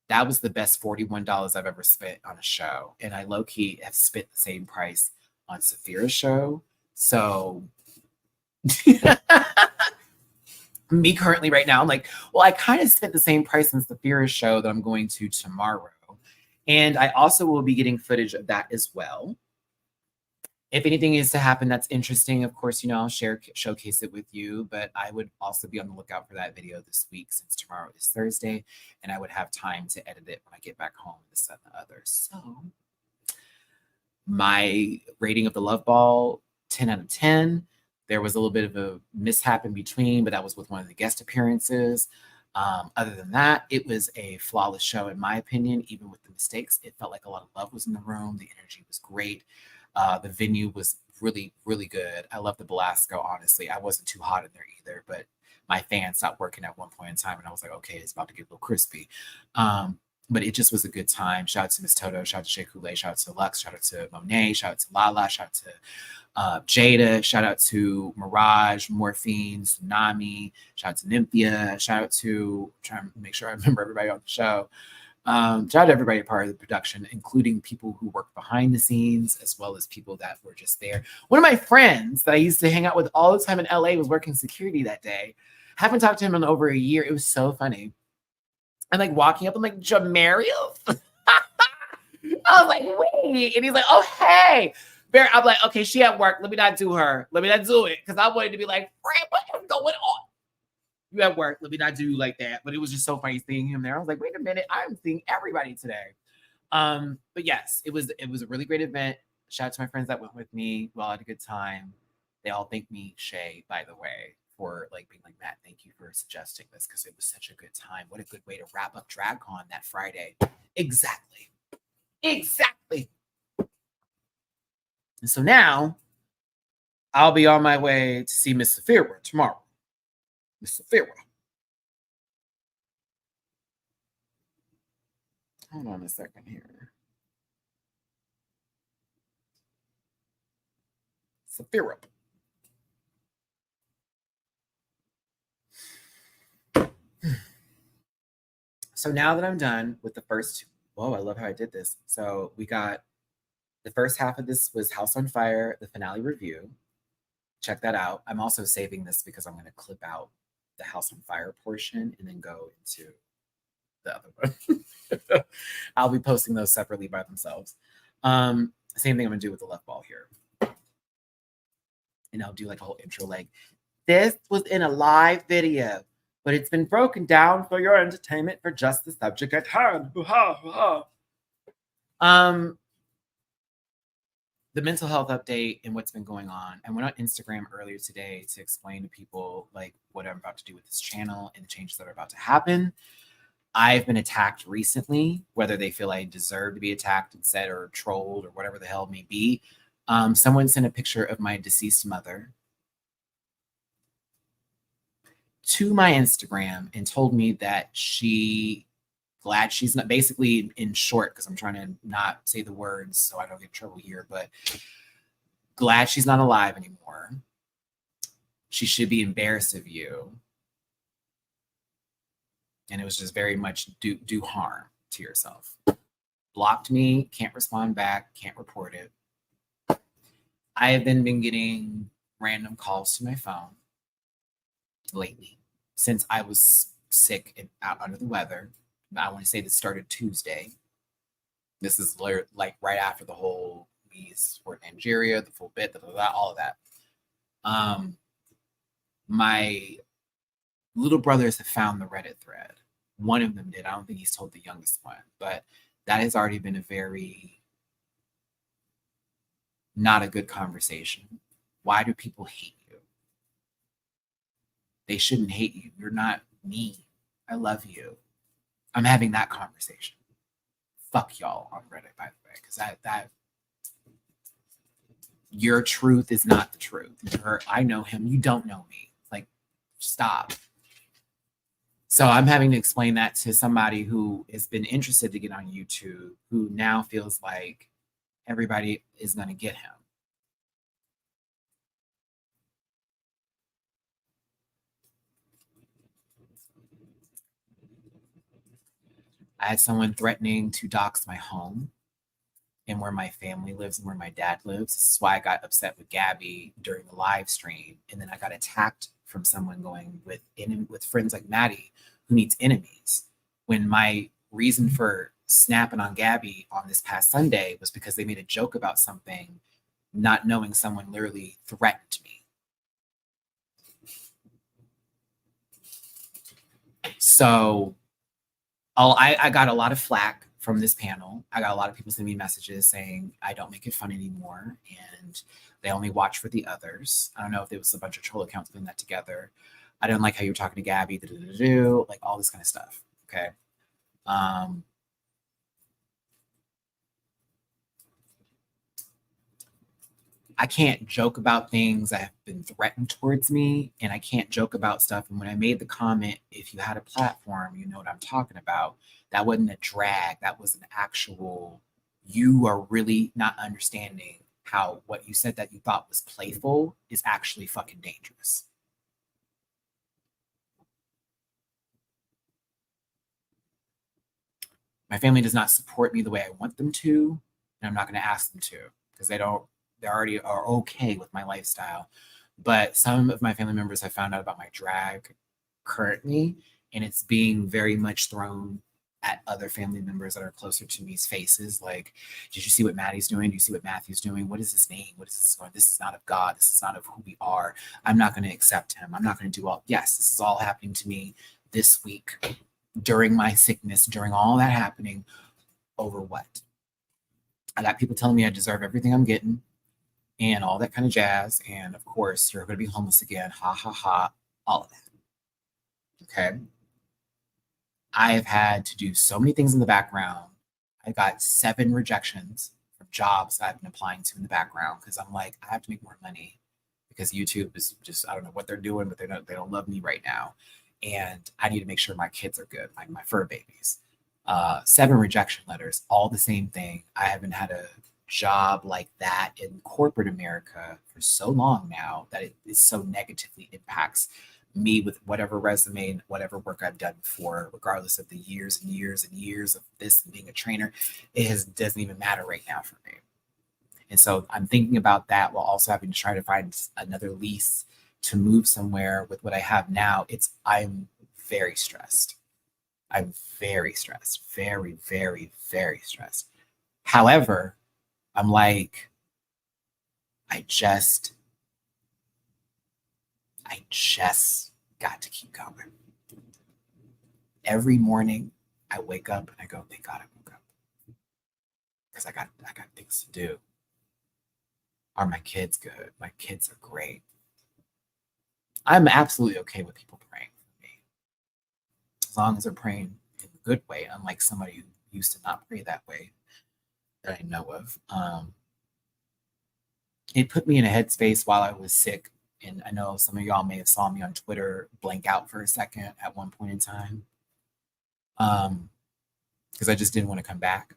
That was the best $41 I've ever spent on a show. And I low-key have spent the same price on Saphira's show. So me currently right now, I'm like, well, I kind of spent the same price on Saphira's show that I'm going to tomorrow. And I also will be getting footage of that as well. If anything is to happen that's interesting, of course, I'll showcase it with you, but I would also be on the lookout for that video this week since tomorrow is Thursday, and I would have time to edit it when I get back home, this and the other. So my rating of the Love Ball, 10 out of 10. There was a little bit of a mishap in between, but that was with one of the guest appearances. Other than that, it was a flawless show, in my opinion, even with the mistakes. It felt like a lot of love was in the room. The energy was great. The venue was really, really good. I love the Belasco, honestly. I wasn't too hot in there either, but my fan stopped working at one point in time, and I was like, okay, it's about to get a little crispy. But it just was a good time. Shout out to Miss Toto, shout out to Shea Coulee, shout out to Lux, shout out to Monet, shout out to Lala, shout out to Jada, shout out to Mirage, Morphine, Tsunami, shout out to Nymphia, shout out to, trying to make sure I remember everybody on the show. Shout out to everybody part of the production, including people who work behind the scenes, as well as people that were just there. One of my friends that I used to hang out with all the time in LA was working security that day. Haven't talked to him in over a year. It was so funny. I'm like walking up, I'm like, Jamariel? I was like, wait. And he's like, oh, hey. I'm like, okay, she at work. Let me not do her. Let me not do it. Because I wanted to be like, Fred, what is going on? You at work. Let me not do you like that. But it was just so funny seeing him there. I was like, wait a minute. I'm seeing everybody today. But yes, it was a really great event. Shout out to my friends that went with me. We all had a good time. They all thank me, Shay, by the way, for like being like, Matt, thank you for suggesting this because it was such a good time. What a good way to wrap up DragCon that Friday. Exactly. And so now I'll be on my way to see Miss Saphira tomorrow. Miss Saphira. Hold on a second here. Saphira. So now that I'm done with the first, whoa, I love how I did this. So we got the first half of this was House on Fire, the finale review. Check that out. I'm also saving this because I'm going to clip out the House on Fire portion and then go into the other one. I'll be posting those separately by themselves. Same thing I'm going to do with the Love Ball here. And I'll do like a whole intro like, this was in a live video, but it's been broken down for your entertainment for just the subject at hand. The mental health update and what's been going on. I went on Instagram earlier today to explain to people like what I'm about to do with this channel and the changes that are about to happen. I've been attacked recently, whether they feel I deserve to be attacked and said or trolled or whatever the hell it may be. Someone sent a picture of my deceased mother to my Instagram and told me that glad she's not, basically in short, because I'm trying to not say the words so I don't get in trouble here, but glad she's not alive anymore. She should be embarrassed of you. And it was just very much do harm to yourself. Blocked me, can't respond back, can't report it. I have then been getting random calls to my phone lately since I was sick and out under the weather. I want to say this started Tuesday. This is like right after the whole Miss for Nigeria, the full bit, all of that. My little brothers have found the Reddit thread. One of them did. I don't think he's told the youngest one, but that has already been a very not a good conversation. Why do people hate you? They shouldn't hate you. You're not mean. I love you. I'm having that conversation. Fuck y'all on Reddit, by the way, because that your truth is not the truth. I know him. You don't know me. Like, stop. So I'm having to explain that to somebody who has been interested to get on YouTube, who now feels like everybody is going to get him. I had someone threatening to dox my home and where my family lives and where my dad lives. This is why I got upset with Gabby during the live stream. And then I got attacked from someone going with friends like Maddie, who needs enemies. When my reason for snapping on Gabby on this past Sunday was because they made a joke about something, not knowing someone literally threatened me. So I got a lot of flack from this panel. I got a lot of people sending me messages saying I don't make it fun anymore and they only watch for the others. I don't know if it was a bunch of troll accounts putting that together. I don't like how you're talking to Gabby, like all this kind of stuff. Okay. I can't joke about things that have been threatened towards me, and I can't joke about stuff. And when I made the comment, if you had a platform, you know what I'm talking about. That wasn't a drag. That was an actual, you are really not understanding how what you said that you thought was playful is actually fucking dangerous. My family does not support me the way I want them to, and I'm not going to ask them to because they already are okay with my lifestyle. But some of my family members have found out about my drag currently, and it's being very much thrown at other family members that are closer to me's faces. Like, did you see what Maddie's doing? Do you see what Matthew's doing? What is his name? What is this going? This is not of God. This is not of who we are. I'm not going to accept him. I'm not going to do all. Yes, this is all happening to me this week during my sickness, during all that happening. Over what? I got people telling me I deserve everything I'm getting and all that kind of jazz. And of course, you're going to be homeless again. Ha ha ha. All of that. Okay. I have had to do so many things in the background. I got 7 rejections from jobs I've been applying to in the background because I'm like, I have to make more money because YouTube is just, I don't know what they're doing, but they don't love me right now. And I need to make sure my kids are good, like my fur babies. 7 rejection letters, all the same thing. I haven't had a job like that in corporate America for so long now that it so negatively impacts me with whatever resume and whatever work I've done before, regardless of the years and years and years of this and being a trainer. Doesn't even matter right now for me. And so I'm thinking about that while also having to try to find another lease to move somewhere with what I have now. I'm very stressed. I'm very stressed. Very, very, very stressed. However, I'm like, I just got to keep going. Every morning I wake up and I go, thank God I woke up. Because I got things to do. Are my kids good? My kids are great. I'm absolutely okay with people praying for me. As long as they're praying in a good way, unlike somebody who used to not pray that way that I know of. It put me in a headspace while I was sick. And I know some of y'all may have saw me on Twitter blank out for a second at one point in time. Because I just didn't want to come back.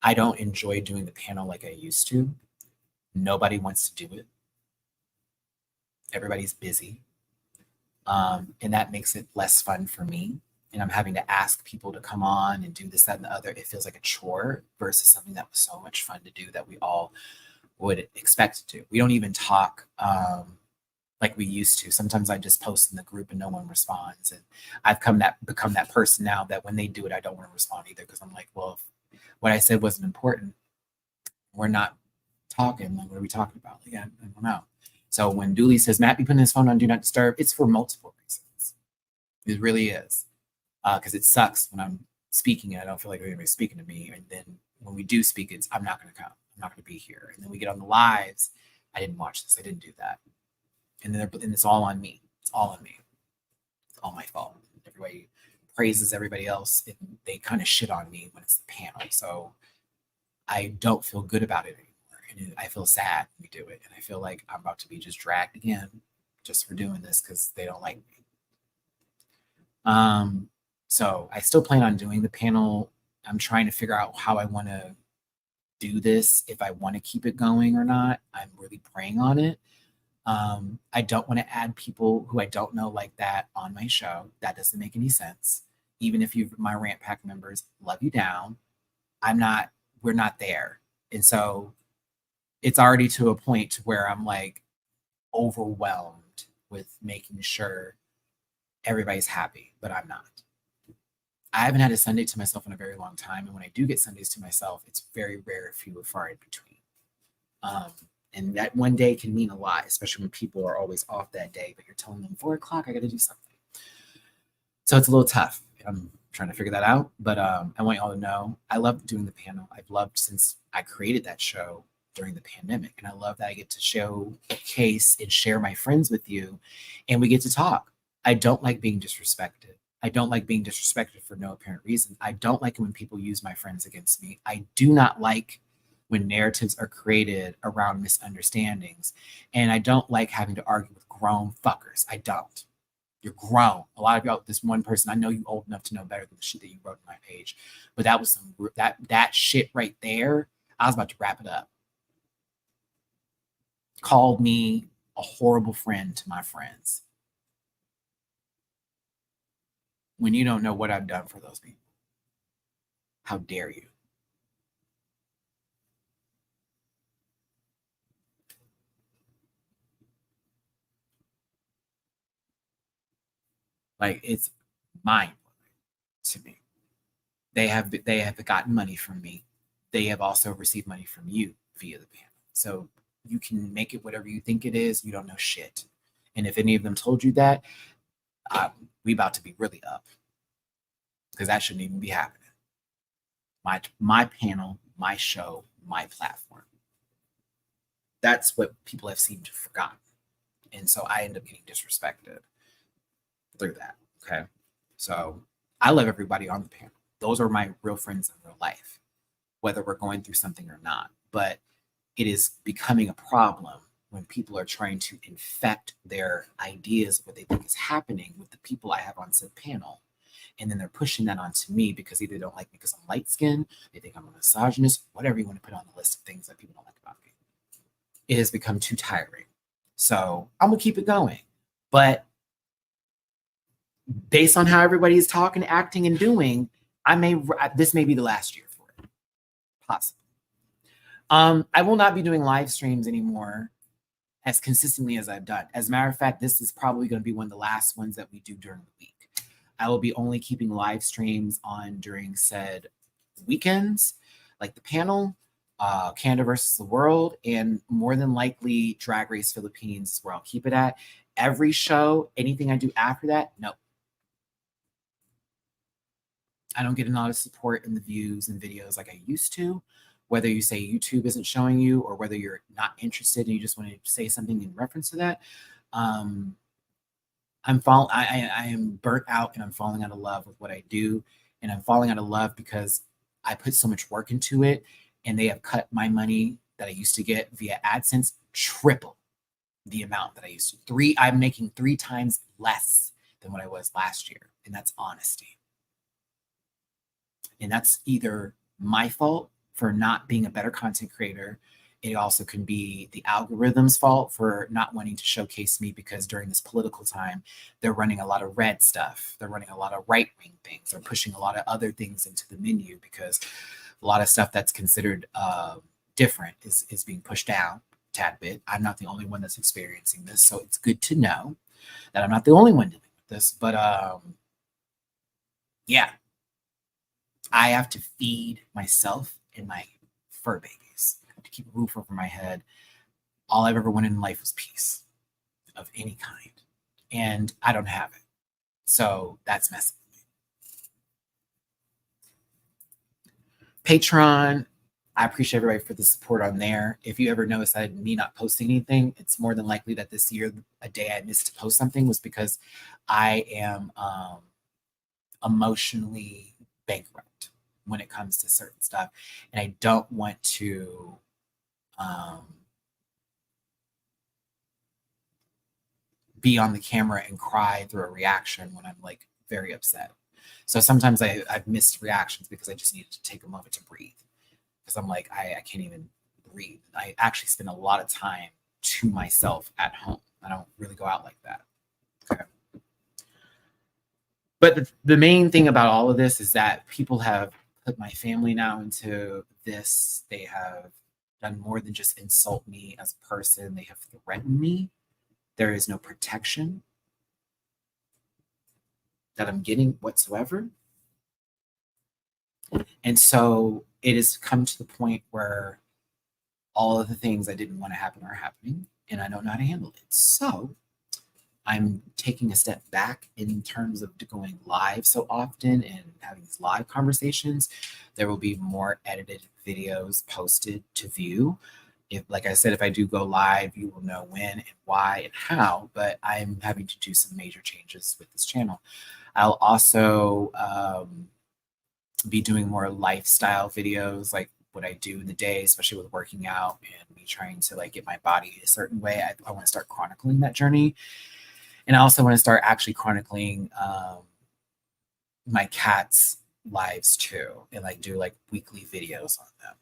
I don't enjoy doing the panel like I used to. Nobody wants to do it. Everybody's busy. And that makes it less fun for me. And I'm having to ask people to come on and do this, that, and the other. It feels like a chore versus something that was so much fun to do that we all would expect to do. We don't even talk like we used to. Sometimes I just post in the group and no one responds. And I've become that person now that when they do it, I don't want to respond either because I'm like, well, if what I said wasn't important, we're not talking. Like, what are we talking about? Like, I don't know. So when Dooley says, Matt be putting his phone on Do Not Disturb, it's for multiple reasons. It really is. Because it sucks when I'm speaking and I don't feel like anybody's speaking to me. And then when we do speak, I'm not going to come. I'm not going to be here. And then we get on the lives. I didn't watch this. I didn't do that. And then it's all on me. It's all on me. It's all my fault. Everybody praises everybody else. And they kind of shit on me when it's the panel. So I don't feel good about it anymore. And I feel sad when we do it. And I feel like I'm about to be just dragged again just for doing this because they don't like me. So I still plan on doing the panel. I'm trying to figure out how I want to do this, if I want to keep it going or not. I'm really praying on it. I don't want to add people who I don't know like that on my show. That doesn't make any sense. even if you're my rant pack members, love you down. We're not there. And so it's already to a point where I'm like overwhelmed with making sure everybody's happy, but I'm not. I haven't had a Sunday to myself in a very long time. And when I do get Sundays to myself, it's very rare, few and far in between. And that one day can mean a lot, especially when people are always off that day, but you're telling them 4 o'clock, I got to do something. So it's a little tough. I'm trying to figure that out, but I want y'all to know I love doing the panel. I've loved since I created that show during the pandemic, and I love that I get to showcase and share my friends with you, and we get to talk. I don't like being disrespected. I don't like being disrespected for no apparent reason. I don't like it when people use my friends against me. I do not like when narratives are created around misunderstandings, and I don't like having to argue with grown fuckers. I don't. You're grown. A lot of y'all, this one person, I know you old enough to know better than the shit that you wrote on my page, but that was that shit right there. I was about to wrap it up. Called me a horrible friend to my friends. When you don't know what I've done for those people. How dare you? Like, it's mind-blowing to me. They have gotten money from me. They have also received money from you via the panel. So you can make it whatever you think it is. You don't know shit. And if any of them told you that, we about to be really up, because that shouldn't even be happening. My panel, my show, my platform. That's what people have seemed to have forgotten. And so I end up getting disrespected through that. Okay. So I love everybody on the panel. Those are my real friends in real life, whether we're going through something or not. But it is becoming a problem when people are trying to infect their ideas of what they think is happening with the people I have on said panel. And then they're pushing that onto me because either they don't like me because I'm light skinned, they think I'm a misogynist, whatever you want to put on the list of things that people don't like about me. It has become too tiring. So I'm going to keep it going. But based on how everybody is talking, acting, and doing, this may be the last year for it. Possibly. I will not be doing live streams anymore as consistently as I've done. As a matter of fact, this is probably going to be one of the last ones that we do during the week. I will be only keeping live streams on during said weekends, like the panel, Canada versus the World, and more than likely Drag Race Philippines is where I'll keep it at. Every show, anything I do after that, no. I don't get a lot of support in the views and videos like I used to. Whether you say YouTube isn't showing you or whether you're not interested and you just want to say something in reference to that, I am burnt out and I'm falling out of love with what I do. And I'm falling out of love because I put so much work into it and they have cut my money that I used to get via AdSense triple the amount that I used to. I'm making 3 times less than what I was last year. And that's honesty. And that's either my fault for not being a better content creator. It also can be the algorithm's fault for not wanting to showcase me because during this political time, they're running a lot of red stuff. They're running a lot of right-wing things. They're pushing a lot of other things into the menu because a lot of stuff that's considered different is being pushed down a tad bit. I'm not the only one that's experiencing this. So it's good to know that I'm not the only one dealing with this. But yeah, I have to feed myself and my fur babies. I have to keep a roof over my head. All I've ever wanted in life was peace of any kind. And I don't have it. So that's messing with me. Patreon, I appreciate everybody for the support on there. If you ever notice me not posting anything, it's more than likely that this year, a day I missed to post something was because I am emotionally bankrupt when it comes to certain stuff. And I don't want to be on the camera and cry through a reaction when I'm like very upset. So sometimes I've missed reactions because I just needed to take a moment to breathe. Because I'm like, I can't even breathe. I actually spend a lot of time to myself at home. I don't really go out like that. Okay. But the main thing about all of this is that people have put my family now into this. They have done more than just insult me as a person. They have threatened me. There is no protection that I'm getting whatsoever. And so it has come to the point where all of the things I didn't want to happen are happening, and I don't know how to handle it. So I'm taking a step back in terms of going live so often and having these live conversations. There will be more edited videos posted to view. If, like I said, if I do go live, you will know when and why and how, but I'm having to do some major changes with this channel. I'll also be doing more lifestyle videos, like what I do in the day, especially with working out and me trying to like get my body a certain way. I want to start chronicling that journey. And I also want to start actually chronicling my cats' lives too, and like do like weekly videos on them.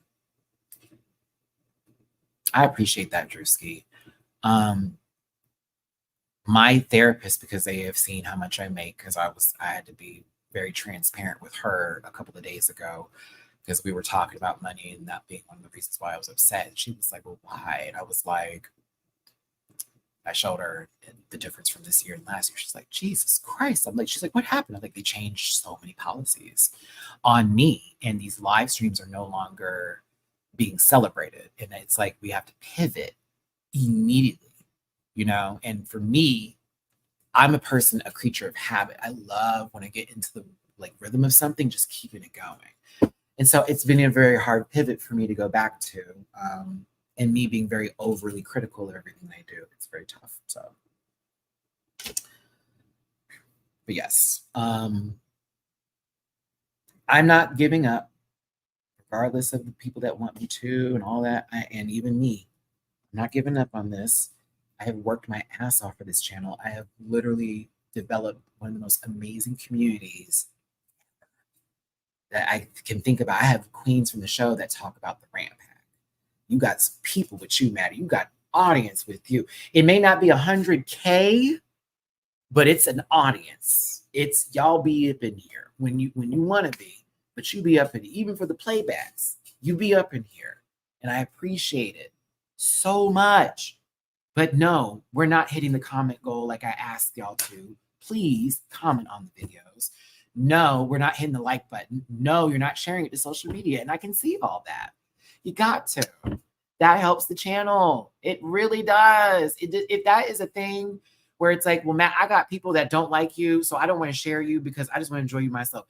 I appreciate that, Drewski. My therapist, because they have seen how much I make, because I had to be very transparent with her a couple of days ago because we were talking about money and that being one of the reasons why I was upset. She was like, well, why? And I was like, I showed her the difference from this year and last year. She's like, Jesus Christ. I'm like, she's like, what happened? I'm like, they changed so many policies on me, and these live streams are no longer being celebrated. And it's like, we have to pivot immediately, you know? And for me, I'm a person, a creature of habit. I love when I get into the like rhythm of something, just keeping it going. And so it's been a very hard pivot for me to go back to. And me being very overly critical of everything I do, it's very tough. So, but yes, I'm not giving up, regardless of the people that want me to and all that, and even me. I'm not giving up on this. I have worked my ass off for this channel. I have literally developed one of the most amazing communities that I can think about. I have queens from the show that talk about the rant pack. You got some people with you, Matty. You got audience with you. It may not be 100K, but it's an audience. It's y'all be up in here when you want to be, but you be up in, even for the playbacks, you be up in here. And I appreciate it so much. But no, we're not hitting the comment goal like I asked y'all to. Please comment on the videos. No, we're not hitting the like button. No, you're not sharing it to social media. And I can see all that. You got to. That helps the channel. It really does. If that is a thing where it's like, well, Matt, I got people that don't like you, so I don't want to share you because I just want to enjoy you myself.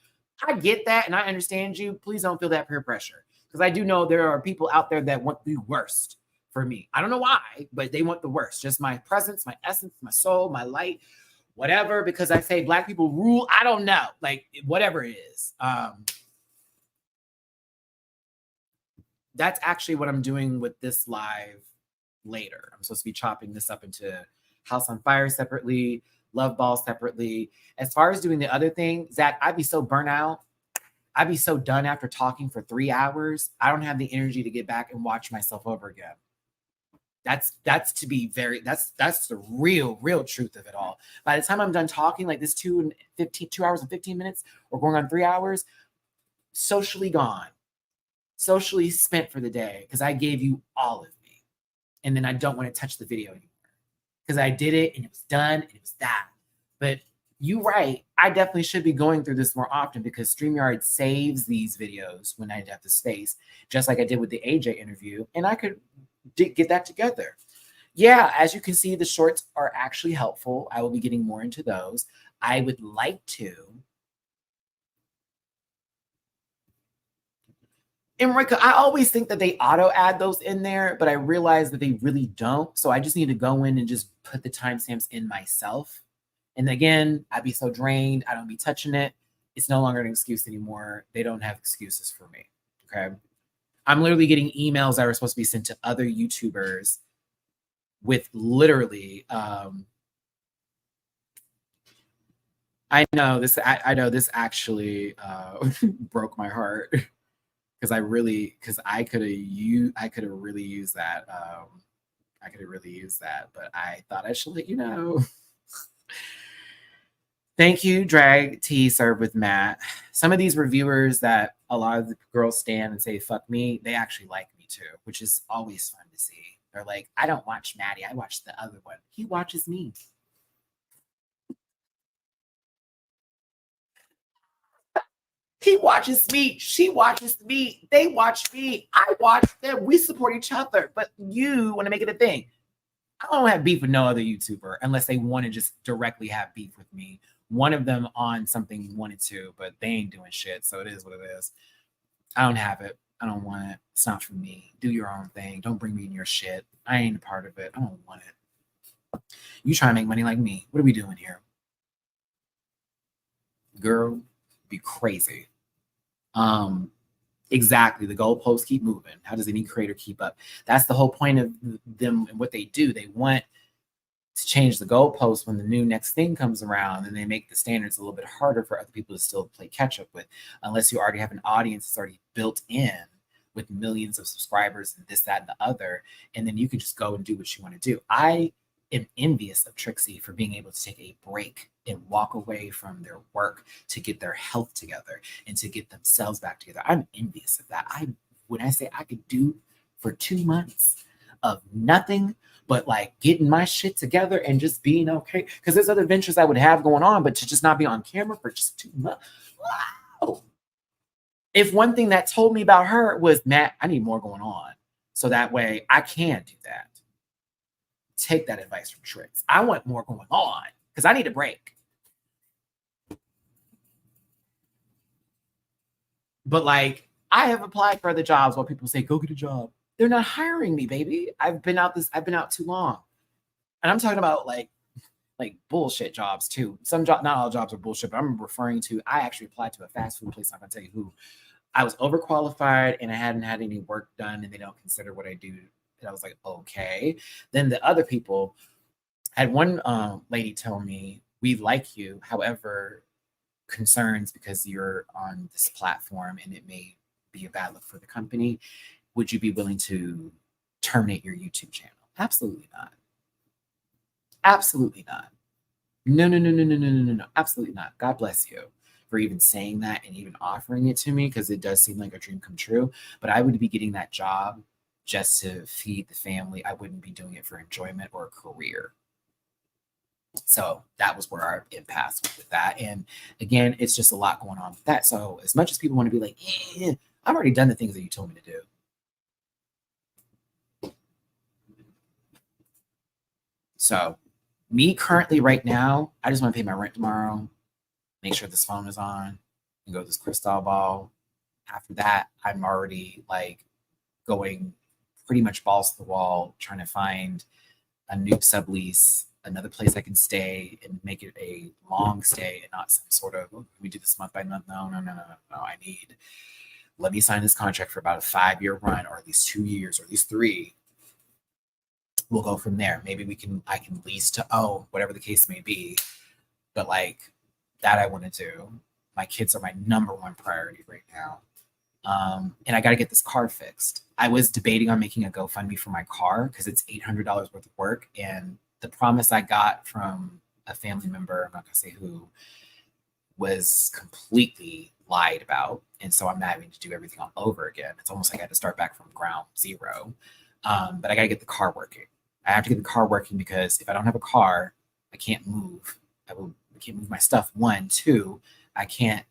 I get that and I understand you. Please don't feel that peer pressure, because I do know there are people out there that want the worst for me. I don't know why, but they want the worst. Just my presence, my essence, my soul, my light, whatever, because I say Black people rule. I don't know, like whatever it is. That's actually what I'm doing with this live later. I'm supposed to be chopping this up into House on Fire separately, Love Ball separately. As far as doing the other thing, Zach, I'd be so burnt out. I'd be so done after talking for 3 hours. I don't have the energy to get back and watch myself over again. That's to be very, that's the real truth of it all. By the time I'm done talking, like this 2 hours and 15 minutes, or going on 3 hours, socially gone. Socially spent for the day, because I gave you all of me. And then I don't want to touch the video anymore because I did it and it was done and it was that. But you're right. I definitely should be going through this more often, because StreamYard saves these videos when I have the space, just like I did with the AJ interview, and I could get that together. Yeah, as you can see, the shorts are actually helpful. I will be getting more into those. I would like to. And Marika, I always think that they auto add those in there, but I realize that they really don't. So I just need to go in and just put the timestamps in myself. And again, I'd be so drained. I don't be touching it. It's no longer an excuse anymore. They don't have excuses for me. Okay. I'm literally getting emails that are supposed to be sent to other YouTubers with literally, I know this actually broke my heart. Because I could have really used that. I could have really used that, but I thought I should let you know. Thank you, Drag Tea Serve with Matt. Some of these reviewers that a lot of the girls stand and say, fuck me, they actually like me too, which is always fun to see. They're like, I don't watch Matty, I watch the other one. He watches me. He watches me. She watches me. They watch me. I watch them. We support each other. But you want to make it a thing. I don't have beef with no other YouTuber unless they want to just directly have beef with me. One of them on something wanted to, but they ain't doing shit. So it is what it is. I don't have it. I don't want it. It's not for me. Do your own thing. Don't bring me in your shit. I ain't a part of it. I don't want it. You try to make money like me. What are we doing here? Girl, be crazy. Exactly. The goalposts keep moving. How does any creator keep up? That's the whole point of them and what they do. They want to change the goalposts when the new next thing comes around, and they make the standards a little bit harder for other people to still play catch up with, unless you already have an audience that's already built in with millions of subscribers and this, that, and the other, and then you can just go and do what you want to do. I am envious of Trixie for being able to take a break and walk away from their work to get their health together and to get themselves back together. I'm envious of that. When I say I could do for 2 months of nothing but like getting my shit together and just being okay, because there's other ventures I would have going on, but to just not be on camera for just 2 months. Wow. If one thing that told me about her was, Matt, I need more going on, so that way I can do that. Take that advice from Trix. I want more going on because I need a break. But like, I have applied for other jobs while people say, go get a job. They're not hiring me, baby. I've been out too long. And I'm talking about like bullshit jobs too. Some job, not all jobs are bullshit, but I'm referring to, I actually applied to a fast food place. I'm gonna tell you who. I was overqualified and I hadn't had any work done, and they don't consider what I do. And I was like, okay. Then the other people, had one lady tell me, we like you, however, concerns because you're on this platform and it may be a bad look for the company. Would you be willing to terminate your YouTube channel? Absolutely not. Absolutely not. No, no, no, no, no, no, no, no, no. Absolutely not. God bless you for even saying that and even offering it to me, because it does seem like a dream come true. But I would be getting that job just to feed the family. I wouldn't be doing it for enjoyment or a career. So that was where our impasse was with that. And again, it's just a lot going on with that. So as much as people want to be like, I've already done the things that you told me to do. So me currently right now, I just want to pay my rent tomorrow, make sure this phone is on, and go to this crystal ball. After that, I'm already like going pretty much balls to the wall, trying to find a new sublease, another place I can stay and make it a long stay and not some sort of, oh, we do this month by month. No. Let me sign this contract for about a 5-year run, or at least 2 years, or at least 3. We'll go from there. Maybe I can lease to own, whatever the case may be. But like that, I want to do. My kids are my number one priority right now. And I got to get this car fixed. I was debating on making a GoFundMe for my car because it's $800 worth of work. And the promise I got from a family member, I'm not going to say who, was completely lied about. And so I'm having to do everything all over again. It's almost like I had to start back from ground zero. But I got to get the car working. I have to get the car working because if I don't have a car, I can't move. I can't move my stuff. 1, 2, I can't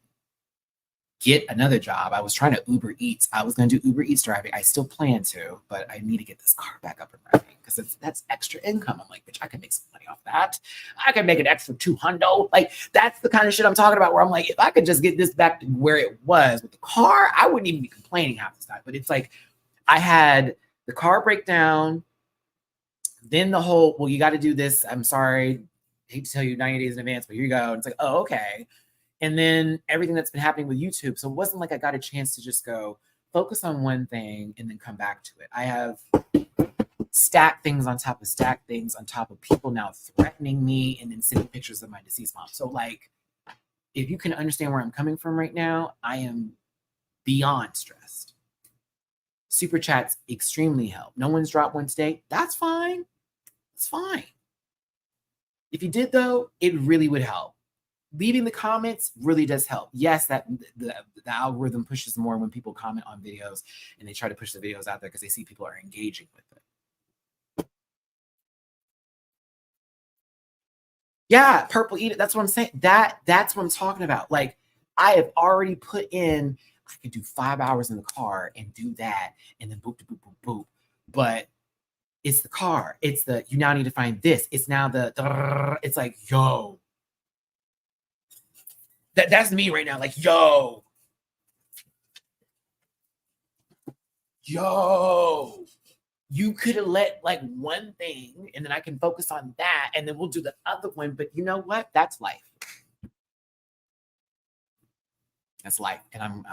get another job. I was trying to Uber Eats. I was going to do Uber Eats driving. I still plan to, but I need to get this car back up and running because that's extra income. I'm like, bitch, I can make some money off that. I can make an extra $200. Like, that's the kind of shit I'm talking about, where I'm like, if I could just get this back to where it was with the car, I wouldn't even be complaining half the time. But it's like, I had the car break down, then the whole, well, you got to do this. I'm sorry. I hate to tell you 90 days in advance, but here you go. And it's like, oh, okay. And then everything that's been happening with YouTube. So it wasn't like I got a chance to just go focus on one thing and then come back to it. I have stacked things on top of stacked things on top of people now threatening me and then sending pictures of my deceased mom. So like, if you can understand where I'm coming from right now, I am beyond stressed. Super chats extremely help. No one's dropped one today. That's fine. It's fine. If you did though, it really would help. leaving the comments really does help. Yes, that the algorithm pushes more when people comment on videos, and they try to push the videos out there because they see people are engaging with it. Yeah, purple eat it. That's what I'm saying. That's what I'm talking about. Like, I have already put in, I could do 5 hours in the car and do that, and then boop, boop, boop, boop. But it's the car. It's the, you now need to find this. It's now the, it's like, yo. That's me right now. Like, yo. You could have let like one thing, and then I can focus on that, and then we'll do the other one. But you know what? That's life. That's life. And I'm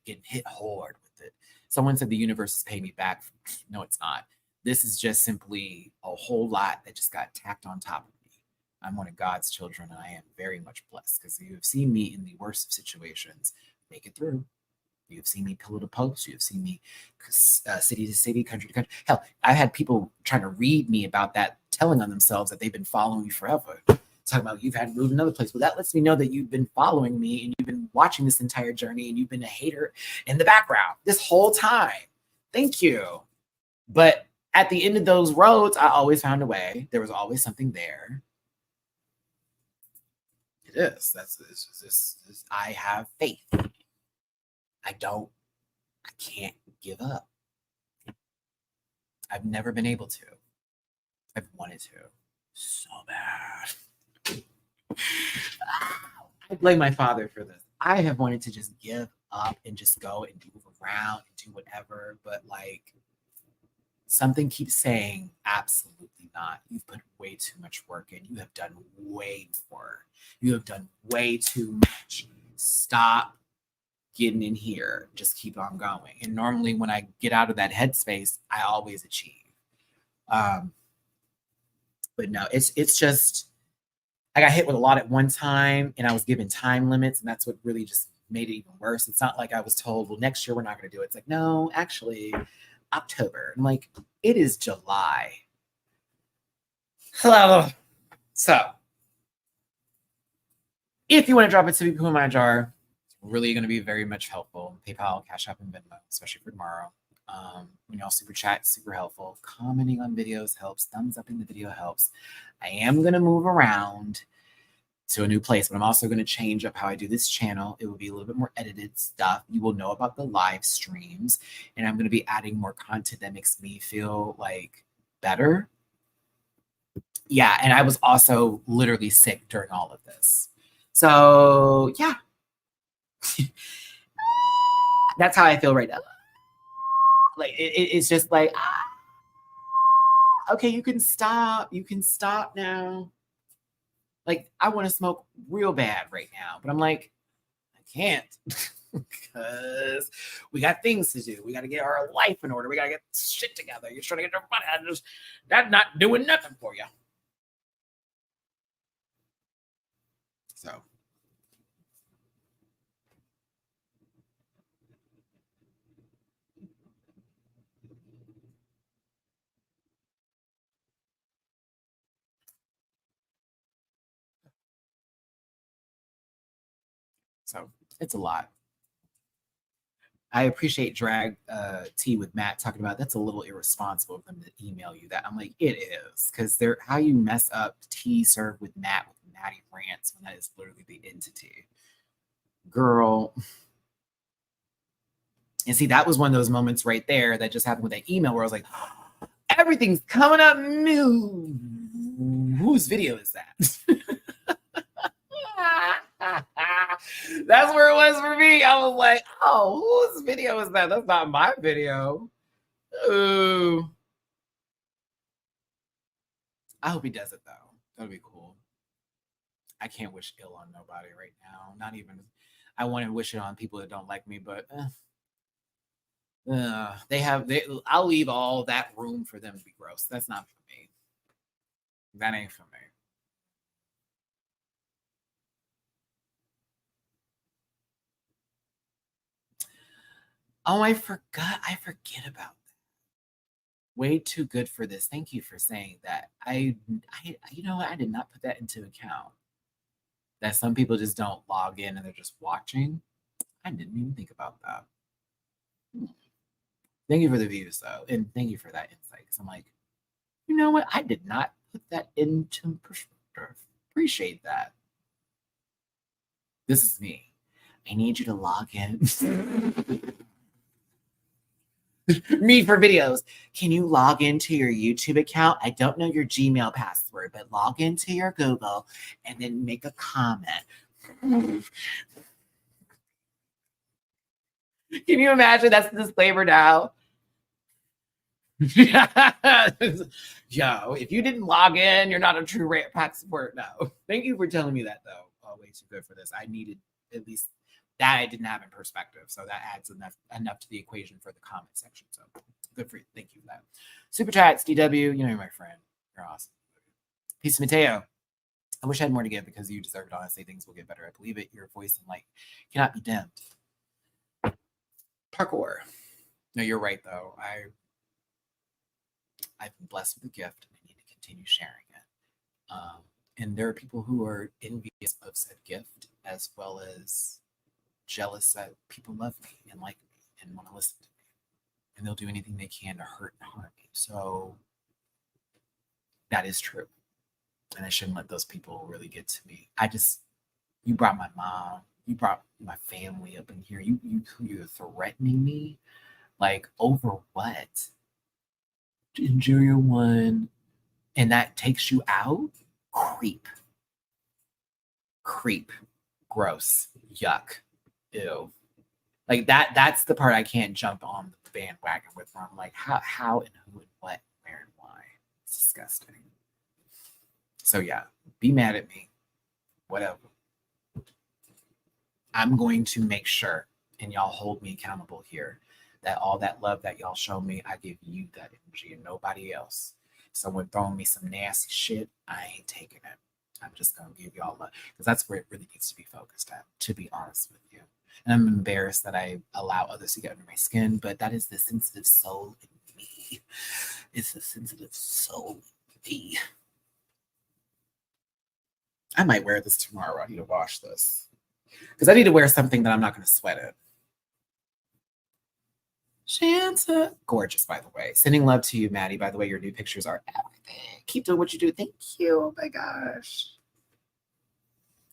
getting hit hard with it. Someone said the universe is paying me back. No, it's not. This is just simply a whole lot that just got tacked on top of me. I'm one of God's children, and I am very much blessed because you have seen me in the worst of situations make it through. You have seen me pillow to post. You have seen me city to city, country to country. Hell, I had people trying to read me about that, telling on themselves that they've been following me forever. Talking about you've had to move another place. Well, that lets me know that you've been following me and you've been watching this entire journey and you've been a hater in the background this whole time. Thank you. But at the end of those roads, I always found a way. There was always something there. It is. I have faith. I can't give up. I've never been able to. I've wanted to so bad. I blame my father for this. I have wanted to just give up and just go and move around and do whatever, but like something keeps saying, absolutely not. You've put way too much work in. You have done way more. You have done way too much. Stop getting in here. Just keep on going. And normally when I get out of that headspace, I always achieve. But no, it's just, I got hit with a lot at one time and I was given time limits, and that's what really just made it even worse. It's not like I was told, well, next year we're not going to do it. It's like, no, actually, October. I'm like, it is July. Hello. So, if you want to drop it to me in my jar, it's really going to be very much helpful. PayPal, Cash App, and Venmo, especially for tomorrow. When y'all super chat, super helpful. Commenting on videos helps. Thumbs up in the video helps. I am going to move around to a new place, but I'm also going to change up how I do this channel. It will be a little bit more edited stuff. You will know about the live streams, and I'm going to be adding more content that makes me feel like better. Yeah, and I was also literally sick during all of this. So, yeah. That's how I feel right now. Like, it's just like, okay, you can stop. You can stop now. Like, I want to smoke real bad right now, but I'm like, I can't because we got things to do. We got to get our life in order. We got to get shit together. You're trying to get your money. That's not doing nothing for you. So. So it's a lot. I appreciate Drag Tea with Matt talking about that's a little irresponsible of them to email you that. I'm like, it is, because they're how you mess up tea served with Matt with Matty-Rants when that is literally the entity. Girl. And see, that was one of those moments right there that just happened with that email where I was like, everything's coming up new. Whose video is that? That's where it was for me. I was like, oh, whose video is that? That's not my video. Ooh. I hope he does it though. That'll be cool. I can't wish ill on nobody right now. Not even, I want to wish it on people that don't like me, but I'll leave all that room for them to be gross. That's not for me. That ain't for me. Oh, I forgot. I forget about that. Way too good for this. Thank you for saying that. You know what? I did not put that into account. that some people just don't log in and they're just watching. I didn't even think about that. Thank you for the views, though. And thank you for that insight. Because I'm like, you know what? I did not put that into perspective. Appreciate that. This is me. I need you to log in. Me for videos. Can you log into your YouTube account? I don't know your Gmail password, but log into your Google and then make a comment. Can you imagine? That's the disclaimer now. Yo, if you didn't log in, you're not a true Rant Pack support. No. Thank you for telling me that, though. Oh, way too good for this. I needed at least that I didn't have in perspective. So that adds enough to the equation for the comment section. So good for you. Thank you for that. Super chats, DW, you know you're my friend. You're awesome. Peace, Mateo. I wish I had more to give because you deserve it. Honestly, things will get better. I believe it. Your voice and light cannot be dimmed. Parkour. No, you're right, though. I've been blessed with a gift and I need to continue sharing it. And there are people who are envious of said gift as well as jealous that people love me and like me and want to listen to me. And they'll do anything they can to hurt and harm me. So that is true. And I shouldn't let those people really get to me. You brought my mom, you brought my family up in here. You're threatening me. Like, over what? Injury one, and that takes you out? Creep. Gross. Yuck. Ew. Like that's the part I can't jump on the bandwagon with. Where I'm like, how and who and what, where and why. It's disgusting. So yeah, be mad at me. Whatever. I'm going to make sure, and y'all hold me accountable here, that all that love that y'all show me, I give you that energy and nobody else. Someone throwing me some nasty shit, I ain't taking it. I'm just going to give y'all love because that's where it really needs to be focused at, to be honest with you. And I'm embarrassed that I allow others to get under my skin, but that is the sensitive soul in me. It's the sensitive soul in me. I might wear this tomorrow. I need to wash this because I need to wear something that I'm not going to sweat in. Shanta. Gorgeous, by the way. Sending love to you, Maddie. By the way, your new pictures are everything. Keep doing what you do. Thank you. Oh my gosh.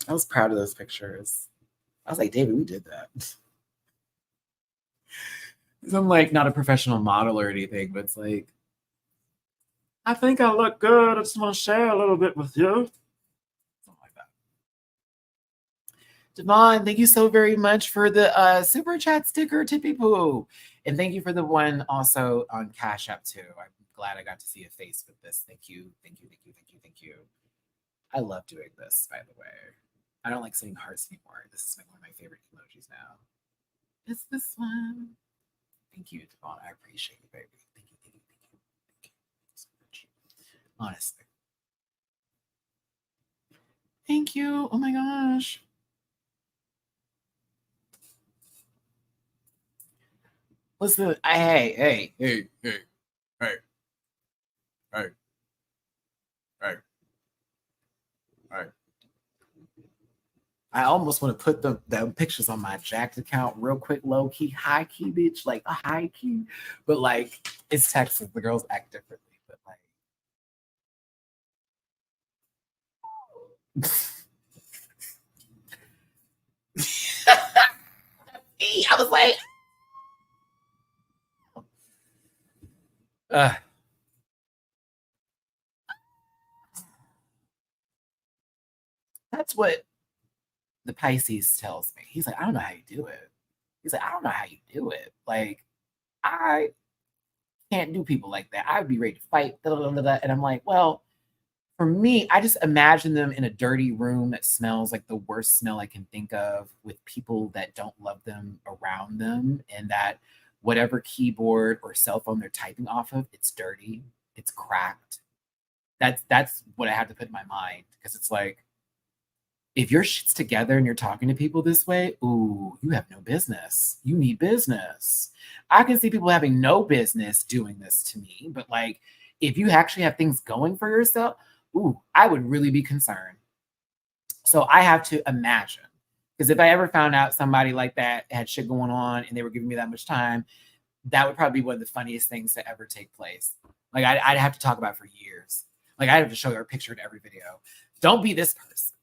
I was proud of those pictures. I was like, David, we did that. I'm like not a professional model or anything, but it's like, I think I look good. I just want to share a little bit with you. Something like that. Devon, thank you so very much for the super chat sticker, Tippy Poo. And thank you for the one also on Cash App too. I'm glad I got to see a face with this. Thank you. I love doing this, by the way. I don't like saying hearts anymore. This is like one of my favorite emojis now. It's this one. Thank you, Devon. I appreciate you, baby. Thank you. Thank you so much. Honestly. Thank you. Oh my gosh. Listen, hey. I almost want to put the pictures on my Jacked account real quick, low key, high key, bitch, like a high key. But like, it's Texas. The girls act differently. But like, I was like, that's what the Pisces tells me. He's like, I don't know how you do it. He's like, I don't know how you do it. Like, I can't do people like that. I would be ready to fight. And I'm like, well, for me, I just imagine them in a dirty room that smells like the worst smell I can think of, with people that don't love them around them, and that whatever keyboard or cell phone they're typing off of, it's dirty, it's cracked. That's what I have to put in my mind, because it's like, if your shit's together and you're talking to people this way, ooh, you have no business. You need business. I can see people having no business doing this to me, but like, if you actually have things going for yourself, ooh, I would really be concerned. So I have to imagine, because if I ever found out somebody like that had shit going on and they were giving me that much time, that would probably be one of the funniest things to ever take place. Like I'd have to talk about it for years. Like I'd have to show her a picture in every video. Don't be this person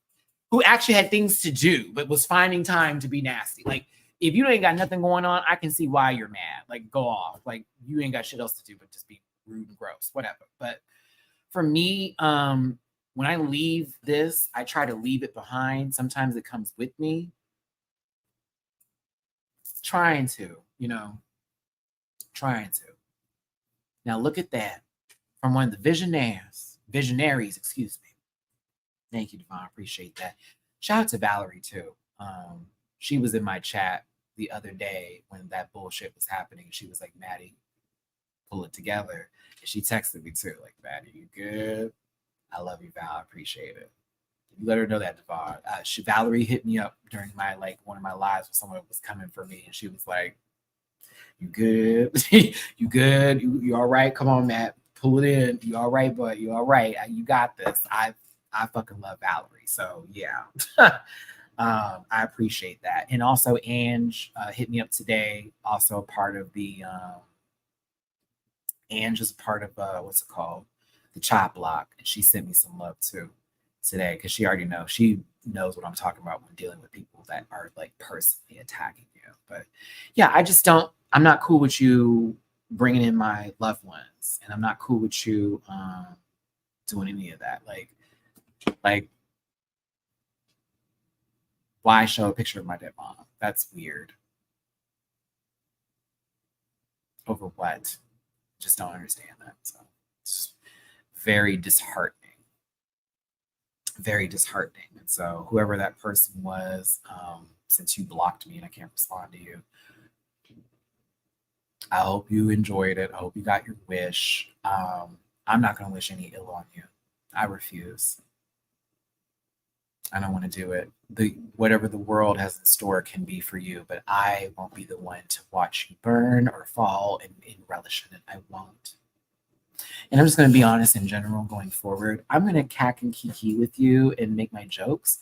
who actually had things to do, but was finding time to be nasty. Like if you ain't got nothing going on, I can see why you're mad. Like go off. Like you ain't got shit else to do but just be rude and gross, whatever. But for me, when I leave this, I try to leave it behind. Sometimes it comes with me. Trying to, trying to. Now look at that from one of the visionaries, excuse me. Thank you, Devon. Appreciate that. Shout out to Valerie too. She was in my chat the other day when that bullshit was happening. She was like, Maddie, pull it together. And she texted me too, like, Maddie, you good? I love you, Val. I appreciate it. You let her know that, Devon. Valerie hit me up during my one of my lives when someone was coming for me, and she was like, "You good? You good? You all right? Come on, Matt, pull it in. You all right, bud? You all right? You got this." I fucking love Valerie, so yeah. I appreciate that. And also, Ange hit me up today. Also, a part of the Ange is a part of what's it called? The Chop Block, and she sent me some love too today because she already knows. She knows what I'm talking about when dealing with people that are like personally attacking you. But yeah, I'm not cool with you bringing in my loved ones, and I'm not cool with you doing any of that. Like why show a picture of my dead mom? That's weird. Over what? Just don't understand that. So it's very disheartening. Very disheartening. And so whoever that person was, since you blocked me and I can't respond to you, I hope you enjoyed it. I hope you got your wish. I'm not going to wish any ill on you. I refuse. I don't want to do it. Whatever the world has in store can be for you, but I won't be the one to watch you burn or fall and relish in it. I won't. And I'm just going to be honest in general going forward. I'm going to cack and kiki with you and make my jokes.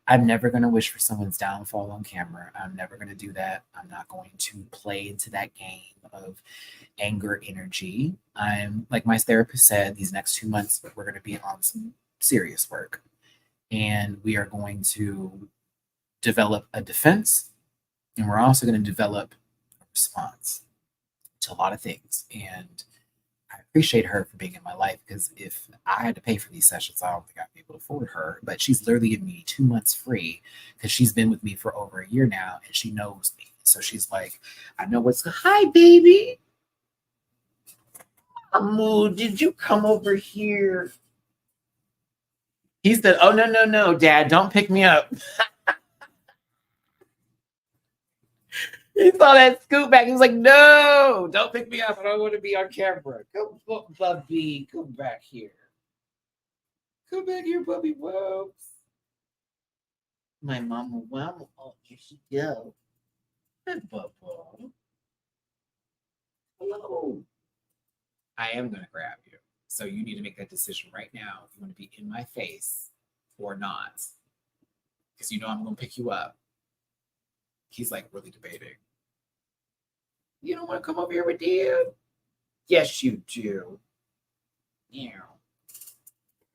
I'm never going to wish for someone's downfall on camera. I'm never going to do that. I'm not going to play into that game of anger energy. I'm, like my therapist said, these next 2 months, we're going to be on some serious work. And we are going to develop a defense. And we're also going to develop a response to a lot of things. And I appreciate her for being in my life because if I had to pay for these sessions, I don't think I'd be able to afford her. But she's literally given me 2 months free because she's been with me for over a year now and she knows me. So she's like, I know what's hi, baby. Amu, did you come over here? He said, oh, no, Dad, don't pick me up. He saw that scoop back. He was like, no, don't pick me up. I don't want to be on camera. Come, Bubby, come back here. Come back here, Bubby Whoops. My mama, wow. Oh, here she go. Hi, Bubba. Hello. I am going to grab you. So you need to make that decision right now if you want to be in my face or not. Because you know I'm going to pick you up. He's like really debating. You don't want to come over here with Dad? Yes, you do. Yeah.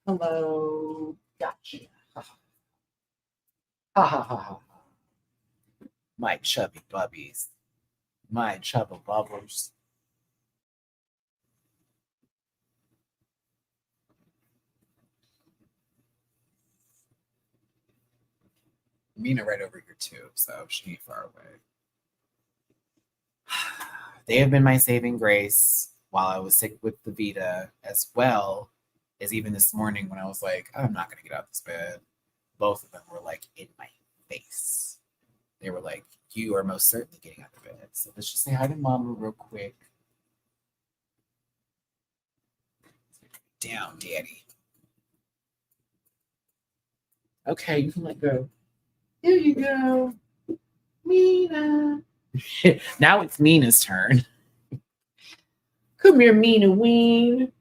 Hello. Gotcha. Ha ha ha ha. My chubby bubbies. My chubby bubblers. Mina right over here too, so she ain't far away. They have been my saving grace while I was sick with the Vita, as well as even this morning when I was like, I'm not going to get out of this bed. Both of them were like in my face. They were like, you are most certainly getting out of bed. So let's just say hi to Mama real quick. Down, Daddy. Okay, you can let go. Here you go. Mina. Now it's Mina's turn. Come here, Mina Ween.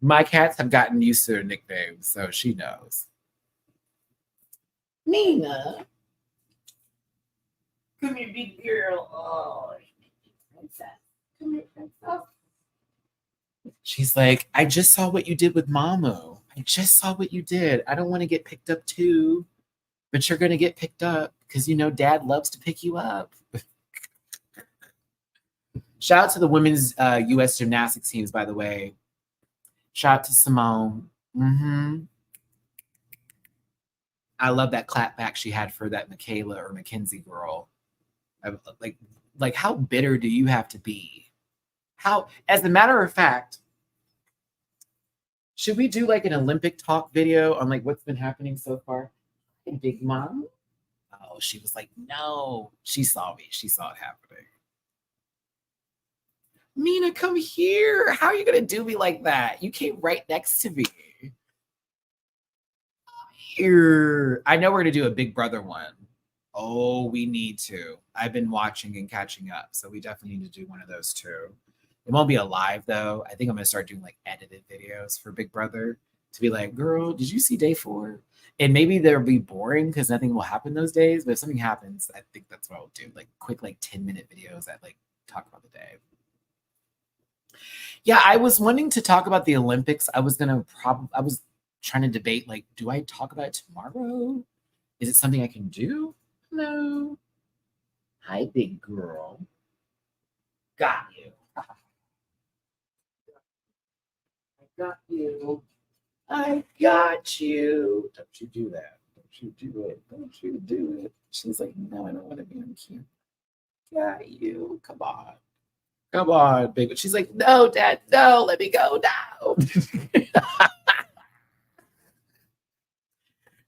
My cats have gotten used to their nicknames, so she knows. Mina. Come here, big girl. Oh, princess. Come here, princess. She's like, I just saw what you did with Mamu. I just saw what you did. I don't want to get picked up too, but you're going to get picked up because you know Dad loves to pick you up. Shout out to the women's U.S. gymnastics teams, by the way. Shout out to Simone. I love that clap back she had for that Michaela or Mackenzie girl. Like how bitter do you have to be? How, as a matter of fact, should we do like an Olympic talk video on like what's been happening so far? Hey, Big Mom. Oh, she was like, no. She saw me. She saw it happening. Mina, come here. How are you gonna do me like that? You came right next to me. Here. I know we're gonna do a Big Brother one. Oh, we need to. I've been watching and catching up, so we definitely need to do one of those too. It won't be a live though. I think I'm gonna start doing like edited videos for Big Brother to be like, girl, did you see day 4? And maybe they'll be boring because nothing will happen those days. But if something happens, I think that's what I'll do. Like quick, like 10-minute videos that like talk about the day. Yeah, I was wanting to talk about the Olympics. I was trying to debate, like, do I talk about it tomorrow? Is it something I can do? No. Hi, big girl. Got you. I got you. I got you. Don't you do that. Don't you do it. Don't you do it. She's like, no, I don't want to be on camera. Got you. Come on. Come on, baby. She's like, no, Dad, no, let me go now.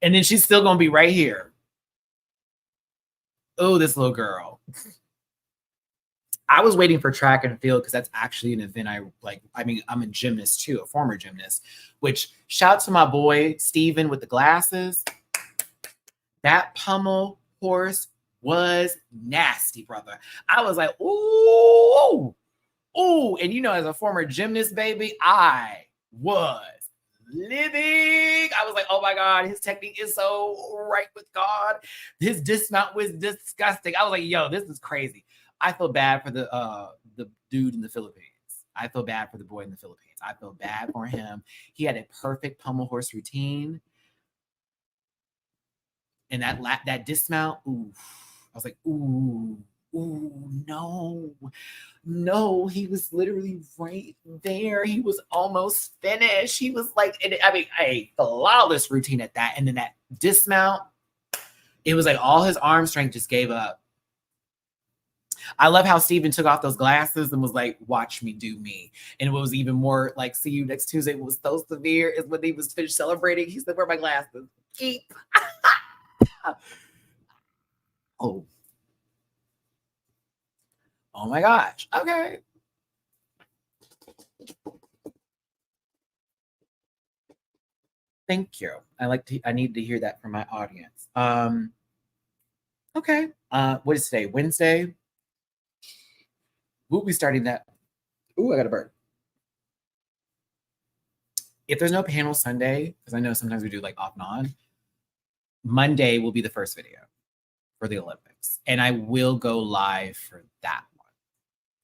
And then she's still going to be right here. Oh, this little girl. I was waiting for track and field because that's actually an event I like. I mean, I'm a gymnast too, a former gymnast, which shout out to my boy, Steven with the glasses. That pommel horse was nasty, brother. I was like, ooh, ooh. And you know, as a former gymnast, baby, I was living. I was like, oh my God, his technique is so right with God. His dismount was disgusting. I was like, yo, this is crazy. I feel bad for the dude in the Philippines. I feel bad for the boy in the Philippines. I feel bad for him. He had a perfect pommel horse routine. And that dismount, ooh, I was like, ooh, no, he was literally right there. He was almost finished. He was like, I mean, a flawless routine at that. And then that dismount, it was like all his arm strength just gave up. I love how Steven took off those glasses and was like, watch me do me. And what was even more like, see you next Tuesday, what was so severe is when he was finished celebrating, he said, where are my glasses? Keep. Oh. Oh my gosh. Okay. Thank you. I need to hear that from my audience. Okay. What is today? Wednesday? We'll be starting that. Ooh, I got a bird. If there's no panel Sunday, because I know sometimes we do like off and on, Monday will be the first video for the Olympics. And I will go live for that one.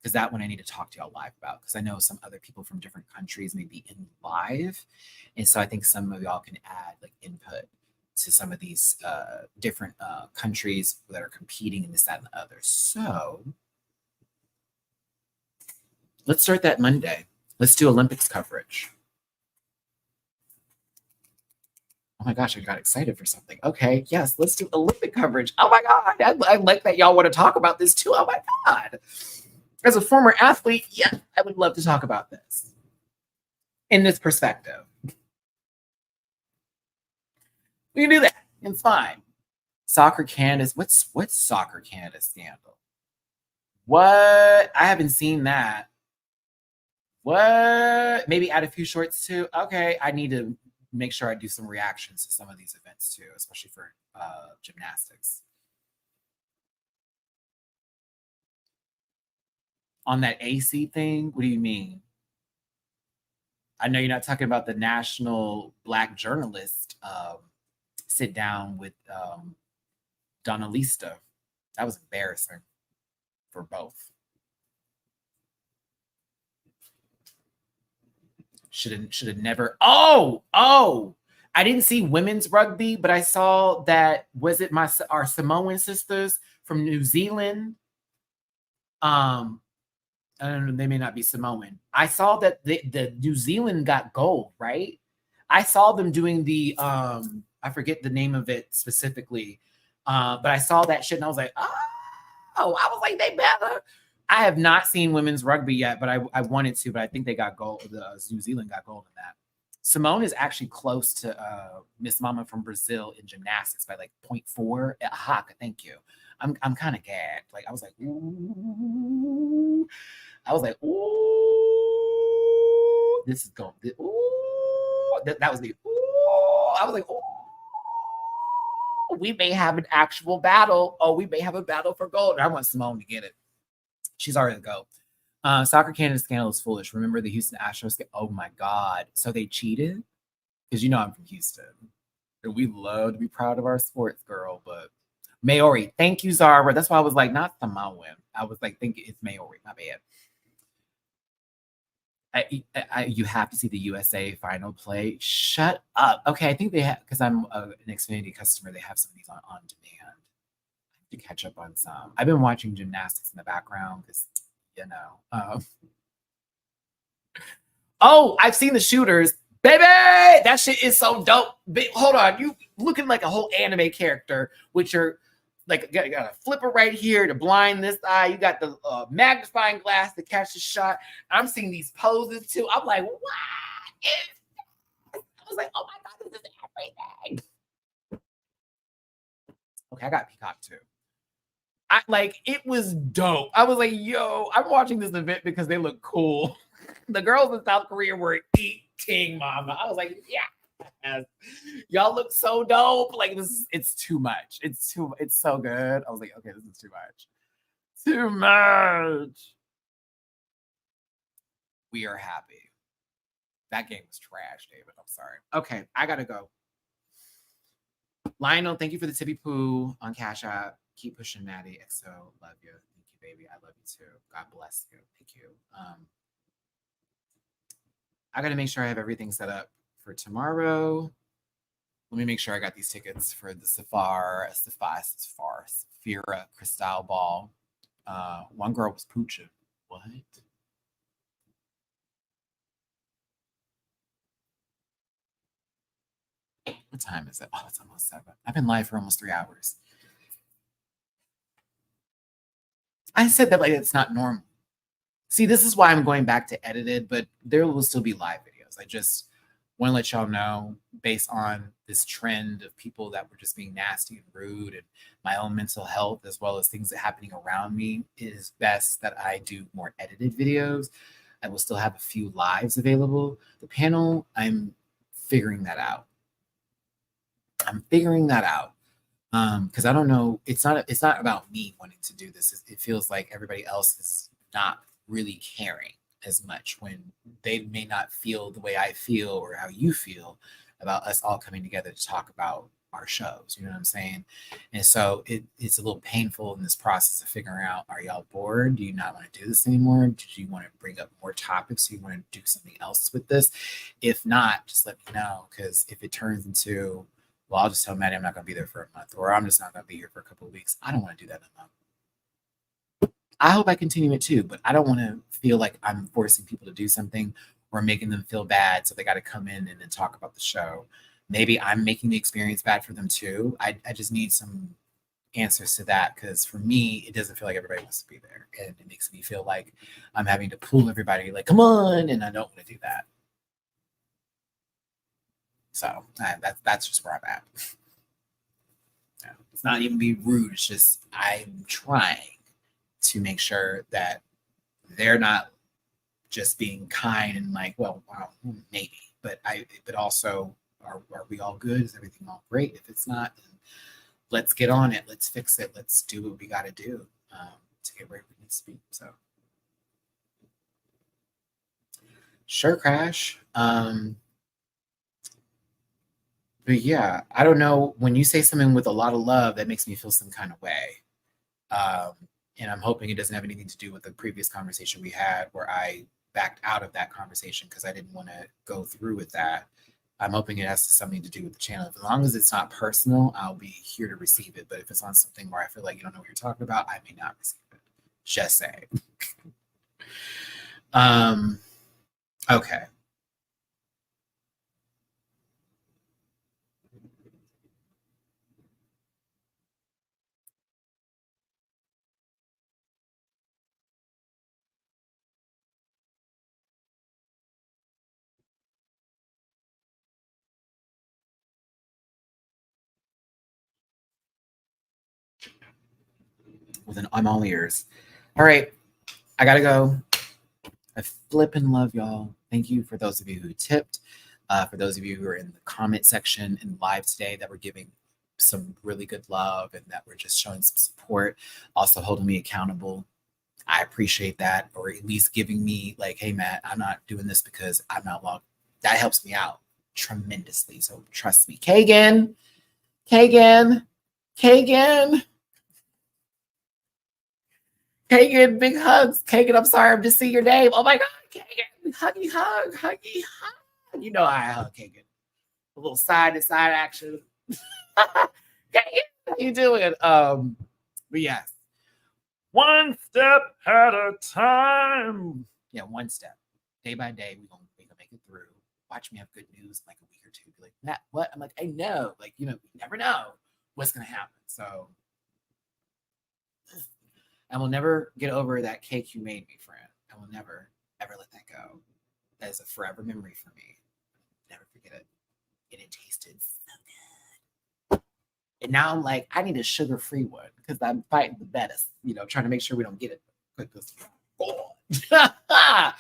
Because that one I need to talk to y'all live about. Because I know some other people from different countries may be in live. And so I think some of y'all can add like input to some of these different countries that are competing in this, that, and the other. So let's start that Monday. Let's do Olympics coverage. Oh my gosh, I got excited for something. Okay, yes, let's do Olympic coverage. Oh my God, I like that y'all want to talk about this too. Oh my God. As a former athlete, yeah, I would love to talk about this in this perspective. We can do that. It's fine. Soccer Canada. What's Soccer Canada scandal? What? I haven't seen that. What? Maybe add a few shorts too. Okay, I need to make sure I do some reactions to some of these events too, especially for gymnastics. On that AC thing, what do you mean? I know you're not talking about the National Black Journalist sit down with Donna Lista. That was embarrassing for both. Should have never. Oh, I didn't see women's rugby, but I saw that. Was it our Samoan sisters from New Zealand? I don't know. They may not be Samoan. I saw that the New Zealand got gold, right? I saw them doing the I forget the name of it specifically, but I saw that shit and I was like, oh, I was like, they better. I have not seen women's rugby yet, but I wanted to, but I think they got gold. The New Zealand got gold in that. Simone is actually close to Miss Mama from Brazil in gymnastics by like 0.4. Haka, thank you. I'm kind of gagged. Like I was like, ooh. I was like, ooh, this is going. Ooh, that was the ooh. I was like, ooh. We may have an actual battle. Oh, we may have a battle for gold. I want Simone to get it. She's already to go. Soccer Canada scandal is foolish. Remember the Houston Astros? Oh my God. So they cheated? Because you know I'm from Houston. And we love to be proud of our sports, girl. But Maori, thank you, Zara. That's why I was like, not Samoan. I was like, thinking it's Maori. My bad. You have to see the USA final play. Shut up. Okay, I think they have, because I'm an Xfinity customer, they have some of these on demand. I have to catch up on some. I've been watching gymnastics in the background because, you know. Oh, I've seen the shooters. Baby, that shit is so dope. Hold on, you looking like a whole anime character with your, like, you got a flipper right here to blind this eye. You got the magnifying glass to catch the shot. I'm seeing these poses too. I'm like, what is this? I was like, oh my God, this is everything. Okay, I got Peacock too. It was dope. I was like, yo, I'm watching this event because they look cool. The girls in South Korea were eating, mama. I was like, yeah. Y'all look so dope. Like it's too much. It's so good. I was like, okay, this is too much. Too much. We are happy. That game was trash, David. I'm sorry. Okay, I gotta go. Lionel, thank you for the tippy poo on Cash App. Keep pushing, Maddie. XO, love you. Thank you, baby. I love you too. God bless you. Thank you. I got to make sure I have everything set up for tomorrow. Let me make sure I got these tickets for the Safira Cristal Ball. One girl was pooching. What? What time is it? Oh, it's almost 7. I've been live for almost 3 hours. I said that like it's not normal. See, this is why I'm going back to edited, but there will still be live videos. I just want to let y'all know, based on this trend of people that were just being nasty and rude and my own mental health, as well as things that are happening around me, it is best that I do more edited videos. I will still have a few lives available. The panel, I'm figuring that out. Because I don't know. It's not about me wanting to do this. It feels like everybody else is not really caring as much when they may not feel the way I feel or how you feel about us all coming together to talk about our shows. You know what I'm saying? And so it's a little painful in this process of figuring out, are y'all bored? Do you not want to do this anymore? Do you want to bring up more topics? Do you want to do something else with this? If not, just let me know. Because if it turns into, well, I'll just tell Maddie I'm not going to be there for a month, or I'm just not going to be here for a couple of weeks. I don't want to do that in a month. I hope I continue it too, but I don't want to feel like I'm forcing people to do something or making them feel bad. So they got to come in and then talk about the show. Maybe I'm making the experience bad for them too. I just need some answers to that, because for me, it doesn't feel like everybody wants to be there. And it makes me feel like I'm having to pull everybody like, come on. And I don't want to do that. So that's just where I'm at. It's not even being rude. It's just I'm trying to make sure that they're not just being kind and like, well, maybe, but also, are we all good? Is everything all great? If it's not, then let's get on it. Let's fix it. Let's do what we got to do to get where we need to be. So, sure, Crash. But yeah, I don't know. When you say something with a lot of love, that makes me feel some kind of way. Um, and I'm hoping it doesn't have anything to do with the previous conversation we had where I backed out of that conversation because I didn't want to go through with that. I'm hoping it has something to do with the channel. As long as it's not personal, I'll be here to receive it. But if it's on something where I feel like you don't know what you're talking about, I may not receive it. Just saying. Okay. Well, then I'm all ears. All right. I gotta go. I flip and love y'all. Thank you for those of you who tipped. For those of you who are in the comment section and live today that were giving some really good love and that were just showing some support, also holding me accountable. I appreciate that, or at least giving me like, hey Matt, I'm not doing this because I'm not logged. That helps me out tremendously. So trust me. Kagan, Kagan, Kagan, Kagan, big hugs. Kagan, I'm sorry, I'm just seeing your name. Oh my God, Kagan, huggy hug, huggy hug. You know I hug Kagan. A little side to side action. Kagan, how you doing? But yes, one step at a time. Yeah, one step, day by day. We're gonna make it through. Watch me have good news in like a week or two. Be like, Matt, what? I'm like, I know. Like, you never know what's gonna happen. So, I will never get over that cake you made me, friend. I will never ever let that go. That is a forever memory for me. Never forget it. And it tasted so good. And now I'm like, I need a sugar-free one because I'm fighting the best, trying to make sure we don't get it. Oh. That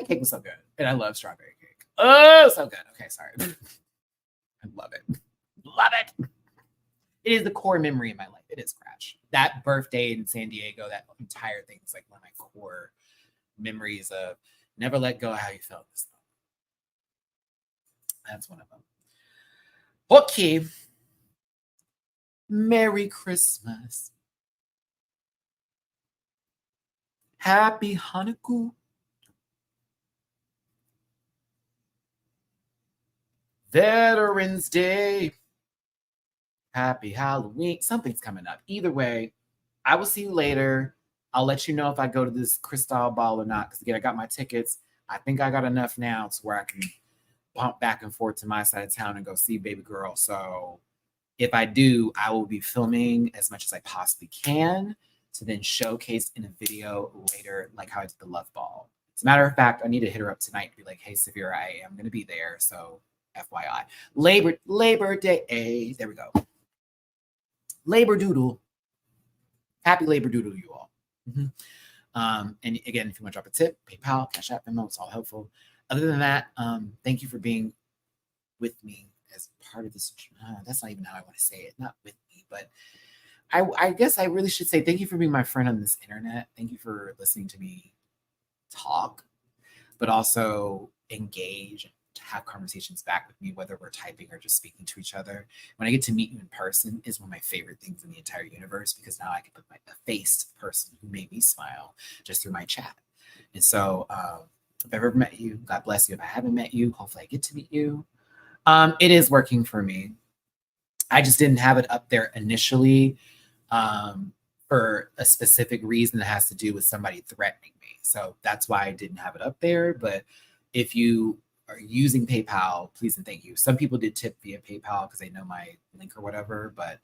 cake was so good. And I love strawberry cake. Oh, so good. Okay, sorry. I love it. Love it. It is the core memory in my life. It is Crash. That birthday in San Diego, that entire thing is like one of my core memories of never let go of how you felt this time. That's one of them. Okay. Merry Christmas. Happy Hanukkah. Veterans Day. Happy Halloween. Something's coming up. Either way, I will see you later. I'll let you know if I go to this Crystal Ball or not. Because again, I got my tickets. I think I got enough now to where I can bump back and forth to my side of town and go see baby girl. So if I do, I will be filming as much as I possibly can to then showcase in a video later, like how I did the love ball. As a matter of fact, I need to hit her up tonight and be like, hey, Severe, I am going to be there. So FYI. Labor Day. There we go. Labor Doodle. Happy Labor Doodle, you all. Mm-hmm. And again, if you want to drop a tip, PayPal, Cash App, Venmo, it's all helpful. Other than that, thank you for being with me as part of this. That's not even how I want to say it. Not with me, but I guess I really should say thank you for being my friend on this internet. Thank you for listening to me talk, but also engage and to have conversations back with me, whether we're typing or just speaking to each other. When I get to meet you in person is one of my favorite things in the entire universe because now I can put a face to the person who made me smile just through my chat. And so if I've ever met you, God bless you. If I haven't met you, hopefully I get to meet you. It is working for me. I just didn't have it up there initially for a specific reason that has to do with somebody threatening me. So that's why I didn't have it up there. But if you are using PayPal, please and thank you. Some people did tip via PayPal because they know my link or whatever, but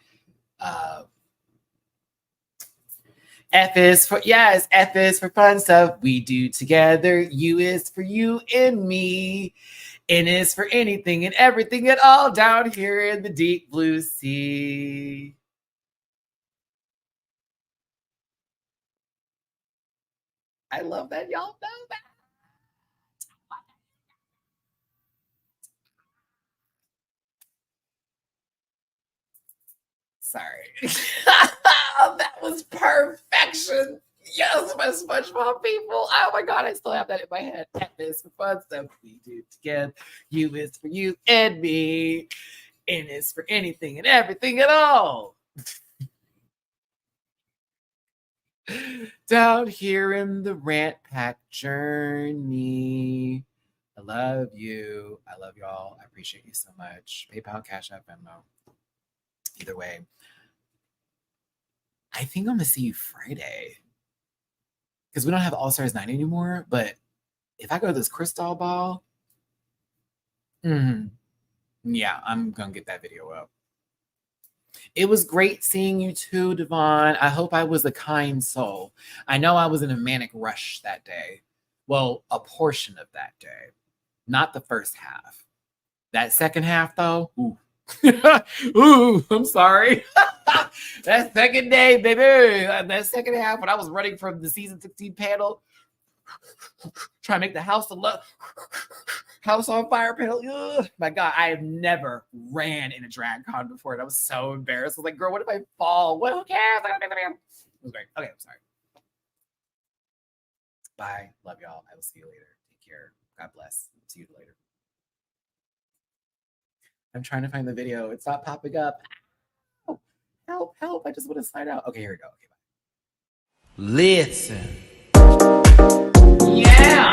F is for fun stuff we do together. U is for you and me. N is for anything and everything at all down here in the deep blue sea. I love that y'all know that. Sorry. That was perfection. Yes, my SpongeBob people. Oh my God, I still have that in my head. F is for fun stuff we do together. U is for you and me. and it's for anything and everything at all. Down here in the rant pack journey. I love you. I love y'all. I appreciate you so much. PayPal, Cash App, Venmo. Either way. I think I'm going to see you Friday. Because we don't have All Stars 9 anymore. But if I go to this Crystal Ball, yeah, I'm going to get that video up. It was great seeing you too, Devon. I hope I was a kind soul. I know I was in a manic rush that day. Well, a portion of that day. Not the first half. That second half, though, ooh. Ooh, I'm sorry. That second day, baby. That second half when I was running from the season 16 panel, trying to make the house on fire panel. Ugh. My God, I have never ran in a drag con before, and I was so embarrassed. I was like, girl, what if I fall? What? Who cares? It was great. Okay, I'm sorry. Bye. Love y'all. I will see you later. Take care. God bless. See you later. I'm trying to find the video. It's not popping up. Oh, help, help. I just want to slide out. Okay, here we go. Okay, bye. Listen. Yeah.